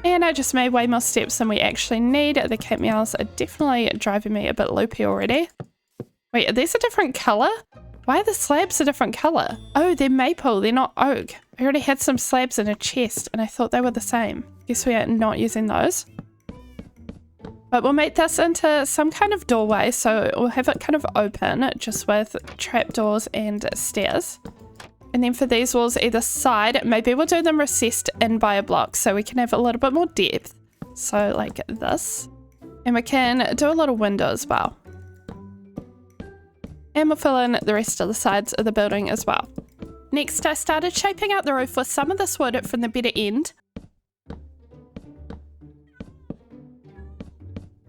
And I just made way more steps than we actually need. The cat meows are definitely driving me a bit loopy already. Wait, are these a different colour? Why are the slabs a different colour? Oh, they're maple, they're not oak. I already had some slabs in a chest and I thought they were the same. Guess we are not using those. But we'll make this into some kind of doorway, so we'll have it kind of open, just with trapdoors and stairs. And then for these walls either side, maybe we'll do them recessed in by a block so we can have a little bit more depth. So like this. And we can do a little window as well. And we'll fill in the rest of the sides of the building as well. Next, I started shaping out the roof with some of this wood from the better end.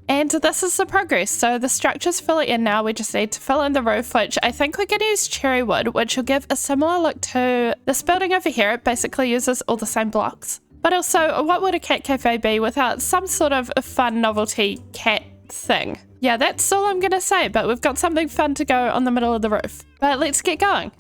And this is the progress. So the structure's fully in now. We just need to fill in the roof, which I think we're going to use cherry wood, which will give a similar look to this building over here. It basically uses all the same blocks. But also, what would a cat cafe be without some sort of a fun novelty cat thing? Yeah, that's all I'm going to say, but we've got something fun to go on the middle of the roof. But let's get going.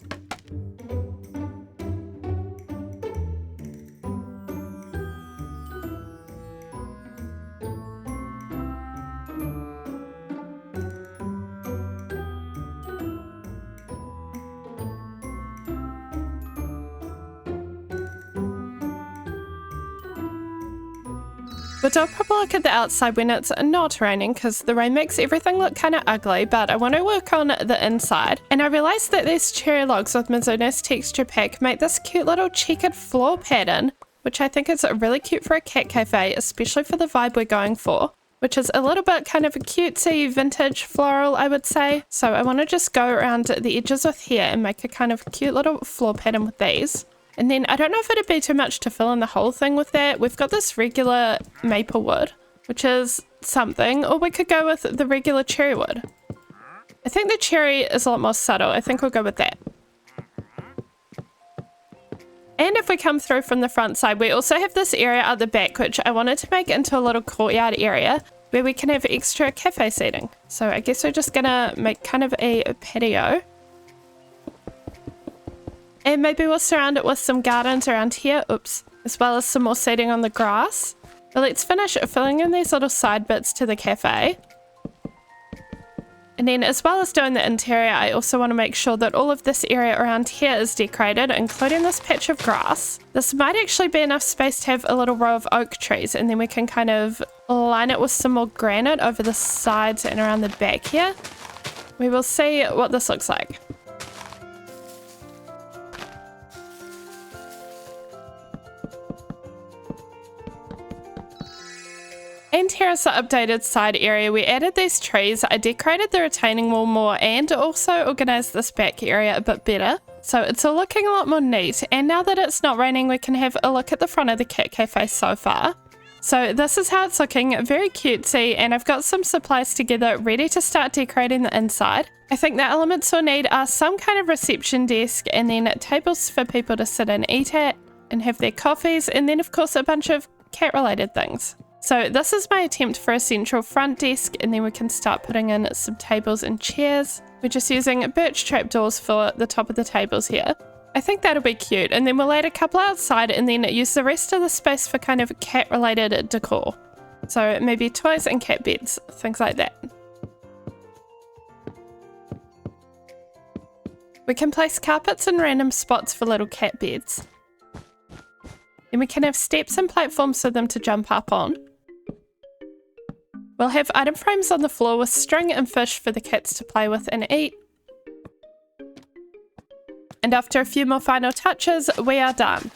We'll do a proper look at the outside when it's not raining, because the rain makes everything look kind of ugly, but I want to work on the inside. And I realized that these cherry logs with Mizuno's texture pack make this cute little checkered floor pattern, which I think is really cute for a cat cafe, especially for the vibe we're going for, which is a little bit kind of a cutesy vintage floral, I would say. So I want to just go around the edges with here and make a kind of cute little floor pattern with these. And then I don't know if it'd be too much to fill in the whole thing with that. We've got this regular maple wood, which is something, or we could go with the regular cherry wood. I think the cherry is a lot more subtle. I think we'll go with that. And if we come through from the front side, we also have this area at the back, which I wanted to make into a little courtyard area where we can have extra cafe seating. So I guess we're just gonna make kind of a patio. And maybe we'll surround it with some gardens around here, oops, as well as some more seating on the grass. But let's finish filling in these little side bits to the cafe. And then as well as doing the interior, I also want to make sure that all of this area around here is decorated, including this patch of grass. This might actually be enough space to have a little row of oak trees, and then we can kind of line it with some more granite over the sides and around the back here. We will see what this looks like. And here is the updated side area. We added these trees, I decorated the retaining wall more, and also organised this back area a bit better. So it's all looking a lot more neat. And now that it's not raining, we can have a look at the front of the cat cafe so far. So this is how it's looking, very cutesy, and I've got some supplies together ready to start decorating the inside. I think the elements we'll need are some kind of reception desk, and then tables for people to sit and eat at and have their coffees, and then of course a bunch of cat related things. So this is my attempt for a central front desk, and then we can start putting in some tables and chairs. We're just using birch trapdoors for the top of the tables here. I think that'll be cute, and then we'll add a couple outside and then use the rest of the space for kind of cat related decor. So maybe toys and cat beds, things like that. We can place carpets in random spots for little cat beds. Then we can have steps and platforms for them to jump up on. We'll have item frames on the floor with string and fish for the cats to play with and eat. And after a few more final touches, we are done.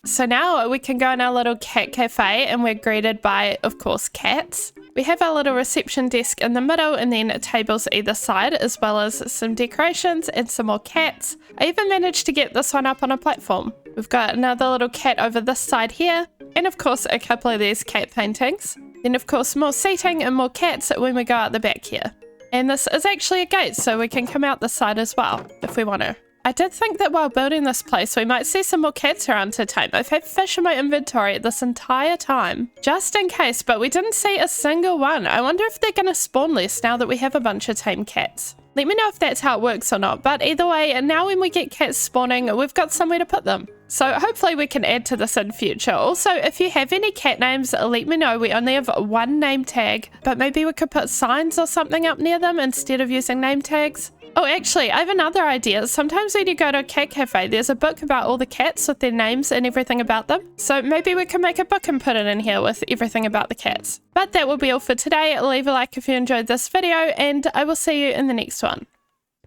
So now we can go in our little cat cafe, and we're greeted by, of course, cats. We have our little reception desk in the middle, and then tables either side, as well as some decorations and some more cats. I even managed to get this one up on a platform. We've got another little cat over this side here, and of course a couple of these cat paintings. Then of course more seating and more cats when we go out the back here. And this is actually a gate, so we can come out this side as well, if we want to. I did think that while building this place, we might see some more cats around to tame. I've had fish in my inventory this entire time, just in case, but we didn't see a single one. I wonder if they're going to spawn less now that we have a bunch of tame cats. Let me know if that's how it works or not, but either way, now when we get cats spawning, we've got somewhere to put them. So hopefully we can add to this in future. Also, if you have any cat names, let me know. We only have one name tag, but maybe we could put signs or something up near them instead of using name tags. Oh, actually, I have another idea. Sometimes when you go to a cat cafe, there's a book about all the cats with their names and everything about them. So maybe we can make a book and put it in here with everything about the cats. But that will be all for today. Leave a like if you enjoyed this video, and I will see you in the next one.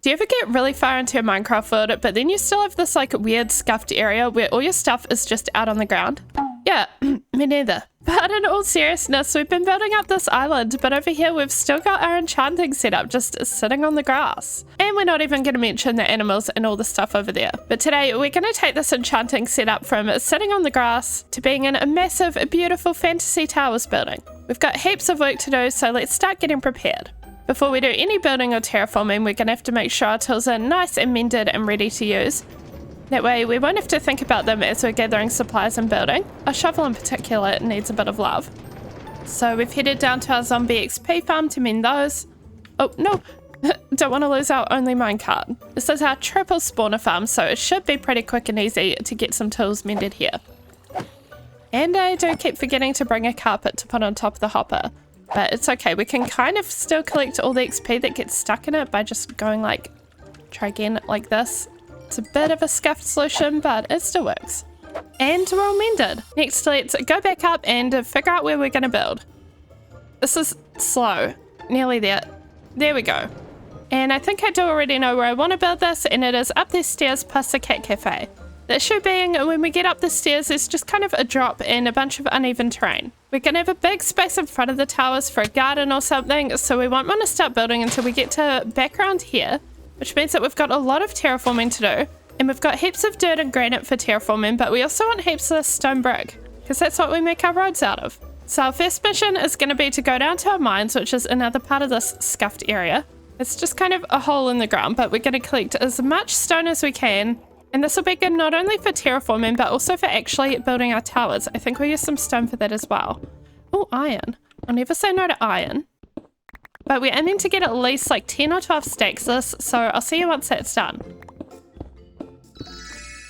Do you ever get really far into your Minecraft world, but then you still have this like weird scuffed area where all your stuff is just out on the ground? Yeah, me neither. But in all seriousness, we've been building up this island, but over here we've still got our enchanting setup just sitting on the grass. And we're not even going to mention the animals and all the stuff over there. But today we're going to take this enchanting setup from sitting on the grass to being in a massive, beautiful fantasy towers building. We've got heaps of work to do, so let's start getting prepared. Before we do any building or terraforming, we're going to have to make sure our tools are nice and mended and ready to use. That way we won't have to think about them as we're gathering supplies and building. Our shovel in particular needs a bit of love. So we've headed down to our zombie XP farm to mend those. Oh no, don't want to lose our only minecart. This is our triple spawner farm, so it should be pretty quick and easy to get some tools mended here. And I do keep forgetting to bring a carpet to put on top of the hopper. But it's okay, we can kind of still collect all the XP that gets stuck in it by just going like, try again like this. It's a bit of a scuffed solution, but it still works. And we're all mended. Next, let's go back up and figure out where we're going to build. This is slow. Nearly there. There we go. And I think I do already know where I want to build this, and it is up the stairs past the cat cafe. The issue being, when we get up the stairs, there's just kind of a drop and a bunch of uneven terrain. We're going to have a big space in front of the towers for a garden or something, so we won't want to start building until we get to back around here. Which means that we've got a lot of terraforming to do, and we've got heaps of dirt and granite for terraforming, but we also want heaps of stone brick, because that's what we make our roads out of. So our first mission is going to be to go down to our mines, which is another part of this scuffed area. It's just kind of a hole in the ground, but we're going to collect as much stone as we can, and this will be good not only for terraforming, but also for actually building our towers. I think we'll use some stone for that as well. Oh, iron. I'll never say no to iron. But we're aiming to get at least like 10 or 12 stacks of this, so I'll see you once that's done.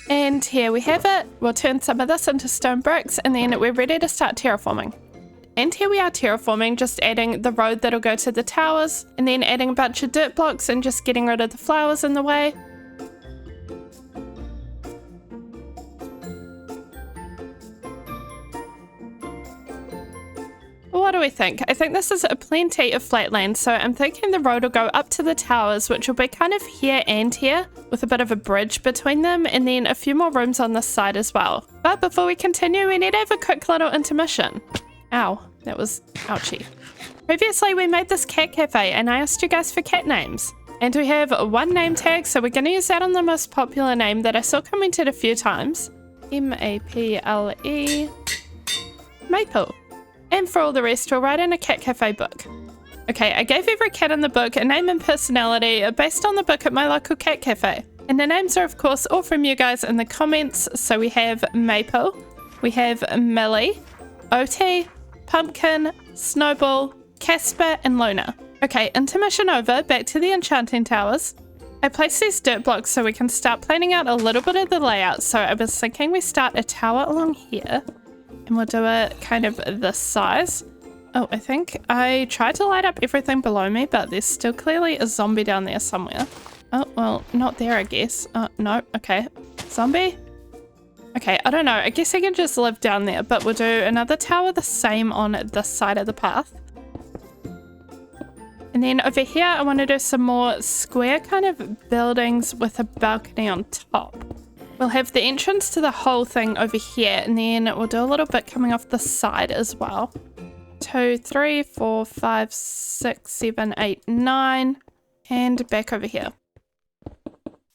And here we have it. We'll turn some of this into stone bricks, and then we're ready to start terraforming. And here we are terraforming, just adding the road that'll go to the towers, and then adding a bunch of dirt blocks and just getting rid of the flowers in the way. What do we think? I think this is a plenty of flat land, so I'm thinking the road will go up to the towers, which will be kind of here and here, with a bit of a bridge between them, and then a few more rooms on this side as well. But before we continue, we need to have a quick little intermission. Ow, that was ouchy. Previously, we made this cat cafe, and I asked you guys for cat names. And we have one name tag, so we're going to use that on the most popular name that I saw commented a few times. M-A-P-L-E. maple. And for all the rest, we'll write in a cat cafe book. Okay, I gave every cat in the book a name and personality based on the book at my local cat cafe. And the names are of course all from you guys in the comments. So we have Maple, we have Millie, Oti, Pumpkin, Snowball, Casper and Luna. Okay, intermission over, back to the enchanting towers. I placed these dirt blocks so we can start planning out a little bit of the layout. So I was thinking we start a tower along here. And we'll do it kind of this size. Oh, I think I tried to light up everything below me, but there's still clearly a zombie down there somewhere. Oh, well, not there, I guess. No, okay. Zombie? Okay, I don't know. I guess I can just live down there, but we'll do another tower the same on this side of the path. And then over here, I want to do some more square kind of buildings with a balcony on top. We'll have the entrance to the whole thing over here, and then we'll do a little bit coming off the side as well. 2, 3, 4, 5, 6, 7, 8, 9, and back over here.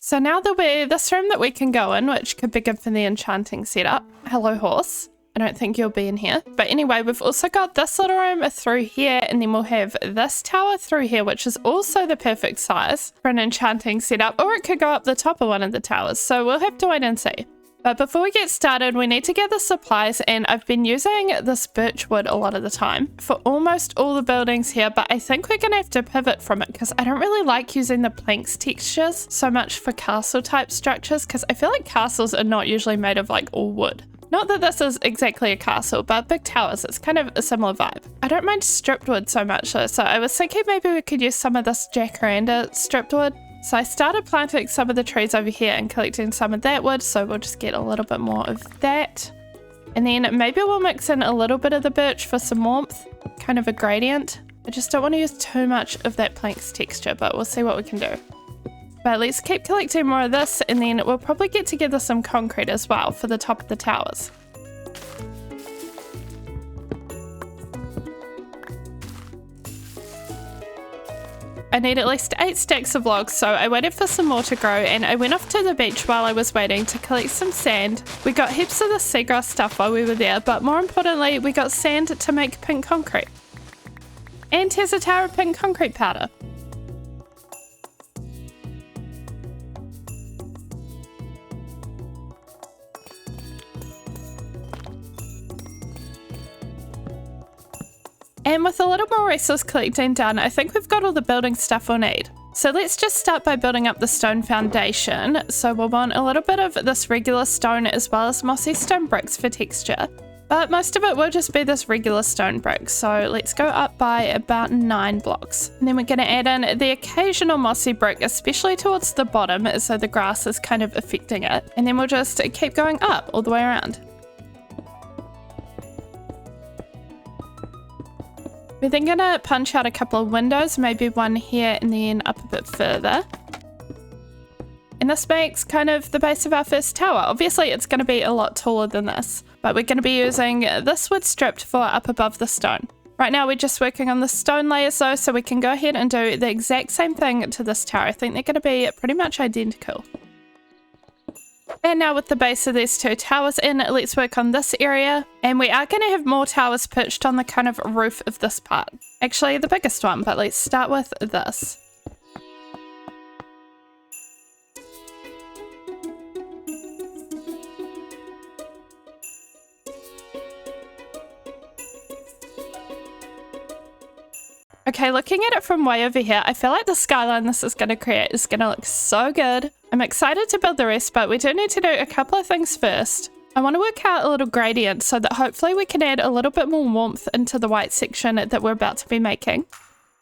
So now there'll be this room that we can go in, which could be good for the enchanting setup. Hello, horse. I don't think you'll be in here. But anyway, we've also got this little room through here, and then we'll have this tower through here, which is also the perfect size for an enchanting setup, or it could go up the top of one of the towers. So we'll have to wait and see. But before we get started, we need to gather supplies, and I've been using this birch wood a lot of the time for almost all the buildings here, but I think we're gonna have to pivot from it because I don't really like using the planks textures so much for castle type structures, because I feel like castles are not usually made of like all wood. Not that this is exactly a castle, but big towers, it's kind of a similar vibe. I don't mind stripped wood so much though, so I was thinking maybe we could use some of this jacaranda stripped wood. So I started planting some of the trees over here and collecting some of that wood, so we'll just get a little bit more of that. And then maybe we'll mix in a little bit of the birch for some warmth, kind of a gradient. I just don't want to use too much of that planks texture, but we'll see what we can do. But let's keep collecting more of this, and then we'll probably get together some concrete as well for the top of the towers. I need at least 8 stacks of logs, so I waited for some more to grow, and I went off to the beach while I was waiting to collect some sand. We got heaps of the seagrass stuff while we were there, but more importantly, we got sand to make pink concrete. And here's a tower of pink concrete powder. And with a little more resource collecting done, I think we've got all the building stuff we'll need. So let's just start by building up the stone foundation. So we'll want a little bit of this regular stone as well as mossy stone bricks for texture. But most of it will just be this regular stone brick. So let's go up by about 9 blocks. And then we're going to add in the occasional mossy brick, especially towards the bottom, so the grass is kind of affecting it. And then we'll just keep going up all the way around. We're then going to punch out a couple of windows, maybe one here and then up a bit further. And this makes kind of the base of our first tower. Obviously it's going to be a lot taller than this, but we're going to be using this wood stripped for up above the stone. Right now we're just working on the stone layers though, so we can go ahead and do the exact same thing to this tower. I think they're going to be pretty much identical. And now with the base of these 2 towers in, let's work on this area. And we are going to have more towers pitched on the kind of roof of this part. Actually, the biggest one, but let's start with this. Okay, looking at it from way over here, I feel like the skyline this is going to create is going to look so good. I'm excited to build the rest, but we do need to do a couple of things first. I want to work out a little gradient so that hopefully we can add a little bit more warmth into the white section that we're about to be making.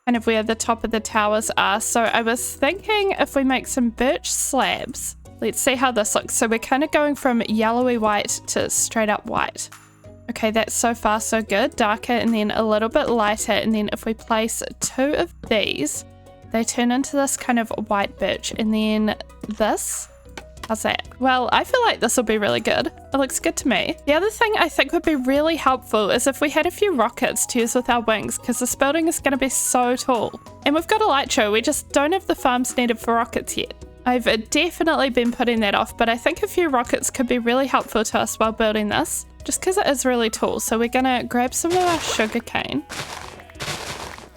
Kind of where the top of the towers are. So I was thinking if we make some birch slabs. Let's see how this looks. So we're kind of going from yellowy white to straight up white. Okay, that's so far so good. Darker and then a little bit lighter, and then if we place 2 of these, they turn into this kind of white birch, and then this. How's that? Well, I feel like this will be really good. It looks good to me. The other thing I think would be really helpful is if we had a few rockets to use with our wings, because this building is going to be so tall. And we've got a light show, we just don't have the farms needed for rockets yet. I've definitely been putting that off, but I think a few rockets could be really helpful to us while building this, just because it is really tall. So we're gonna grab some of our sugarcane.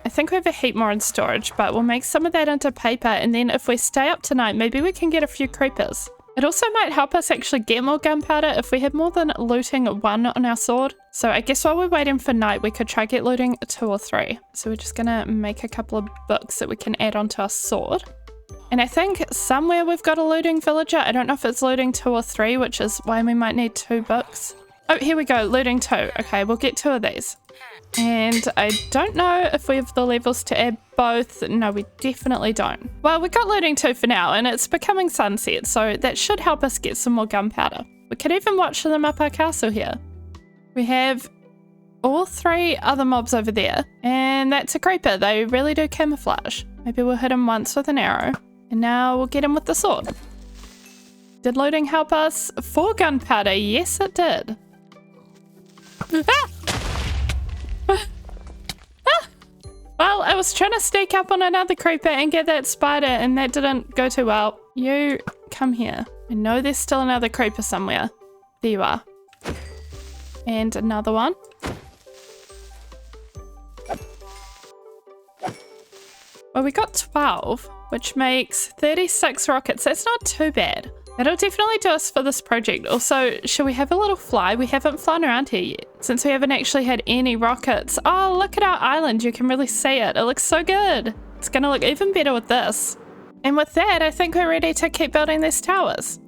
I think we have a heap more in storage, but we'll make some of that into paper, and then if we stay up tonight, maybe we can get a few creepers. It also might help us actually get more gunpowder if we have more than looting 1 on our sword. So I guess while we're waiting for night, we could try get looting 2 or 3. So we're just gonna make a couple of books that we can add onto our sword. And I think somewhere we've got a looting villager. I don't know if it's looting 2 or 3, which is why we might need 2 books. Oh, here we go, looting 2. Okay, we'll get 2 of these. And I don't know if we have the levels to add both. No, we definitely don't. Well, we got looting 2 for now, and it's becoming sunset, so that should help us get some more gunpowder. We could even watch them up our castle here. We have all 3 other mobs over there, and that's a creeper. They really do camouflage. Maybe we'll hit him once with an arrow, and now we'll get him with the sword. Did looting help us? 4 gunpowder, yes it did. Well, I was trying to sneak up on another creeper and get that spider, and that didn't go too well. You come here. I know there's still another creeper somewhere. There you are. And another one. Well, we got 12, which makes 36 rockets. That's not too bad. That'll definitely do us for this project. Also, should we have a little fly? We haven't flown around here yet, since we haven't actually had any rockets. Oh, look at our island. You can really see it. It looks so good. It's gonna look even better with this. And with that, I think we're ready to keep building these towers.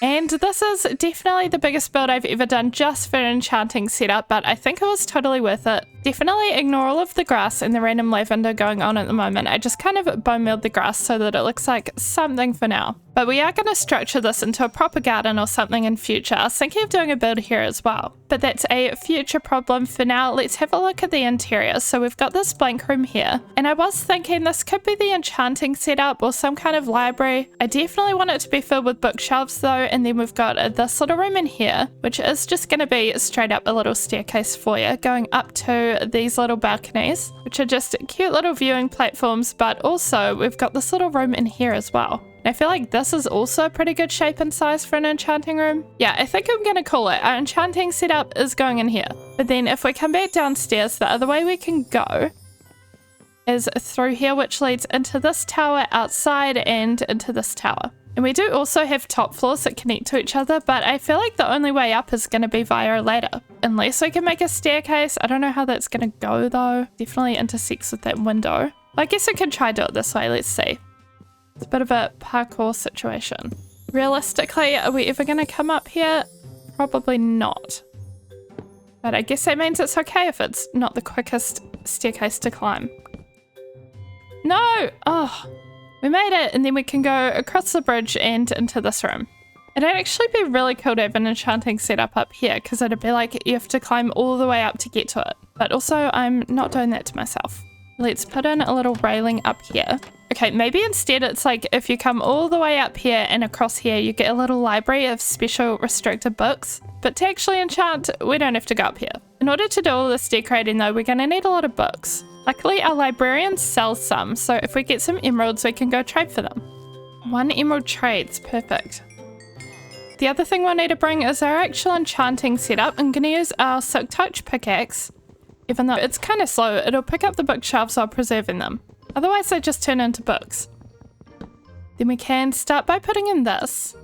And this is definitely the biggest build I've ever done just for an enchanting setup, but I think it was totally worth it. Definitely ignore all of the grass and the random lavender going on at the moment. I just kind of bone milled the grass so that it looks like something for now. But we are going to structure this into a proper garden or something in future. I was thinking of doing a build here as well, but that's a future problem. For now, let's have a look at the interior. So we've got this blank room here, and I was thinking this could be the enchanting setup or some kind of library. I definitely want it to be filled with bookshelves though, and then we've got this little room in here, which is just going to be straight up a little staircase foyer going up to these little balconies, which are just cute little viewing platforms, but also we've got this little room in here as well. I feel like this is also a pretty good shape and size for an enchanting room. Yeah, I think I'm going to call it. Our enchanting setup is going in here. But then if we come back downstairs, the other way we can go is through here, which leads into this tower outside and into this tower. And we do also have top floors that connect to each other, but I feel like the only way up is going to be via a ladder. Unless we can make a staircase. I don't know how that's going to go though. Definitely intersects with that window. I guess we can try do it this way. Let's see. It's a bit of a parkour situation. Realistically, are we ever going to come up here? Probably not. But I guess that means it's okay if it's not the quickest staircase to climb. No! Oh, we made it, and then we can go across the bridge and into this room. It'd actually be really cool to have an enchanting setup up here, because it'd be like you have to climb all the way up to get to it. But also, I'm not doing that to myself. Let's put in a little railing up here. Okay, maybe instead it's like if you come all the way up here and across here, you get a little library of special restricted books. But to actually enchant, we don't have to go up here. In order to do all this decorating though, we're going to need a lot of books. Luckily, our librarian sells some, so if we get some emeralds, we can go trade for them. 1 emerald trades, perfect. The other thing we'll need to bring is our actual enchanting setup. I'm going to use our silk touch pickaxe. Even though it's kind of slow, it'll pick up the bookshelves while preserving them. Otherwise, they just turn into books. Then we can start by putting in this.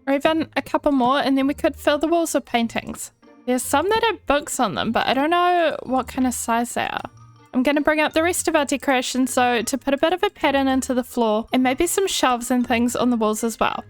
Or even a couple more, and then we could fill the walls with paintings. There's some that have books on them, but I don't know what kind of size they are. I'm going to bring up the rest of our decorations, so to put a bit of a pattern into the floor, and maybe some shelves and things on the walls as well.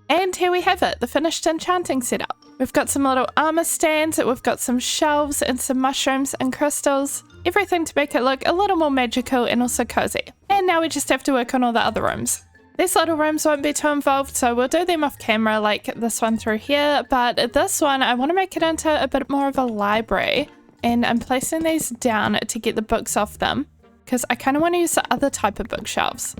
And here we have it, the finished enchanting setup. We've got some little armor stands, we've got some shelves and some mushrooms and crystals. everything to make it look a little more magical and also cozy. And now we just have to work on all the other rooms. These little rooms won't be too involved, so we'll do them off camera like this one through here, but this one I want to make it into a bit more of a library, and I'm placing these down to get the books off them because I kind of want to use the other type of bookshelves.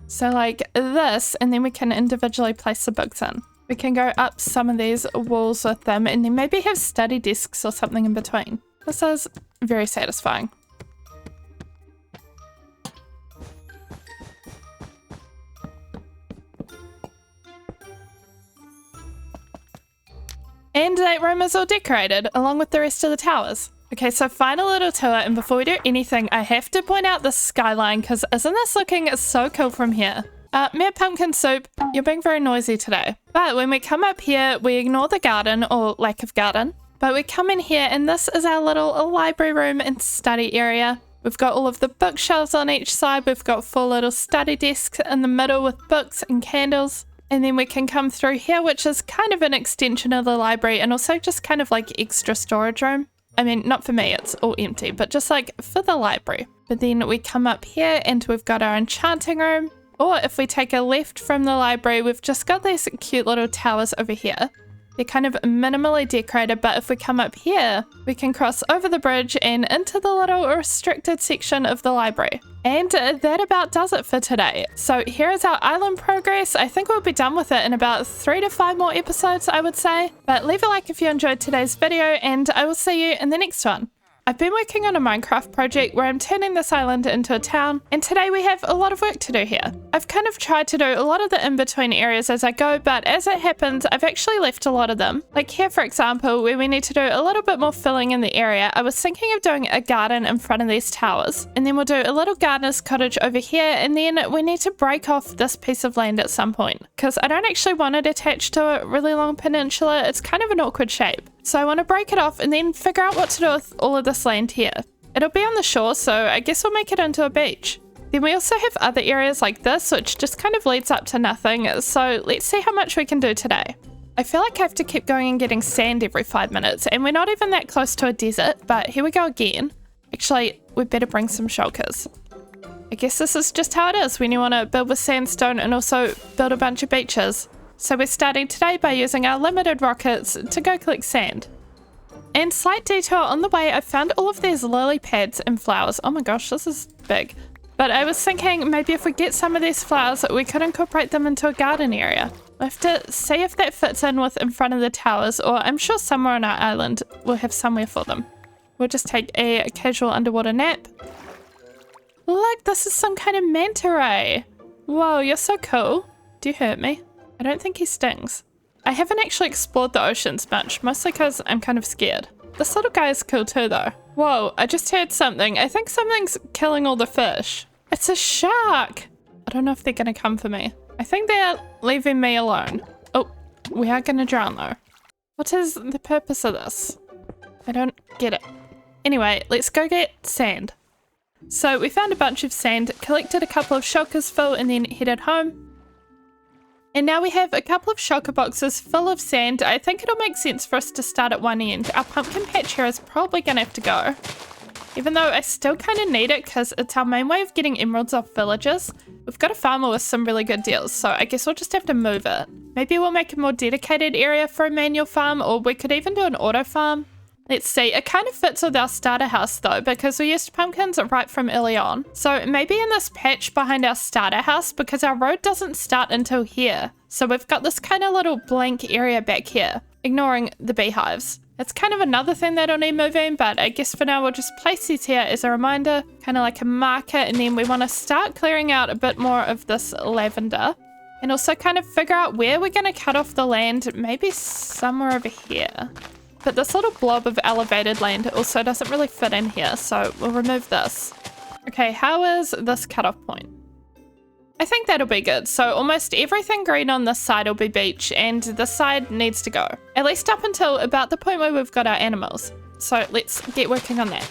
So like this, and then we can individually place the books in. We can go up some of these walls with them and then maybe have study desks or something in between. This is very satisfying. And that room is all decorated along with the rest of the towers. Okay, so final little tour, and before we do anything, I have to point out the skyline because isn't this looking so cool from here? Mere pumpkin soup, you're being very noisy today. But when we come up here, we ignore the garden or lack of garden. But we come in here and this is our little library room and study area. We've got all of the bookshelves on each side. We've got 4 little study desks in the middle with books and candles. And then we can come through here, which is kind of an extension of the library and also just kind of like extra storage room. I mean, not for me, it's all empty, but just like for the library. But then we come up here and we've got our enchanting room. Or if we take a left from the library, we've just got these cute little towers over here. They're kind of minimally decorated, but if we come up here, we can cross over the bridge and into the little restricted section of the library. And that about does it for today. So here is our island progress. I think we'll be done with it in about 3 to 5 more episodes, I would say. But leave a like if you enjoyed today's video, and I will see you in the next one. I've been working on a Minecraft project where I'm turning this island into a town, and today we have a lot of work to do here. I've kind of tried to do a lot of the in-between areas as I go, but as it happens, I've actually left a lot of them. Like here, for example, where we need to do a little bit more filling in the area, I was thinking of doing a garden in front of these towers, and then we'll do a little gardener's cottage over here, and then we need to break off this piece of land at some point, because I don't actually want it attached to a really long peninsula. It's kind of an awkward shape. So I want to break it off and then figure out what to do with all of this land here. It'll be on the shore, so I guess we'll make it into a beach. Then we also have other areas like this, which just kind of leads up to nothing. So let's see how much we can do today. I feel like I have to keep going and getting sand every 5 minutes, and we're not even that close to a desert, but here we go again. Actually, we better bring some shulkers. I guess this is just how it is when you want to build with sandstone and also build a bunch of beaches. So we're starting today by using our limited rockets to go collect sand. And slight detour on the way, I found all of these lily pads and flowers. Oh my gosh, this is big. But I was thinking maybe if we get some of these flowers, we could incorporate them into a garden area. I have to see if that fits in with in front of the towers, or I'm sure somewhere on our island we'll have somewhere for them. We'll just take a casual underwater nap. Look, this is some kind of manta ray. Whoa, you're so cool. Do you hurt me? I don't think he stings. I haven't actually explored the oceans much, mostly because I'm kind of scared. This little guy is cool too though. Whoa, I just heard something. I think something's killing all the fish. It's a shark! I don't know if they're gonna come for me. I think they're leaving me alone. Oh, we are gonna drown though. What is the purpose of this? I don't get it. Anyway, let's go get sand. So we found a bunch of sand, collected a couple of shulkers full, and then headed home. And now we have a couple of shulker boxes full of sand. I think it'll make sense for us to start at one end. Our pumpkin patch here is probably gonna have to go. Even though I still kind of need it because it's our main way of getting emeralds off villagers. We've got a farmer with some really good deals, so I guess we'll just have to move it. Maybe we'll make a more dedicated area for a manual farm, or we could even do an auto farm. Let's see, it kind of fits with our starter house though, because we used pumpkins right from early on. So maybe in this patch behind our starter house, because our road doesn't start until here. So we've got this kind of little blank area back here, ignoring the beehives. It's kind of another thing that'll need moving, but I guess for now we'll just place these here as a reminder, kind of like a marker, and then we want to start clearing out a bit more of this lavender. And also kind of figure out where we're going to cut off the land, maybe somewhere over here. But this little blob of elevated land also doesn't really fit in here, so we'll remove this. Okay, how is this cutoff point? I think that'll be good. So almost everything green on this side will be beach, and this side needs to go. At least up until about the point where we've got our animals. So let's get working on that.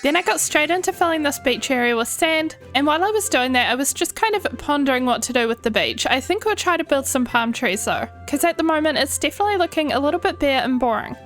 Then I got straight into filling this beach area with sand, and while I was doing that, I was just kind of pondering what to do with the beach. I think we'll try to build some palm trees though, because at the moment it's definitely looking a little bit bare and boring.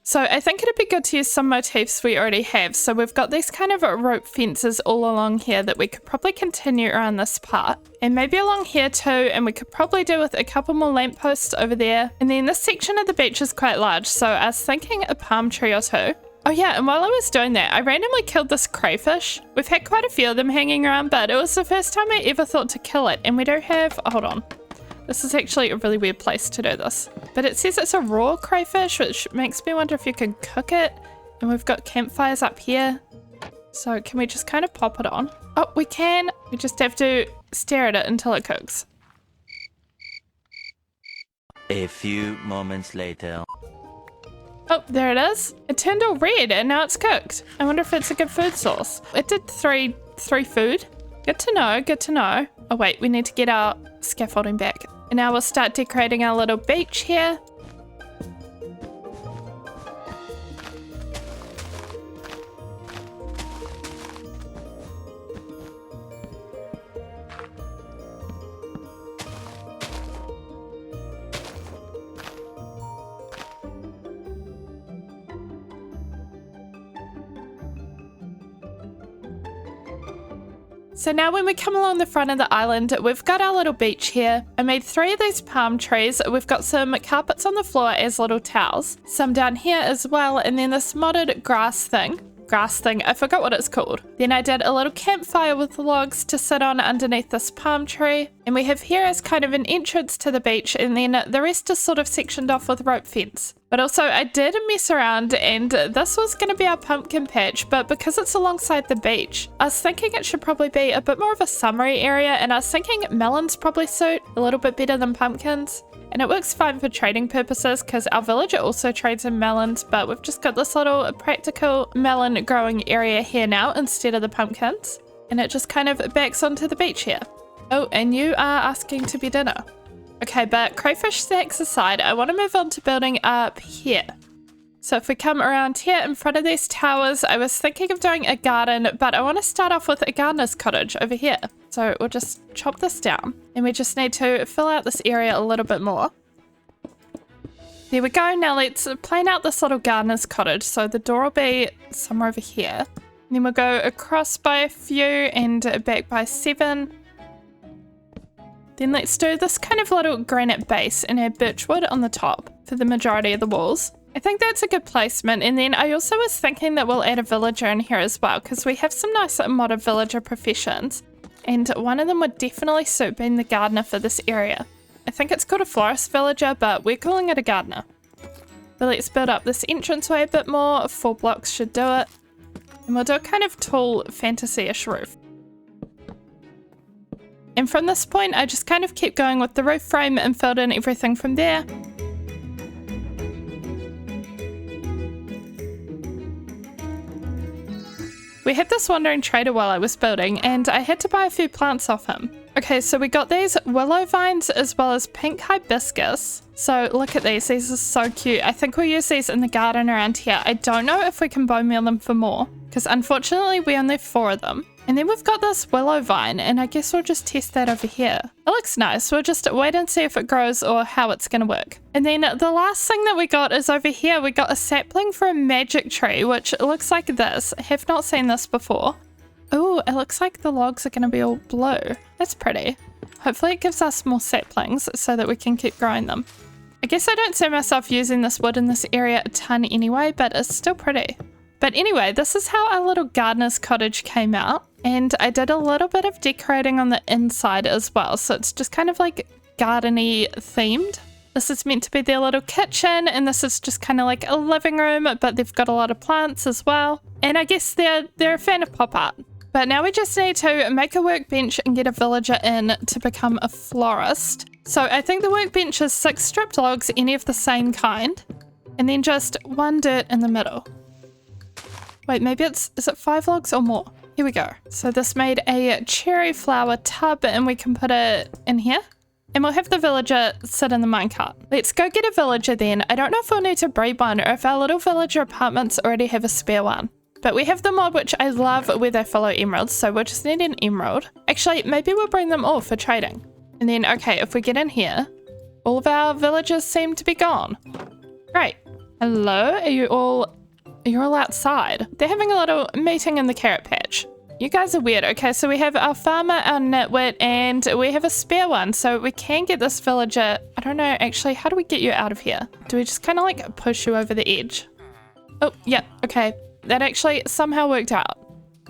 So I think it'd be good to use some motifs we already have. So we've got these kind of rope fences all along here that we could probably continue around this part. And maybe along here too, and we could probably do with a couple more lampposts over there. And then this section of the beach is quite large, so I was thinking a palm tree or two. Oh yeah, and while I was doing that, I randomly killed this crayfish. We've had quite a few of them hanging around, but it was the first time I ever thought to kill it. And we do have, hold on. This is actually a really weird place to do this. But it says it's a raw crayfish, which makes me wonder if you can cook it. And we've got campfires up here. So can we just kind of pop it on? Oh, we can. We just have to stare at it until it cooks. A few moments later. Oh, there it is. It turned all red and now it's cooked. I wonder if it's a good food source. It did three food. Good to know, good to know. Oh wait, we need to get our scaffolding back. And now we'll start decorating our little beach here. So now when we come along the front of the island, we've got our little beach here. I made 3 of these palm trees. We've got some carpets on the floor as little towels, some down here as well, and then this modded grass thing, I forgot what it's called. Then I did a little campfire with logs to sit on underneath this palm tree. And we have here as kind of an entrance to the beach, and then the rest is sort of sectioned off with rope fence. But also I did mess around, and this was going to be our pumpkin patch, but because it's alongside the beach, I was thinking it should probably be a bit more of a summery area, and I was thinking melons probably suit a little bit better than pumpkins. And it works fine for trading purposes because our villager also trades in melons, but we've just got this little practical melon growing area here now instead of the pumpkins. And it just kind of backs onto the beach here. Oh, and you are asking to be dinner. Okay, but crayfish snacks aside, I want to move on to building up here. So if we come around here in front of these towers, I was thinking of doing a garden, but I want to start off with a gardener's cottage over here. So we'll just chop this down, and we just need to fill out this area a little bit more. There we go. Now let's plane out this little gardener's cottage. So the door will be somewhere over here. And then we'll go across by a few and back by 7. Then let's do this kind of little granite base and add birchwood on the top for the majority of the walls. I think that's a good placement. And then I also was thinking that we'll add a villager in here as well, because we have some nice modded villager professions. And one of them would definitely suit being the gardener for this area. I think it's called a florist villager, but we're calling it a gardener. But let's build up this entranceway a bit more. 4 blocks should do it. And we'll do a kind of tall fantasy-ish roof. And from this point, I just kind of kept going with the roof frame and filled in everything from there. We had this wandering trader while I was building, and I had to buy a few plants off him. Okay, so we got these willow vines as well as pink hibiscus. So look at these are so cute. I think we'll use these in the garden around here. I don't know if we can bone meal them for more, because unfortunately we only have 4 of them. And then we've got this willow vine, and I guess we'll just test that over here. It looks nice. We'll just wait and see if it grows or how it's going to work. And then the last thing that we got is over here. We got a sapling for a magic tree, which looks like this. I have not seen this before. Oh, it looks like the logs are going to be all blue. That's pretty. Hopefully it gives us more saplings so that we can keep growing them. I guess I don't see myself using this wood in this area a ton anyway, but it's still pretty. But anyway, this is how our little gardener's cottage came out. And I did a little bit of decorating on the inside as well. So it's just kind of like garden-y themed. This is meant to be their little kitchen, and this is just kind of like a living room, but they've got a lot of plants as well. And I guess they're a fan of pop art. But now we just need to make a workbench and get a villager in to become a florist. So I think the workbench is 6 stripped logs, any of the same kind, and then just 1 dirt in the middle. Wait, maybe is it 5 logs or more? Here we go. So this made a cherry flower tub, and we can put it in here. And we'll have the villager sit in the minecart. Let's go get a villager then. I don't know if we'll need to breed one or if our little villager apartments already have a spare one. But we have the mod which I love where they follow emeralds, so we'll just need an emerald. Actually, maybe we'll bring them all for trading. And then, okay, if we get in here, all of our villagers seem to be gone. Great. Hello, are you all outside? They're having a little meeting in the carrot patch. You guys are weird. Okay, so we have our farmer, our nitwit, and we have a spare one, so we can get this villager. I don't know, actually, how do we get you out of here? Do we just kind of like push you over the edge? Oh, yeah, okay. That actually somehow worked out.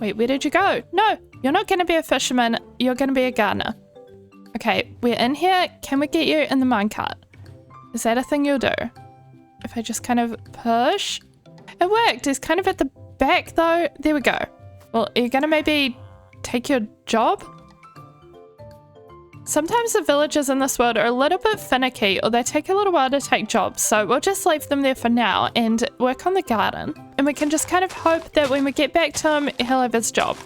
Wait, where did you go? No, you're not going to be a fisherman. You're going to be a gardener. Okay, we're in here. Can we get you in the minecart? Is that a thing you'll do? If I just kind of push? It worked. He's kind of at the back though. There we go. Well, are you going to maybe take your job? Sometimes the villagers in this world are a little bit finicky, or they take a little while to take jobs, so we'll just leave them there for now and work on the garden. And we can just kind of hope that when we get back to him, he'll have his job.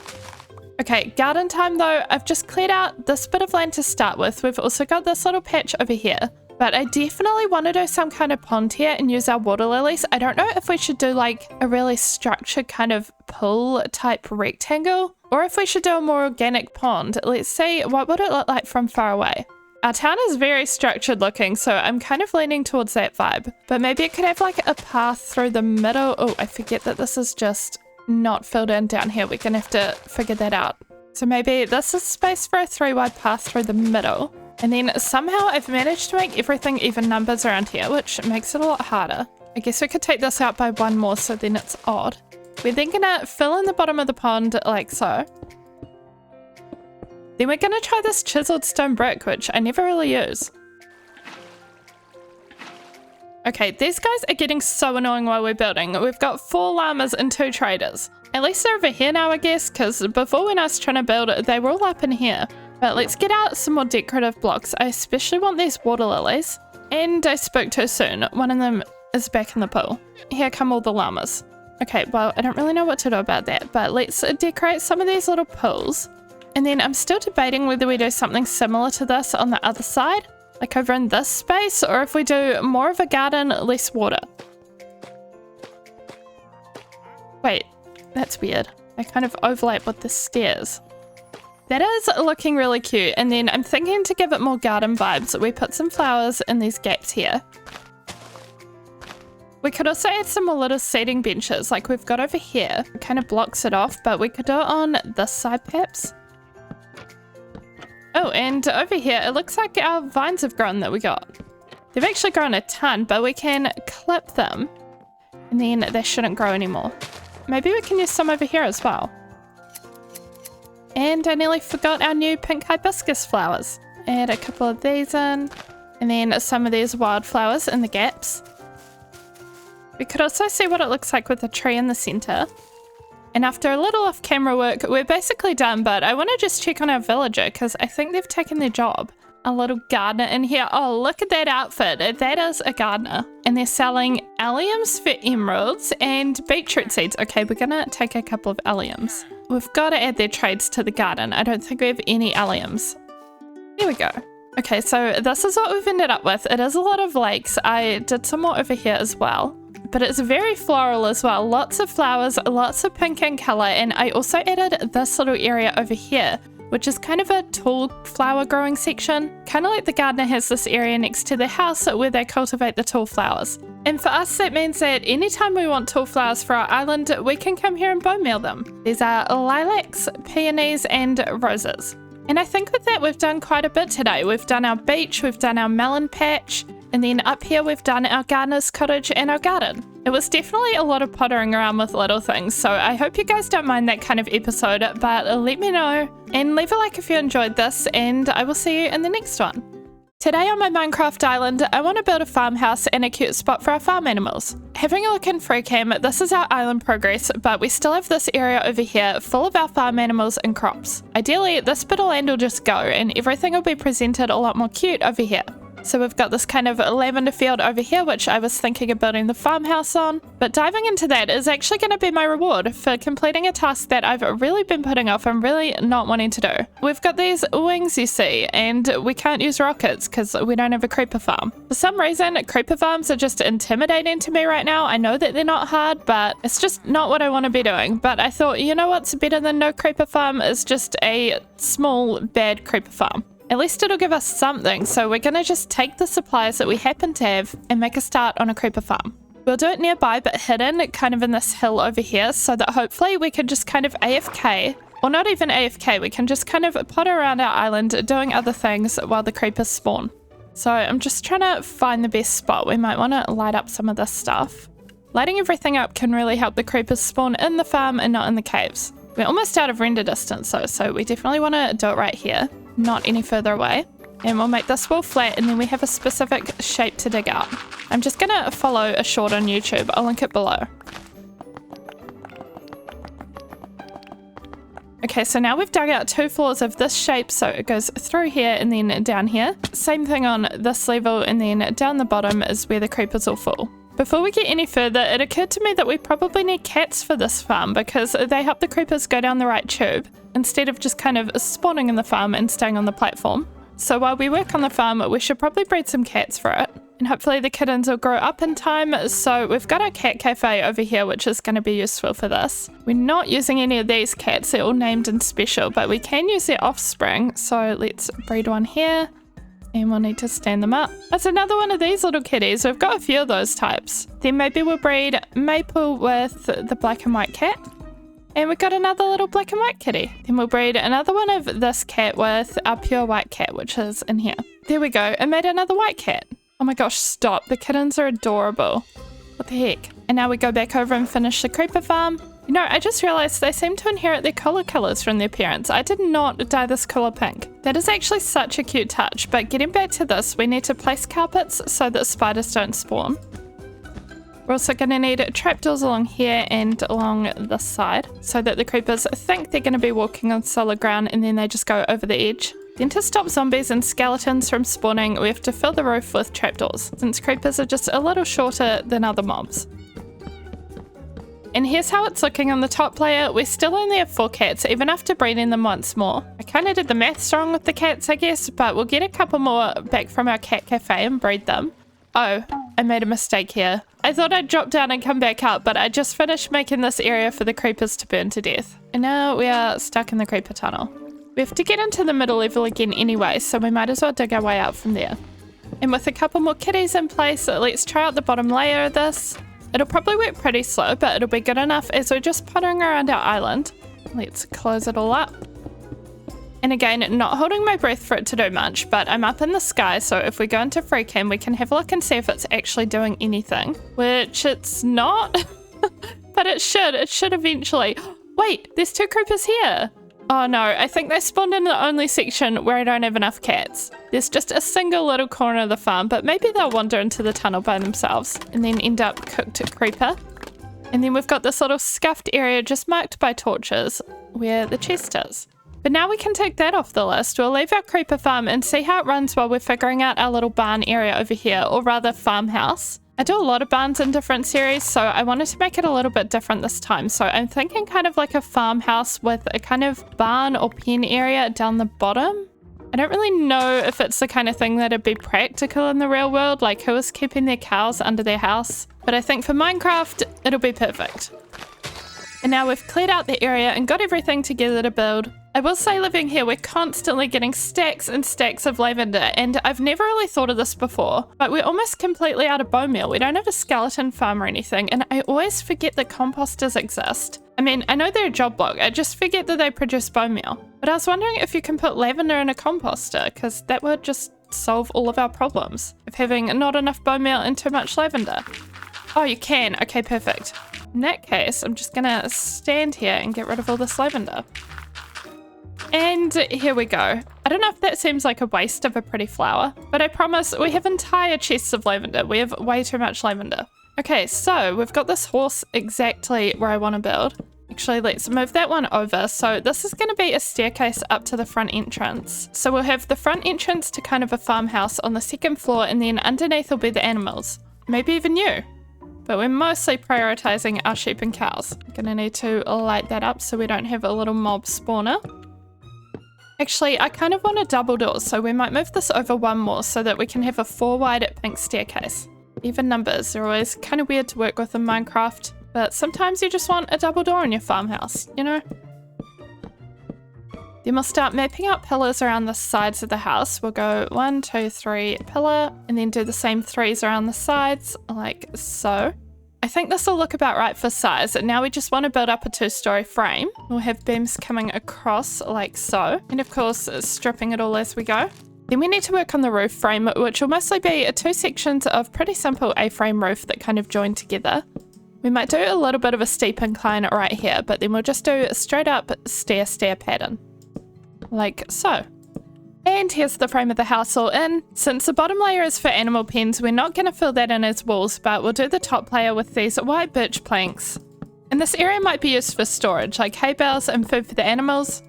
Okay, garden time though. I've just cleared out this bit of land to start with. We've also got this little patch over here. But I definitely want to do some kind of pond here and use our water lilies. I don't know if we should do like a really structured kind of pool type rectangle, or if we should do a more organic pond. Let's see, what would it look like from far away? Our town is very structured looking, so I'm kind of leaning towards that vibe. But maybe it could have like a path through the middle. Oh, I forget that this is just not filled in down here. We're gonna have to figure that out. So maybe this is space for a 3-wide path through the middle. And then somehow I've managed to make everything even numbers around here, which makes it a lot harder. I guess we could take this out by 1 more, so then it's odd. We're then gonna fill in the bottom of the pond like so. Then we're gonna try this chiseled stone brick, which I never really use. Okay, these guys are getting so annoying while we're building. We've got 4 llamas and 2 traders. At least they're over here now, I guess, because before when I was trying to build it, they were all up in here. But let's get out some more decorative blocks. I especially want these water lilies. And I spoke too soon. One of them is back in the pool. Here come all the llamas. Okay, well, I don't really know what to do about that, but let's decorate some of these little pools. And then I'm still debating whether we do something similar to this on the other side, like over in this space, or if we do more of a garden, less water. Wait, that's weird. They kind of overlap with the stairs. That is looking really cute, and then I'm thinking to give it more garden vibes, we put some flowers in these gaps here. We could also add some more little seating benches like we've got over here. It kind of blocks it off, but we could do it on this side perhaps. Oh, and over here it looks like our vines have grown that we got. They've actually grown a ton, but we can clip them and then they shouldn't grow anymore. Maybe we can use some over here as well. And I nearly forgot our new pink hibiscus flowers. Add a couple of these in, and then some of these wildflowers in the gaps. We could also see what it looks like with a tree in the center. And after a little off-camera work, we're basically done, but I want to just check on our villager because I think they've taken their job. A little gardener in here. Oh, look at that outfit. That is a gardener. And they're selling alliums for emeralds and beetroot seeds. Okay, we're gonna take a couple of alliums. We've got to add their trades to the garden. I don't think we have any alliums. There we go. Okay, so this is what we've ended up with. It is a lot of lakes. I did some more over here as well. But it's very floral as well. Lots of flowers, lots of pink in color. And I also added this little area over here, which is kind of a tall flower growing section. Kind of like the gardener has this area next to the house where they cultivate the tall flowers. And for us, that means that anytime we want tall flowers for our island, we can come here and bone meal them. These are lilacs, peonies, and roses. And I think with that, we've done quite a bit today. We've done our beach, we've done our melon patch, and then up here we've done our gardener's cottage and our garden. It was definitely a lot of pottering around with little things, so I hope you guys don't mind that kind of episode, but let me know. And leave a like if you enjoyed this, and I will see you in the next one. Today on my Minecraft island, I want to build a farmhouse and a cute spot for our farm animals. Having a look in FreeCam, this is our island progress, but we still have this area over here full of our farm animals and crops. Ideally, this bit of land will just go, and everything will be presented a lot more cute over here. So we've got this kind of lavender field over here, which I was thinking of building the farmhouse on. But diving into that is actually going to be my reward for completing a task that I've really been putting off and really not wanting to do. We've got these wings, you see, and we can't use rockets because we don't have a creeper farm. For some reason, creeper farms are just intimidating to me right now. I know that they're not hard, but it's just not what I want to be doing. But I thought, you know what's better than no creeper farm is just a small, bad creeper farm. At least it'll give us something, so we're gonna just take the supplies that we happen to have and make a start on a creeper farm. We'll do it nearby but hidden, kind of in this hill over here, so that hopefully we can just kind of AFK, or not even AFK, we can just kind of potter around our island doing other things while the creepers spawn. So I'm just trying to find the best spot. We might want to light up some of this stuff. Lighting everything up can really help the creepers spawn in the farm and not in the caves. We're almost out of render distance though, so we definitely want to do it right here, not any further away. And we'll make this wall flat and then we have a specific shape to dig out. I'm just going to follow a short on YouTube. I'll link it below. Okay, so now we've dug out 2 floors of this shape, so it goes through here and then down here. Same thing on this level, and then down the bottom is where the creepers will fall. Before we get any further, it occurred to me that we probably need cats for this farm because they help the creepers go down the right tube instead of just kind of spawning in the farm and staying on the platform. So while we work on the farm, we should probably breed some cats for it. And hopefully the kittens will grow up in time. So we've got our cat cafe over here, which is going to be useful for this. We're not using any of these cats, they're all named and special, but we can use their offspring. So let's breed one here. And we'll need to stand them up. That's another one of these little kitties. We've got a few of those types. Then maybe we'll breed Maple with the black and white cat. And we've got another little black and white kitty. Then we'll breed another one of this cat with our pure white cat, which is in here. There we go. I made another white cat. Oh my gosh, stop. The kittens are adorable. What the heck? And now we go back over and finish the creeper farm. You know, I just realized they seem to inherit their colors from their parents. I did not dye this color pink. That is actually such a cute touch, but getting back to this, we need to place carpets so that spiders don't spawn. We're also going to need trapdoors along here and along this side so that the creepers think they're going to be walking on solid ground and then they just go over the edge. Then to stop zombies and skeletons from spawning, we have to fill the roof with trapdoors, since creepers are just a little shorter than other mobs. And here's how it's looking on the top layer. We still only have 4 cats, even after breeding them once more. I kind of did the maths wrong with the cats, I guess, but we'll get a couple more back from our cat cafe and breed them. Oh, I made a mistake here. I thought I'd drop down and come back up, but I just finished making this area for the creepers to burn to death. And now we are stuck in the creeper tunnel. We have to get into the middle level again anyway, so we might as well dig our way out from there. And with a couple more kitties in place, let's try out the bottom layer of this. It'll probably work pretty slow, but it'll be good enough as we're just pottering around our island. Let's close it all up. And again, not holding my breath for it to do much, but I'm up in the sky, so if we go into free cam, we can have a look and see if it's actually doing anything, which it's not, but it should eventually. Wait, there's 2 creepers here. Oh no, I think they spawned in the only section where I don't have enough cats. There's just a single little corner of the farm, but maybe they'll wander into the tunnel by themselves and then end up cooked creeper. And then we've got this little scuffed area just marked by torches where the chest is. But now we can take that off the list. We'll leave our creeper farm and see how it runs while we're figuring out our little barn area over here, or rather farmhouse. I do a lot of barns in different series, so I wanted to make it a little bit different this time. So I'm thinking kind of like a farmhouse with a kind of barn or pen area down the bottom. I don't really know if it's the kind of thing that'd be practical in the real world, like who is keeping their cows under their house. But I think for Minecraft, it'll be perfect. And now we've cleared out the area and got everything together to build. I will say living here, we're constantly getting stacks and stacks of lavender, and I've never really thought of this before, but we're almost completely out of bone meal. We don't have a skeleton farm or anything, and I always forget that composters exist. I mean, I know they're a job block, I just forget that they produce bone meal. But I was wondering if you can put lavender in a composter, because that would just solve all of our problems of having not enough bone meal and too much lavender. Oh, you can. Okay, perfect. In that case, I'm just gonna stand here and get rid of all this lavender. And here we go. I don't know if that seems like a waste of a pretty flower, but I promise we have entire chests of lavender. We have way too much lavender. Okay, so we've got this horse exactly where I want to build. I Actually, let's move that one over. So this is going to be a staircase up to the front entrance. So we'll have the front entrance to kind of a farmhouse on the second floor, and then underneath will be the animals. Maybe even you. But we're mostly prioritizing our sheep and cows. I'm gonna need to light that up so we don't have a little mob spawner. Actually, I kind of want a double door, so we might move this over one more so that we can have a 4-wide pink staircase. Even numbers are always kind of weird to work with in Minecraft, but sometimes you just want a double door in your farmhouse, you know? Then we'll start mapping out pillars around the sides of the house. We'll go 1, 2, 3 pillar, and then do the same 3s around the sides, like so. I think this will look about right for size. Now we just want to build up a 2-story frame. We'll have beams coming across like so, and of course stripping it all as we go. Then we need to work on the roof frame, which will mostly be 2 sections of pretty simple A-frame roof that kind of join together. We might do a little bit of a steep incline right here, but then we'll just do a straight up stair pattern. Like so. And here's the frame of the house all in. Since the bottom layer is for animal pens, we're not going to fill that in as walls, but we'll do the top layer with these white birch planks. And this area might be used for storage, like hay bales and food for the animals.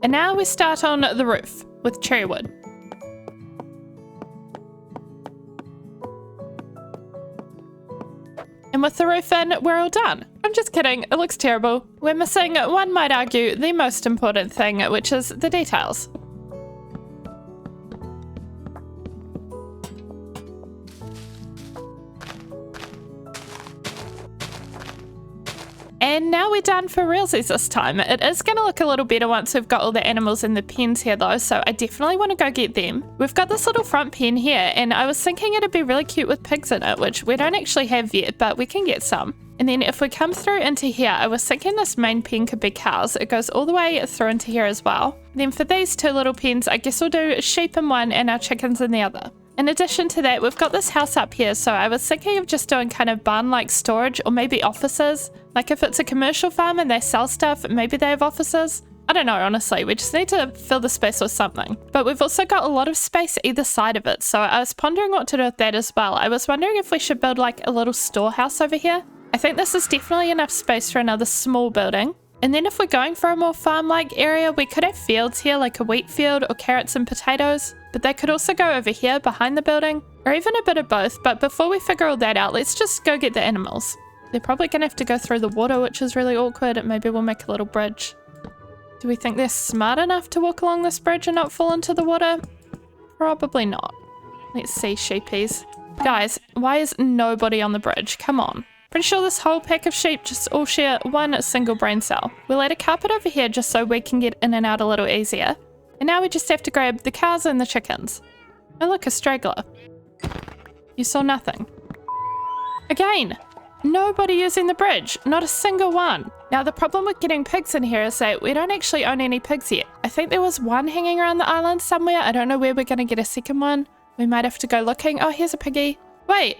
And now we start on the roof with cherry wood. And with the roof in, we're all done. I'm just kidding, it looks terrible. We're missing, one might argue, the most important thing, which is the details. And now we're done for realsies this time. It is going to look a little better once we've got all the animals in the pens here though, so I definitely want to go get them. We've got this little front pen here, and I was thinking it'd be really cute with pigs in it, which we don't actually have yet, but we can get some. And then if we come through into here, I was thinking this main pen could be cows. It goes all the way through into here as well. Then for these 2 little pens, I guess we'll do sheep in one and our chickens in the other. In addition to that, we've got this house up here, so I was thinking of just doing kind of barn-like storage, or maybe offices. Like if it's a commercial farm and they sell stuff, maybe they have offices. I don't know, honestly, we just need to fill the space with something. But we've also got a lot of space either side of it, so I was pondering what to do with that as well. I was wondering if we should build like a little storehouse over here. I think this is definitely enough space for another small building. And then if we're going for a more farm-like area, we could have fields here, like a wheat field or carrots and potatoes. But they could also go over here behind the building, or even a bit of both. But before we figure all that out, let's just go get the animals. They're probably going to have to go through the water, which is really awkward. Maybe we'll make a little bridge. Do we think they're smart enough to walk along this bridge and not fall into the water? Probably not. Let's see, sheepies. Guys, why is nobody on the bridge? Come on. Pretty sure this whole pack of sheep just all share one single brain cell. We'll add a carpet over here just so we can get in and out a little easier. And now we just have to grab the cows and the chickens. Oh look, a straggler. You saw nothing. Again, nobody using the bridge. Not a single one. Now the problem with getting pigs in here is that we don't actually own any pigs yet. I think there was one hanging around the island somewhere. I don't know where we're going to get a second one. We might have to go looking. Oh, here's a piggy. Wait,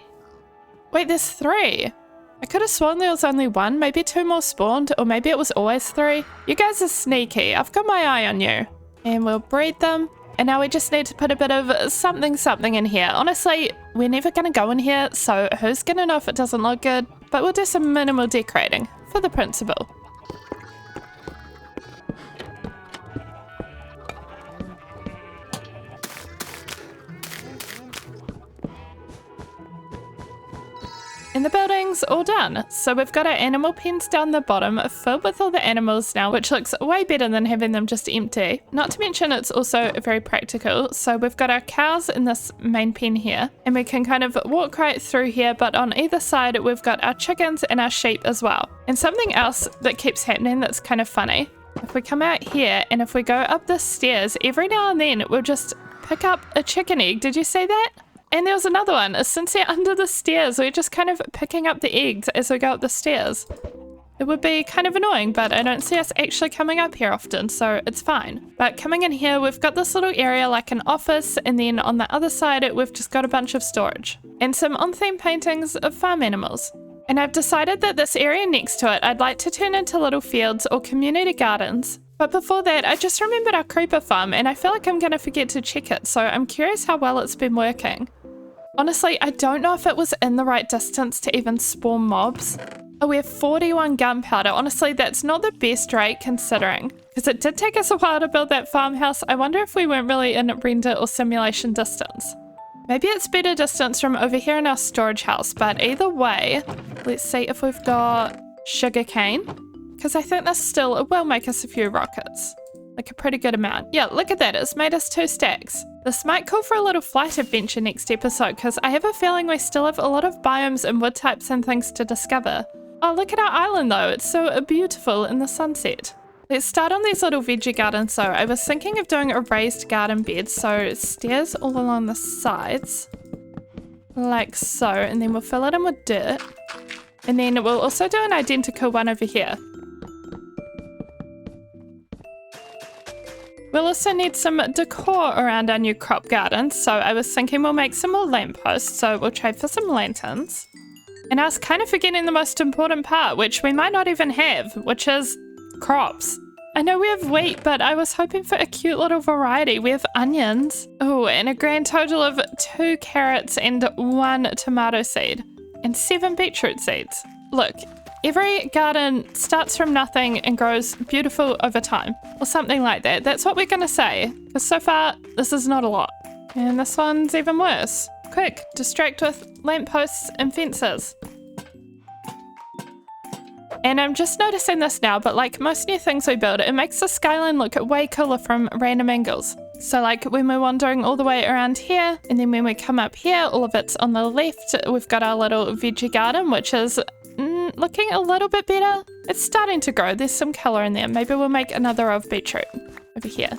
there's 3. I could have sworn there was only 1, maybe 2 more spawned, or maybe it was always 3. You guys are sneaky. I've got my eye on you. And we'll breed them. And now we just need to put a bit of something in here. Honestly, we're never going to go in here, so who's going to know if it doesn't look good? But we'll do some minimal decorating for the principle. And the building's all done. So we've got our animal pens down the bottom filled with all the animals now, which looks way better than having them just empty. Not to mention it's also very practical. So we've got our cows in this main pen here, and we can kind of walk right through here, but on either side we've got our chickens and our sheep as well. And something else that keeps happening that's kind of funny. If we come out here and if we go up the stairs, every now and then we'll just pick up a chicken egg. Did you see that? And there was another one. Since they're under the stairs, we're just kind of picking up the eggs as we go up the stairs. It would be kind of annoying, but I don't see us actually coming up here often, so it's fine. But coming in here, we've got this little area like an office, and then on the other side, we've just got a bunch of storage. And some on-theme paintings of farm animals. And I've decided that this area next to it, I'd like to turn into little fields or community gardens. But before that, I just remembered our creeper farm, and I feel like I'm going to forget to check it, so I'm curious how well it's been working. Honestly, I don't know if it was in the right distance to even spawn mobs. Oh, we have 41 gunpowder. Honestly, that's not the best rate considering, because it did take us a while to build that farmhouse. I wonder if we weren't really in render or simulation distance. Maybe it's better distance from over here in our storage house, but either way, let's see if we've got sugarcane, because I think this still will make us a few rockets. Like a pretty good amount. Yeah, look at that. It's made us 2 stacks. This might call for a little flight adventure next episode, because I have a feeling we still have a lot of biomes and wood types and things to discover. Oh, look at our island though. It's so beautiful in the sunset. Let's start on these little veggie gardens. So I was thinking of doing a raised garden bed. So stairs all along the sides. Like so. And then we'll fill it in with dirt. And then we'll also do an identical one over here. We'll also need some decor around our new crop garden. So I was thinking we'll make some more lampposts. So we'll trade for some lanterns. And I was kind of forgetting the most important part, which we might not even have, which is crops. I know we have wheat, but I was hoping for a cute little variety. We have onions. Oh, and a grand total of 2 carrots and 1 tomato seed. And 7 beetroot seeds. Look, every garden starts from nothing and grows beautiful over time. Or something like that. That's what we're going to say. Because so far, this is not a lot. And this one's even worse. Quick, distract with lampposts and fences. And I'm just noticing this now, but like most new things we build, it makes the skyline look way cooler from random angles. So like when we're wandering all the way around here, and then when we come up here, all of it's on the left. We've got our little veggie garden, which is looking a little bit better. It's starting to grow. There's some color in there. Maybe we'll make another of beetroot over here.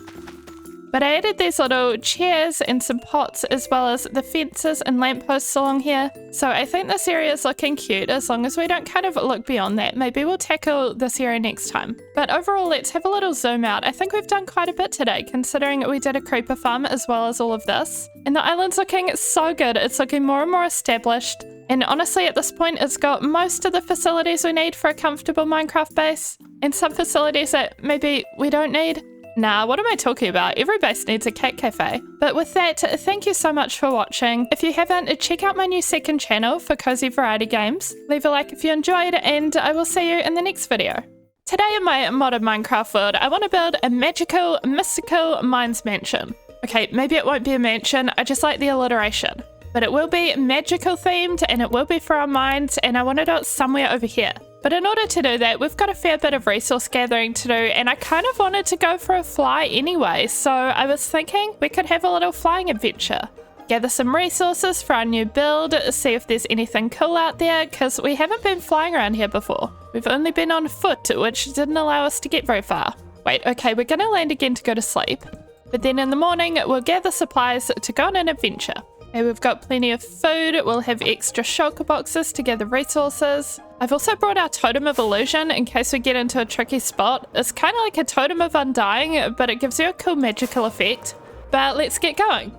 But I added these little chairs and some pots as well as the fences and lampposts along here. So I think this area is looking cute as long as we don't kind of look beyond that. Maybe we'll tackle this area next time. But overall, let's have a little zoom out. I think we've done quite a bit today considering we did a creeper farm as well as all of this. And the island's looking so good. It's looking more and more established. And honestly, at this point, it's got most of the facilities we need for a comfortable Minecraft base. And some facilities that maybe we don't need. Nah, what am I talking about? Every base needs a cat cafe. But with that, thank you so much for watching. If you haven't, check out my new second channel for cozy variety games. Leave a like if you enjoyed, and I will see you in the next video. Today in my modded Minecraft world, I want to build a magical, mystical mines mansion. Okay, maybe it won't be a mansion, I just like the alliteration. But it will be magical themed, and it will be for our mines, and I want to do it somewhere over here. But in order to do that, we've got a fair bit of resource gathering to do, and I kind of wanted to go for a fly anyway, so I was thinking we could have a little flying adventure. Gather some resources for our new build, see if there's anything cool out there, because we haven't been flying around here before. We've only been on foot, which didn't allow us to get very far. Wait, okay, we're going to land again to go to sleep. But then in the morning, we'll gather supplies to go on an adventure. Okay, we've got plenty of food, we'll have extra shulker boxes to gather resources. I've also brought our totem of illusion in case we get into a tricky spot. It's kind of like a totem of undying, but it gives you a cool magical effect. But let's get going.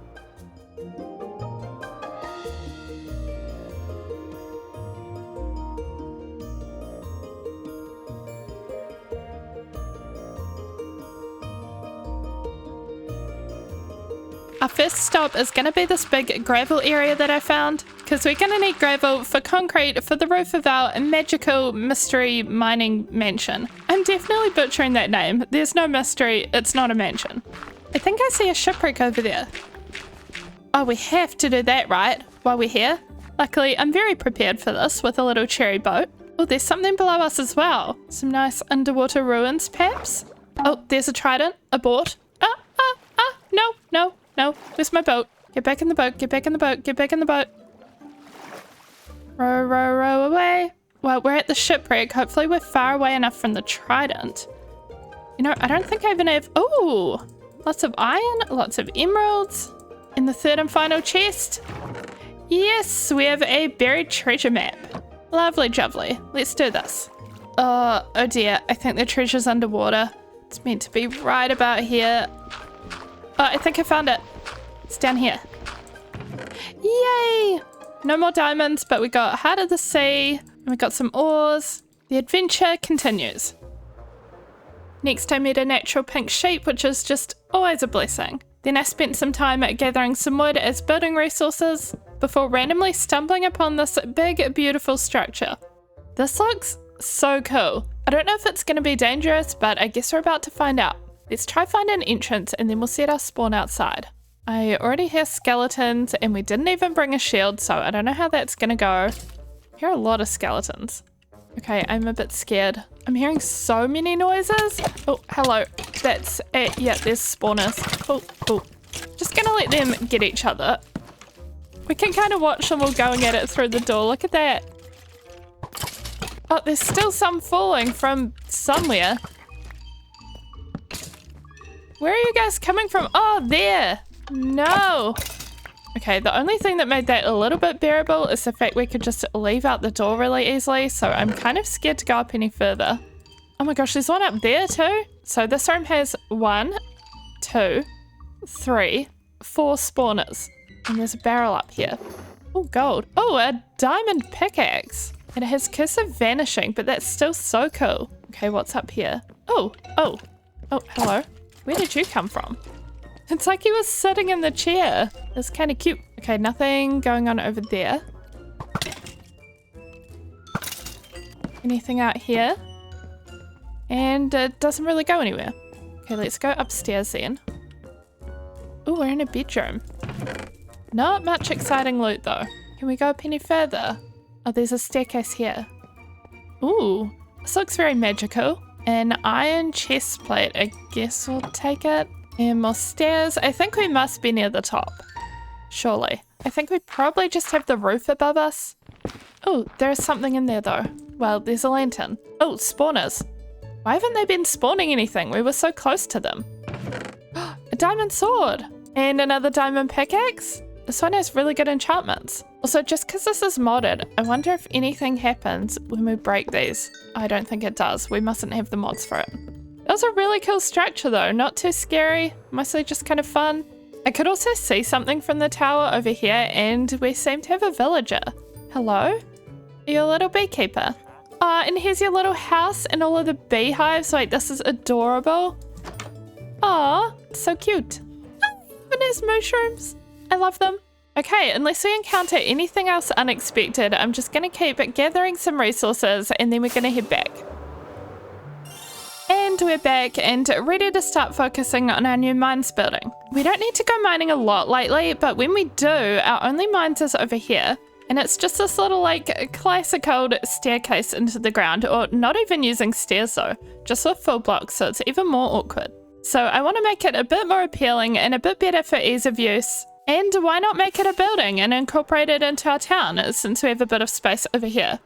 Our first stop is going to be this big gravel area that I found, because we're going to need gravel for concrete for the roof of our magical mystery mining mansion. I'm definitely butchering that name. There's no mystery, it's not a mansion. I think I see a shipwreck over there. Oh, we have to do that, right? While we're here? Luckily, I'm very prepared for this with a little cherry boat. Oh, there's something below us as well. Some nice underwater ruins, perhaps? Oh, there's a trident. Abort. No, no. No, where's my boat? Get back in the boat, get back in the boat, get back in the boat. Row, row, row away. Well, we're at the shipwreck. Hopefully we're far away enough from the trident. You know, I don't think I even have... Oh, lots of iron, lots of emeralds. In the third and final chest. Yes, we have a buried treasure map. Lovely jubbly. Let's do this. Oh dear, I think the treasure's underwater. It's meant to be right about here. Oh, I think I found it. It's down here. Yay! No more diamonds, but we got Heart of the Sea, and we got some ores. The adventure continues. Next, I met a natural pink sheep, which is just always a blessing. Then I spent some time gathering some wood as building resources before randomly stumbling upon this big, beautiful structure. This looks so cool. I don't know if it's going to be dangerous, but I guess we're about to find out. Let's try find an entrance and then we'll set our spawn outside. I already hear skeletons and we didn't even bring a shield, so I don't know how that's going to go. I hear a lot of skeletons. Okay, I'm a bit scared. I'm hearing so many noises. Oh, hello. That's it. Yeah, there's spawners. Oh, oh. Just gonna let them get each other. We can kind of watch them all going at it through the door. Look at that. Oh, there's still some falling from somewhere. Where are you guys coming from? Oh, there. No. Okay, the only thing that made that a little bit bearable is the fact we could just leave out the door really easily, so I'm kind of scared to go up any further. Oh my gosh, there's one up there too. So this room has 1, 2, 3, 4 spawners. And there's a barrel up here. Oh, gold. Oh, a diamond pickaxe. And it has Kiss of Vanishing, but that's still so cool. Okay, what's up here? Oh, oh, oh, hello. Where did you come from? It's like he was sitting in the chair. It's kind of cute. Okay, nothing going on over there. Anything out here? And it doesn't really go anywhere. Okay, let's go upstairs then. Oh, we're in a bedroom. Not much exciting loot though. Can we go up any further? Oh, there's a staircase here. Ooh, this looks very magical. An iron chest plate. I guess we'll take it. And more stairs. I think we must be near the top. Surely. I think we probably just have the roof above us. Oh, there's something in there though. Well, there's a lantern. Oh, spawners. Why haven't they been spawning anything? We were so close to them. A diamond sword. And another diamond pickaxe. This one has really good enchantments. Also, just because this is modded, I wonder if anything happens when we break these. I don't think it does. We mustn't have the mods for it. That was a really cool structure though, not too scary, mostly just kind of fun. I could also see something from the tower over here and we seem to have a villager. Hello? You're a little beekeeper. And here's your little house and all of the beehives. Like, this is adorable. Aw, so cute. And there's mushrooms. I love them. Okay, unless we encounter anything else unexpected, I'm just gonna keep gathering some resources and then we're gonna head back. And we're back and ready to start focusing on our new mines building. We don't need to go mining a lot lately, but when we do, our only mines is over here. And it's just this little like classic old staircase into the ground, or not even using stairs though, just with full blocks, so it's even more awkward. So I want to make it a bit more appealing and a bit better for ease of use. And why not make it a building and incorporate it into our town, since we have a bit of space over here.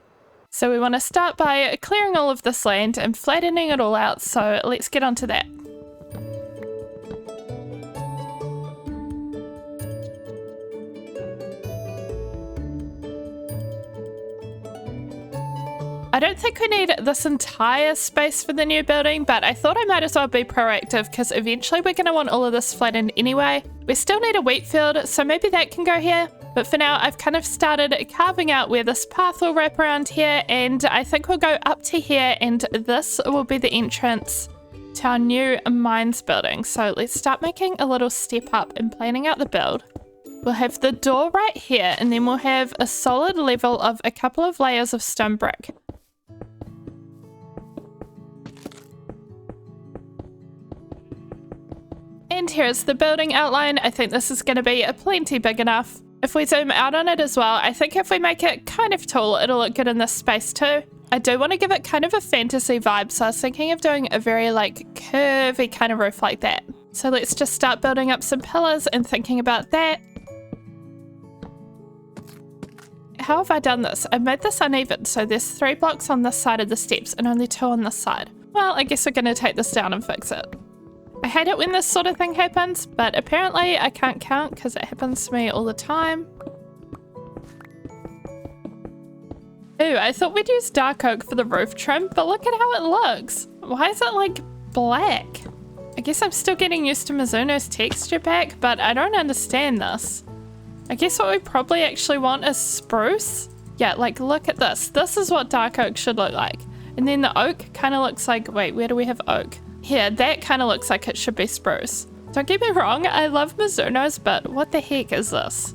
So we want to start by clearing all of this land and flattening it all out, so let's get onto that. I don't think we need this entire space for the new building, but I thought I might as well be proactive because eventually we're going to want all of this flattened anyway. We still need a wheat field, so maybe that can go here. But for now, I've kind of started carving out where this path will wrap around here, and I think we'll go up to here, and this will be the entrance to our new mines building. So let's start making a little step up and planning out the build. We'll have the door right here, and then we'll have a solid level of a couple of layers of stone brick. And here's the building outline. I think this is going to be plenty big enough. If we zoom out on it as well, I think if we make it kind of tall, it'll look good in this space too. I do want to give it kind of a fantasy vibe, so I was thinking of doing a very like curvy kind of roof like that. So let's just start building up some pillars and thinking about that. How have I done this? I've made this uneven, so there's 3 blocks on this side of the steps and only 2 on this side. Well, I guess we're going to take this down and fix it. I hate it when this sort of thing happens, but apparently I can't count because it happens to me all the time. Ooh, I thought we'd use dark oak for the roof trim, but look at how it looks. Why is it like black? I guess I'm still getting used to Mizuno's texture pack, but I don't understand this. I guess what we probably actually want is spruce. Yeah, like look at this. This is what dark oak should look like. And then the oak kind of looks like, wait, where do we have oak? Here, that kind of looks like it should be spruce. Don't get me wrong, I love Mizuno's, but what the heck is this?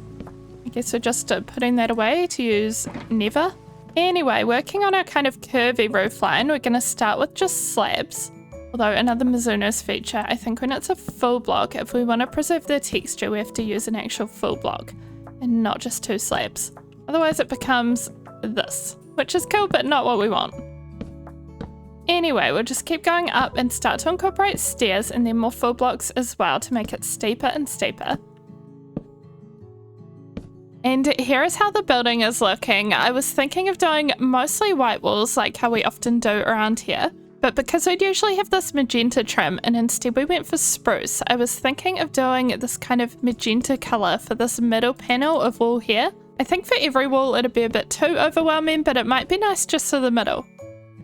I guess we're just putting that away to use never. Anyway, working on our kind of curvy roof line, we're going to start with just slabs. Although another Mizuno's feature, I think when it's a full block, if we want to preserve the texture, we have to use an actual full block and not just 2 slabs. Otherwise it becomes this, which is cool, but not what we want. Anyway, we'll just keep going up and start to incorporate stairs and then more full blocks as well to make it steeper and steeper. And here is how the building is looking. I was thinking of doing mostly white walls like how we often do around here. But because we'd usually have this magenta trim and instead we went for spruce, I was thinking of doing this kind of magenta colour for this middle panel of wall here. I think for every wall it'd be a bit too overwhelming, but it might be nice just for the middle.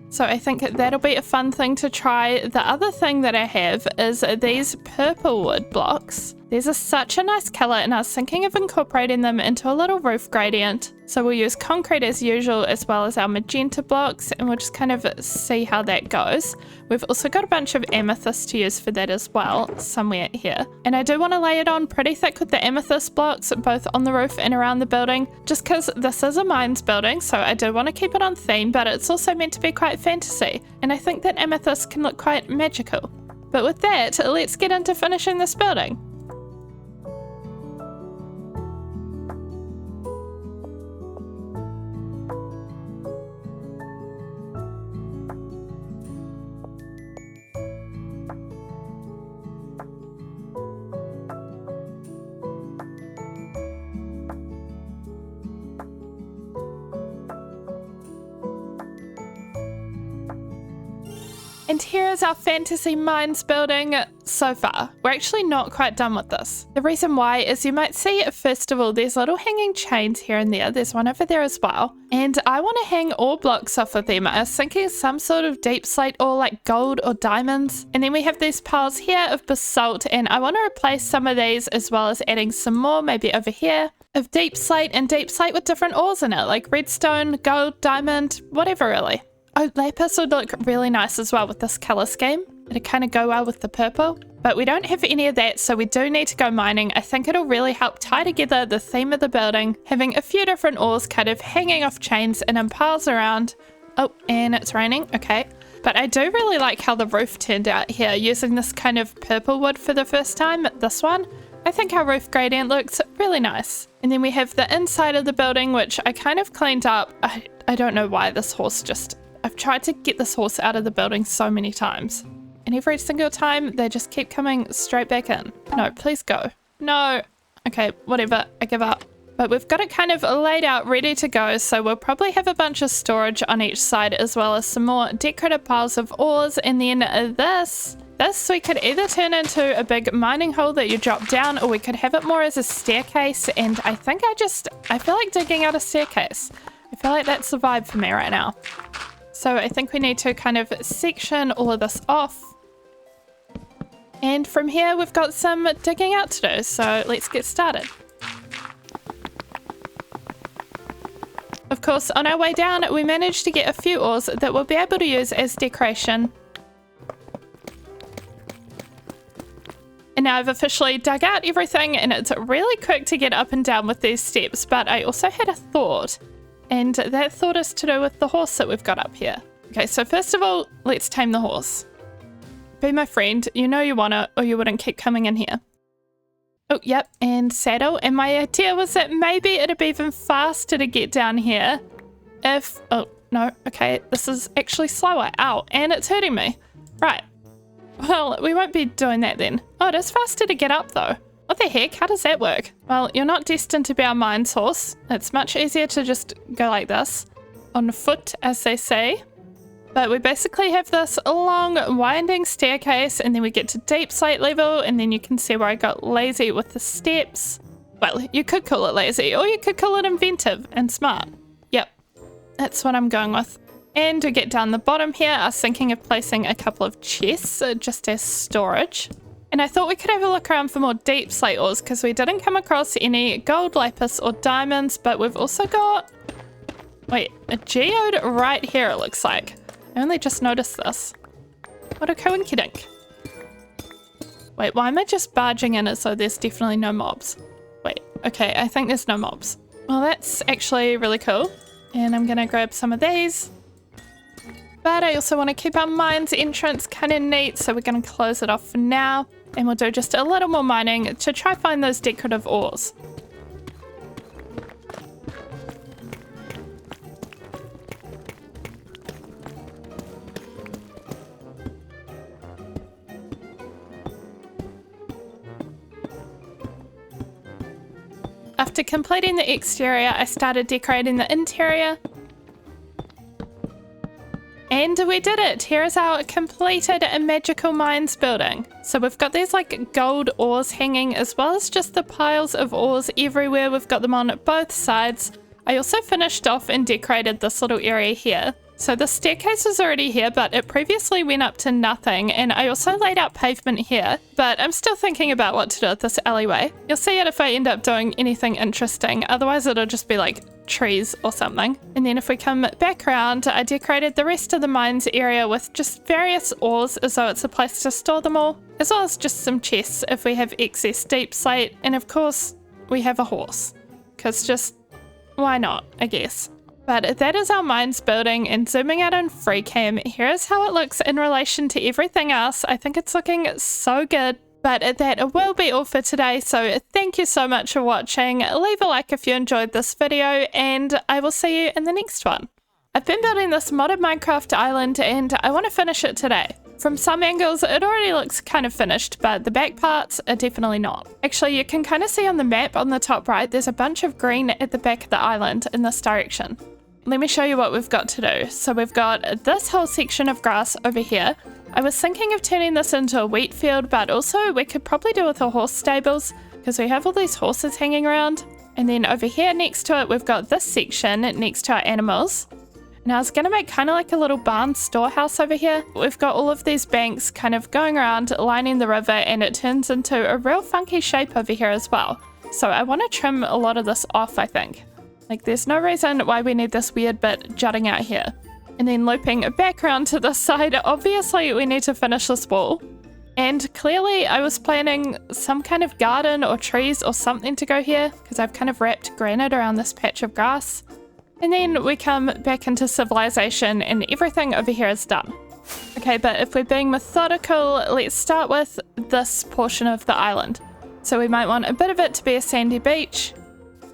So I think that'll be a fun thing to try. The other thing that I have is these purple wood blocks. These are such a nice colour and I was thinking of incorporating them into a little roof gradient. So we'll use concrete as usual as well as our magenta blocks and we'll just kind of see how that goes. We've also got a bunch of amethyst to use for that as well, somewhere here. And I do want to lay it on pretty thick with the amethyst blocks, both on the roof and around the building, just because this is a mines building, so I do want to keep it on theme, but it's also meant to be quite fantasy. And I think that amethyst can look quite magical. But with that, let's get into finishing this building. And here is our fantasy mines building so far. We're actually not quite done with this. The reason why is you might see, first of all, there's little hanging chains here and there. There's one over there as well. And I want to hang ore blocks off of them. I was thinking some sort of deep slate ore like gold or diamonds. And then we have these piles here of basalt. And I want to replace some of these as well as adding some more, maybe over here, of deep slate and deep slate with different ores in it, like redstone, gold, diamond, whatever really. Oh, lapis would look really nice as well with this colour scheme. It'd kind of go well with the purple. But we don't have any of that, so we do need to go mining. I think it'll really help tie together the theme of the building, having a few different ores kind of hanging off chains and in piles around. Oh, and it's raining. Okay. But I do really like how the roof turned out here, using this kind of purple wood for the first time, this one. I think our roof gradient looks really nice. And then we have the inside of the building, which I kind of cleaned up. I don't know why this horse just... I've tried to get this horse out of the building so many times. And every single time, they just keep coming straight back in. No, please go. No. Okay, whatever. I give up. But we've got it kind of laid out, ready to go. So we'll probably have a bunch of storage on each side, as well as some more decorative piles of ores. And then this we could either turn into a big mining hole that you drop down, or we could have it more as a staircase. And I think I feel like digging out a staircase. I feel like that's the vibe for me right now. So I think we need to kind of section all of this off. And from here, we've got some digging out to do. So let's get started. Of course, on our way down, we managed to get a few ores that we'll be able to use as decoration. And now I've officially dug out everything, and it's really quick to get up and down with these steps. But I also had a thought. And that thought is to do with the horse that we've got up here. Okay, so first of all, let's tame the horse. Be my friend. You know you want it, or you wouldn't keep coming in here. Oh, yep, and saddle. And my idea was that maybe it'd be even faster to get down here if... Oh, no, okay, this is actually slower. Ow, and it's hurting me. Right. Well, we won't be doing that then. Oh, it is faster to get up, though. What the heck? How does that work? Well, you're not destined to be our mines horse. It's much easier to just go like this. On foot, as they say. But we basically have this long, winding staircase, and then we get to deep slate level, and then you can see where I got lazy with the steps. Well, you could call it lazy, or you could call it inventive and smart. Yep, that's what I'm going with. And to get down the bottom here, I was thinking of placing a couple of chests just as storage. And I thought we could have a look around for more deep slate ores, because we didn't come across any gold, lapis, or diamonds, but we've also got... Wait, a geode right here, it looks like. I only just noticed this. What a coinkydink. Wait, why am I just barging in as though there's definitely no mobs? Wait, okay, I think there's no mobs. Well, that's actually really cool. And I'm gonna grab some of these. But I also want to keep our mines entrance kind of neat, so we're going to close it off for now. And we'll do just a little more mining to try find those decorative ores. After completing the exterior, I started decorating the interior. And we did it! Here is our completed magical mines building. So we've got these like gold ores hanging, as well as just the piles of ores everywhere. We've got them on both sides. I also finished off and decorated this little area here. So the staircase was already here, but it previously went up to nothing, and I also laid out pavement here, but I'm still thinking about what to do with this alleyway. You'll see it if I end up doing anything interesting, otherwise it'll just be like trees or something. And then if we come back around, I decorated the rest of the mines area with just various ores as though it's a place to store them all, as well as just some chests if we have excess deep slate, and of course we have a horse, because just why not, I guess. But that is our mines building, and zooming out on free cam, here is how it looks in relation to everything else. I think it's looking so good. But that will be all for today, so thank you so much for watching. Leave a like if you enjoyed this video, and I will see you in the next one. I've been building this modded Minecraft island, and I want to finish it today. From some angles, it already looks kind of finished, but the back parts are definitely not. Actually, you can kind of see on the map on the top right, there's a bunch of green at the back of the island in this direction. Let me show you what we've got to do. So we've got this whole section of grass over here. I was thinking of turning this into a wheat field, but also we could probably do with the horse stables because we have all these horses hanging around. And then over here next to it, we've got this section next to our animals. Now I was going to make kind of like a little barn storehouse over here. We've got all of these banks kind of going around lining the river, and it turns into a real funky shape over here as well. So I want to trim a lot of this off, I think. Like there's no reason why we need this weird bit jutting out here. And then looping back around to this side, obviously we need to finish this wall. And clearly I was planning some kind of garden or trees or something to go here, because I've kind of wrapped granite around this patch of grass. And then we come back into civilization and everything over here is done. Okay, but if we're being methodical, let's start with this portion of the island. So we might want a bit of it to be a sandy beach.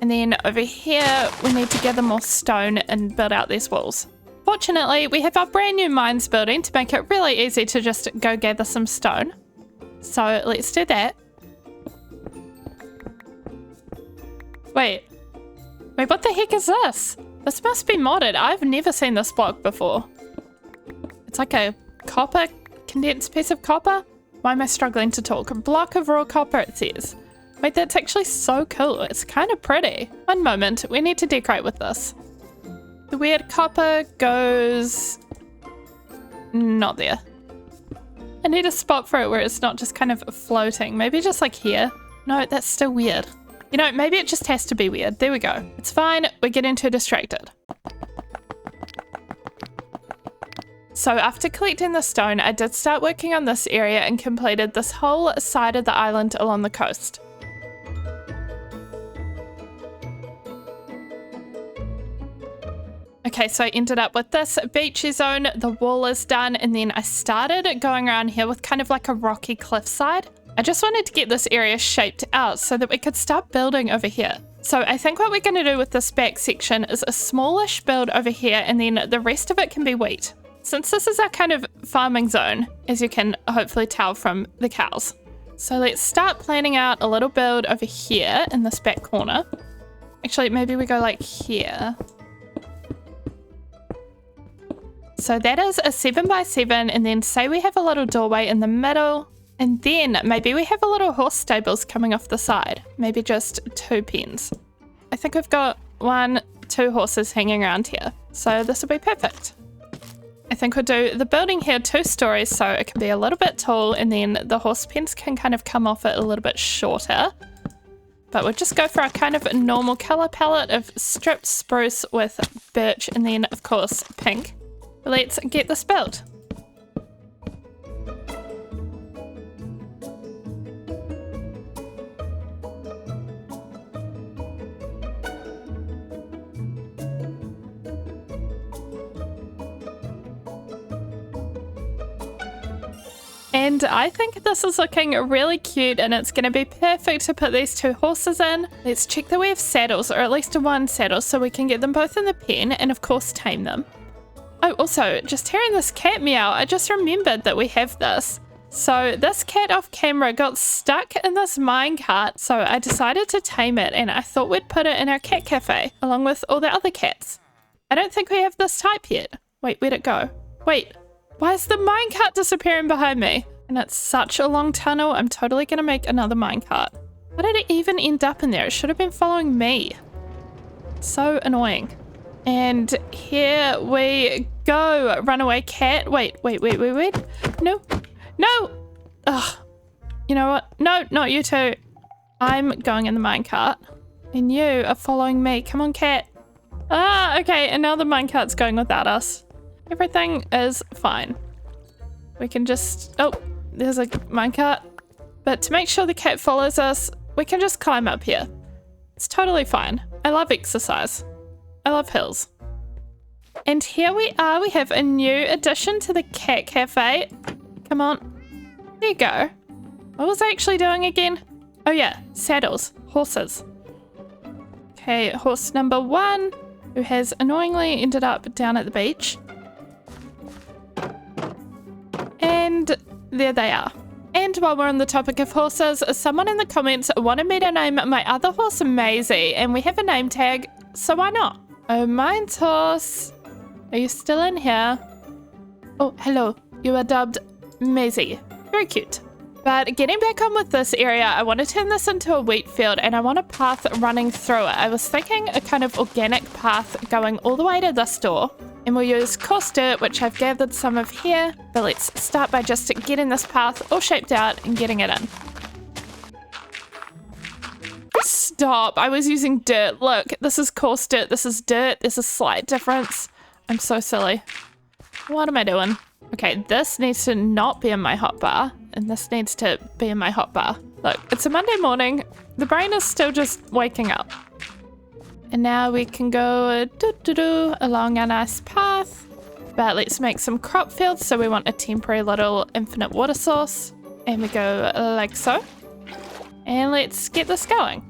And then over here, we need to gather more stone and build out these walls. Fortunately, we have our brand new mines building to make it really easy to just go gather some stone. So let's do that. Wait, what the heck is this? This must be modded. I've never seen this block before. It's like a copper, condensed piece of copper? Why am I struggling to talk? A block of raw copper, it says. Wait, that's actually so cool. It's kind of pretty. One moment, we need to decorate with this. The weird copper goes not there. I need a spot for it where it's not just kind of floating. Maybe just like here. No, that's still weird. You know, maybe it just has to be weird. There we go. It's fine. We're getting too distracted. So after collecting the stone, I did start working on this area and completed this whole side of the island along the coast. Okay, so I ended up with this beachy zone, the wall is done, and then I started going around here with kind of like a rocky cliffside. I just wanted to get this area shaped out so that we could start building over here. So I think what we're going to do with this back section is a smallish build over here, and then the rest of it can be wheat. Since this is our kind of farming zone, as you can hopefully tell from the cows. So let's start planning out a little build over here in this back corner. Actually, maybe we go like here. So that is a 7x7, and then say we have a little doorway in the middle, and then maybe we have a little horse stables coming off the side. Maybe just 2 pens. I think we've got 1, 2 horses hanging around here. So this will be perfect. I think we'll do the building here 2 stories so it can be a little bit tall, and then the horse pens can kind of come off it a little bit shorter. But we'll just go for our kind of normal color palette of stripped spruce with birch, and then of course pink. Let's get this built. And I think this is looking really cute and it's going to be perfect to put these 2 horses in. Let's check that we have saddles, or at least 1 saddle, so we can get them both in the pen and of course tame them. Oh, also, just hearing this cat meow, I just remembered that we have this. So this cat off camera got stuck in this minecart, so I decided to tame it and I thought we'd put it in our cat cafe along with all the other cats. I don't think we have this type yet. Wait, where'd it go? Wait, why is the minecart disappearing behind me? And it's such a long tunnel, I'm totally gonna make another minecart. How did it even end up in there? It should have been following me. So annoying. And here we go. Runaway cat. Wait. No. No! Ugh. You know what? No, not you two. I'm going in the minecart. And you are following me. Come on, cat. Ah, okay. And now the minecart's going without us. Everything is fine. We can just... Oh, there's a minecart. But to make sure the cat follows us, we can just climb up here. It's totally fine. I love exercise. I love hills. And here we are. We have a new addition to the cat cafe. Come on. There you go. What was I actually doing again? Oh yeah, saddles. Horses. Okay, horse number 1, who has annoyingly ended up down at the beach. And there they are. And while we're on the topic of horses, someone in the comments wanted me to name my other horse Maisie, and we have a name tag, so why not? Oh, mine's horse. Are you still in here? Oh, hello. You are dubbed Maisie. Very cute. But getting back on with this area, I want to turn this into a wheat field and I want a path running through it. I was thinking a kind of organic path going all the way to this door. And we'll use coarse dirt, which I've gathered some of here. But let's start by just getting this path all shaped out and getting it in. Stop. I was using dirt. Look, this is coarse dirt. This is dirt. There's a slight difference. I'm so silly. What am I doing? Okay, this needs to not be in my hotbar, and this needs to be in my hotbar. Look, it's a Monday morning. The brain is still just waking up. And now we can go along a nice path. But let's make some crop fields. So we want a temporary little infinite water source. And we go like so. And let's get this going.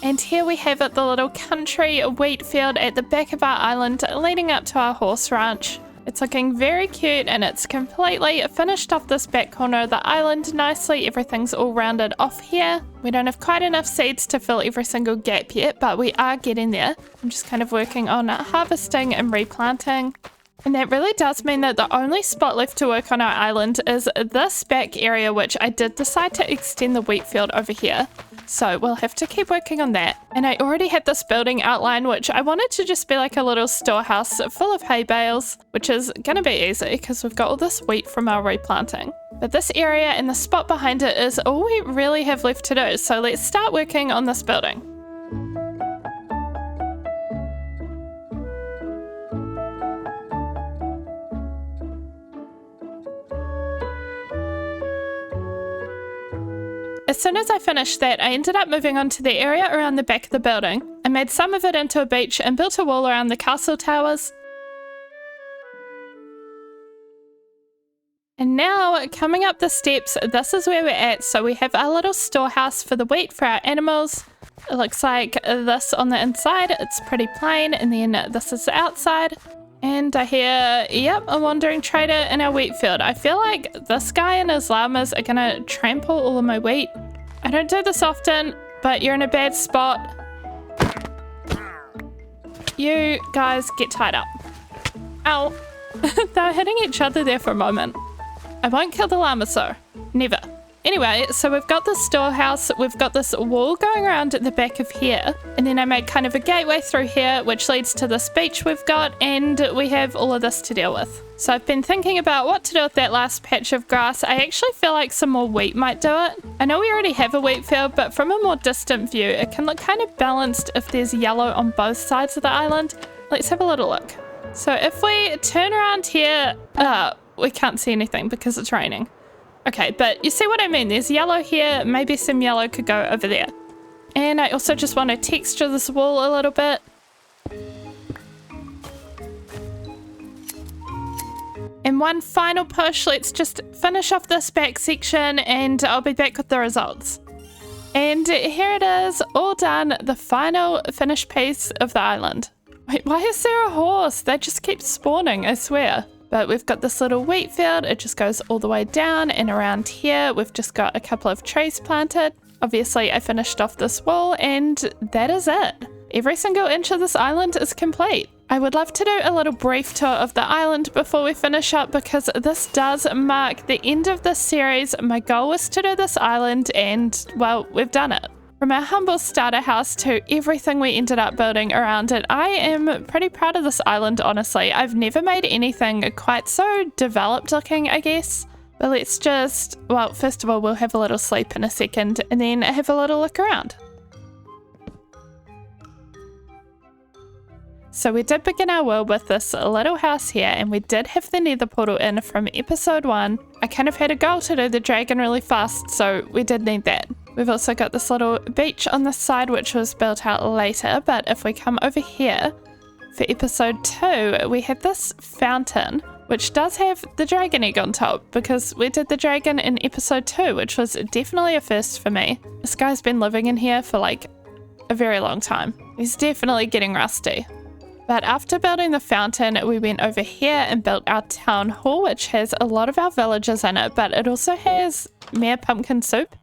And here we have it, the little country wheat field at the back of our island leading up to our horse ranch. It's looking very cute and it's completely finished off this back corner of the island nicely. Everything's all rounded off here. We don't have quite enough seeds to fill every single gap yet, but we are getting there. I'm just kind of working on harvesting and replanting. And that really does mean that the only spot left to work on our island is this back area, which I did decide to extend the wheat field over here. So we'll have to keep working on that. And I already had this building outline, which I wanted to just be like a little storehouse full of hay bales, which is going to be easy because we've got all this wheat from our replanting. But this area and the spot behind it is all we really have left to do. So let's start working on this building. As soon as I finished that, I ended up moving on to the area around the back of the building. I made some of it into a beach and built a wall around the castle towers. And now, coming up the steps, this is where we're at. So we have our little storehouse for the wheat for our animals. It looks like this on the inside. It's pretty plain. And then this is the outside. And I hear, yep, a wandering trader in our wheat field. I feel like this guy and his llamas are gonna trample all of my wheat. I don't do this often, but you're in a bad spot. You guys get tied up. Ow. They were hitting each other there for a moment. I won't kill the llamas though. Never. Anyway, so we've got this storehouse, we've got this wall going around at the back of here, and then I made kind of a gateway through here, which leads to this beach we've got, and we have all of this to deal with. So I've been thinking about what to do with that last patch of grass. I actually feel like some more wheat might do it. I know we already have a wheat field, but from a more distant view, it can look kind of balanced if there's yellow on both sides of the island. Let's have a little look. So if we turn around here, we can't see anything because it's raining. Okay, but you see what I mean? There's yellow here, maybe some yellow could go over there. And I also just want to texture this wall a little bit. And one final push, let's just finish off this back section and I'll be back with the results. And here it is, all done, the final finished piece of the island. Wait, why is there a horse? They just keep spawning, I swear. But we've got this little wheat field, it just goes all the way down, and around here we've just got a couple of trees planted. Obviously I finished off this wall and that is it. Every single inch of this island is complete. I would love to do a little brief tour of the island before we finish up because this does mark the end of this series. My goal was to do this island and, well, we've done it. From our humble starter house to everything we ended up building around it, I am pretty proud of this island, honestly. I've never made anything quite so developed looking, I guess. But let's just, well, first of all, we'll have a little sleep in a second and then have a little look around. So we did begin our world with this little house here and we did have the nether portal in from episode 1. I kind of had a goal to do the dragon really fast, so we did need that. We've also got this little beach on the side which was built out later, but if we come over here for episode 2, we had this fountain which does have the dragon egg on top because we did the dragon in episode 2, which was definitely a first for me. This guy's been living in here for like a very long time. He's definitely getting rusty. But after building the fountain, we went over here and built our town hall, which has a lot of our villagers in it, but it also has Mayor Pumpkin Soup.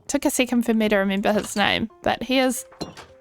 Took a second for me to remember his name, but he is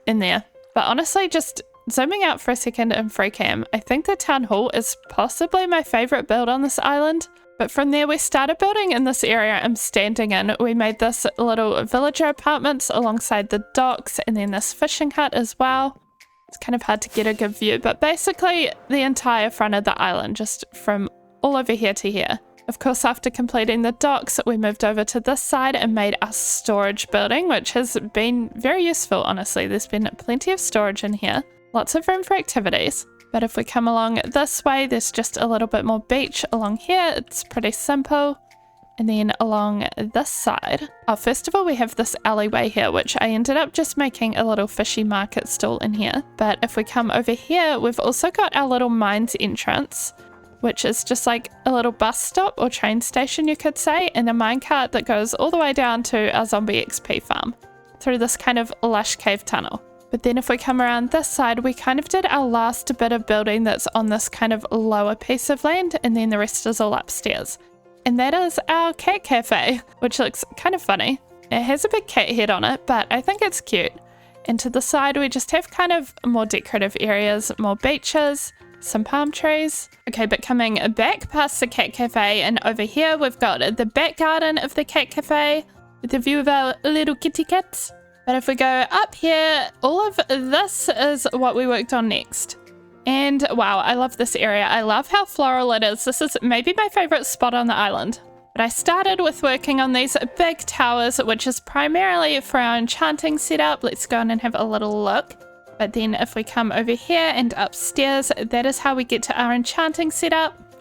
in there. But honestly, just zooming out for a second in free cam, I think the town hall is possibly my favorite build on this island. But from there, we started building in this area I'm standing in. We made this little villager apartments alongside the docks and then this fishing hut as well. It's kind of hard to get a good view, but basically the entire front of the island, just from all over here to here. Of course, after completing the docks, we moved over to this side and made our storage building, which has been very useful, honestly. There's been plenty of storage in here, lots of room for activities. But if we come along this way, there's just a little bit more beach along here. It's pretty simple. And then along this side, first of all, we have this alleyway here, which I ended up just making a little fishy market stall in here. But if we come over here, we've also got our little mines entrance, which is just like a little bus stop or train station, you could say, and a minecart that goes all the way down to our zombie XP farm through this kind of lush cave tunnel. But then if we come around this side, we kind of did our last bit of building that's on this kind of lower piece of land, and then the rest is all upstairs. And that is our cat cafe, which looks kind of funny. It has a big cat head on it, but I think it's cute. And to the side, we just have kind of more decorative areas, more beaches, some palm trees. Okay, but coming back past the cat cafe and over here, we've got the back garden of the cat cafe with a view of our little kitty cats. But if we go up here, all of this is what we worked on next. And wow, I love this area. I love how floral it is. This is maybe my favorite spot on the island. But I started with working on these big towers, which is primarily for our enchanting setup. Let's go in and have a little look. But then if we come over here and upstairs, that is how we get to our enchanting setup,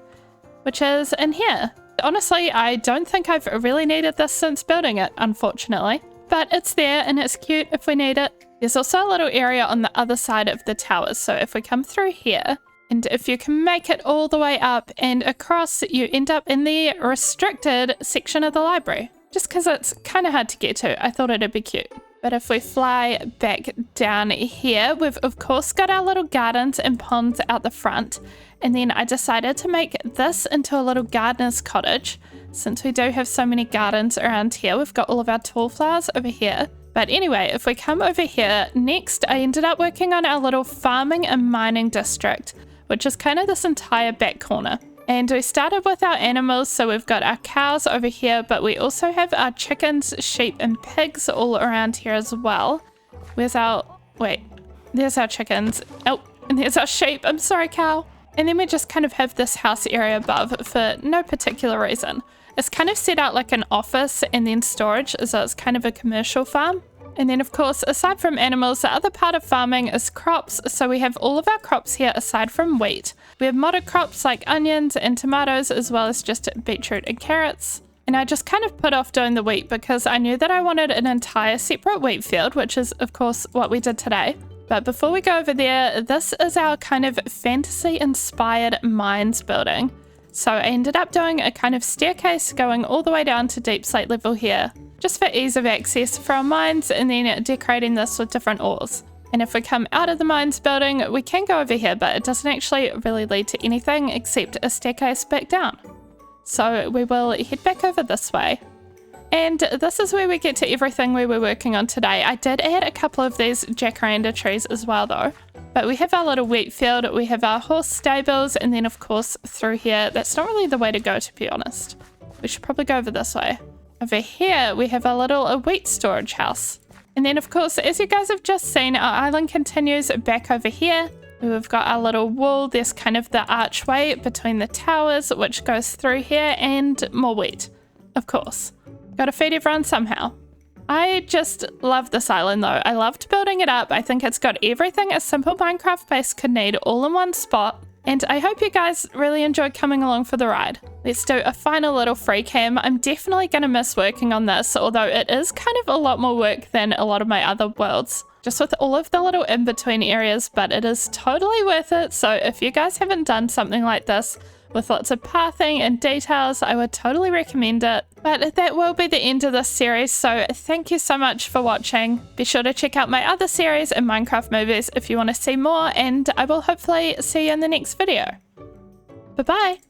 which is in here. Honestly, I don't think I've really needed this since building it, unfortunately. But it's there and it's cute if we need it. There's also a little area on the other side of the towers. So if we come through here, and if you can make it all the way up and across, you end up in the restricted section of the library. Just because it's kind of hard to get to, I thought it'd be cute. But if we fly back down here, we've of course got our little gardens and ponds out the front. And then I decided to make this into a little gardener's cottage. Since we do have so many gardens around here, we've got all of our tall flowers over here. But anyway, if we come over here, next I ended up working on our little farming and mining district, which is kind of this entire back corner. And we started with our animals, so we've got our cows over here, but we also have our chickens, sheep, and pigs all around here as well. Where's our... wait, there's our chickens. Oh, and there's our sheep. I'm sorry, cow. And then we just kind of have this house area above for no particular reason. It's kind of set out like an office and then storage, so it's kind of a commercial farm. And then of course, aside from animals, the other part of farming is crops. So we have all of our crops here aside from wheat. We have modded crops like onions and tomatoes, as well as just beetroot and carrots. And I just kind of put off doing the wheat because I knew that I wanted an entire separate wheat field, which is of course what we did today. But before we go over there, this is our kind of fantasy inspired mines building. So I ended up doing a kind of staircase going all the way down to deep slate level here, just for ease of access for our mines, and then decorating this with different ores. And if we come out of the mines building, we can go over here, but it doesn't actually really lead to anything except a staircase back down. So we will head back over this way. And this is where we get to everything we were working on today. I did add a couple of these jacaranda trees as well though. But we have our little wheat field, we have our horse stables, and then of course through here, that's not really the way to go, to be honest. We should probably go over this way. Over here, we have our little wheat storage house. And then of course, as you guys have just seen, our island continues back over here. We've got our little wall, there's kind of the archway between the towers, which goes through here, and more wheat, of course. Gotta feed everyone somehow. I just love this island though. I loved building it up. I think it's got everything a simple Minecraft base could need all in one spot. And I hope you guys really enjoyed coming along for the ride. Let's do a final little free cam. I'm definitely gonna miss working on this, although it is kind of a lot more work than a lot of my other worlds, just with all of the little in-between areas, but it is totally worth it. So if you guys haven't done something like this with lots of pathing and details, I would totally recommend it. But that will be the end of this series, so thank you so much for watching. Be sure to check out my other series in Minecraft movies if you want to see more, and I will hopefully see you in the next video. Bye bye!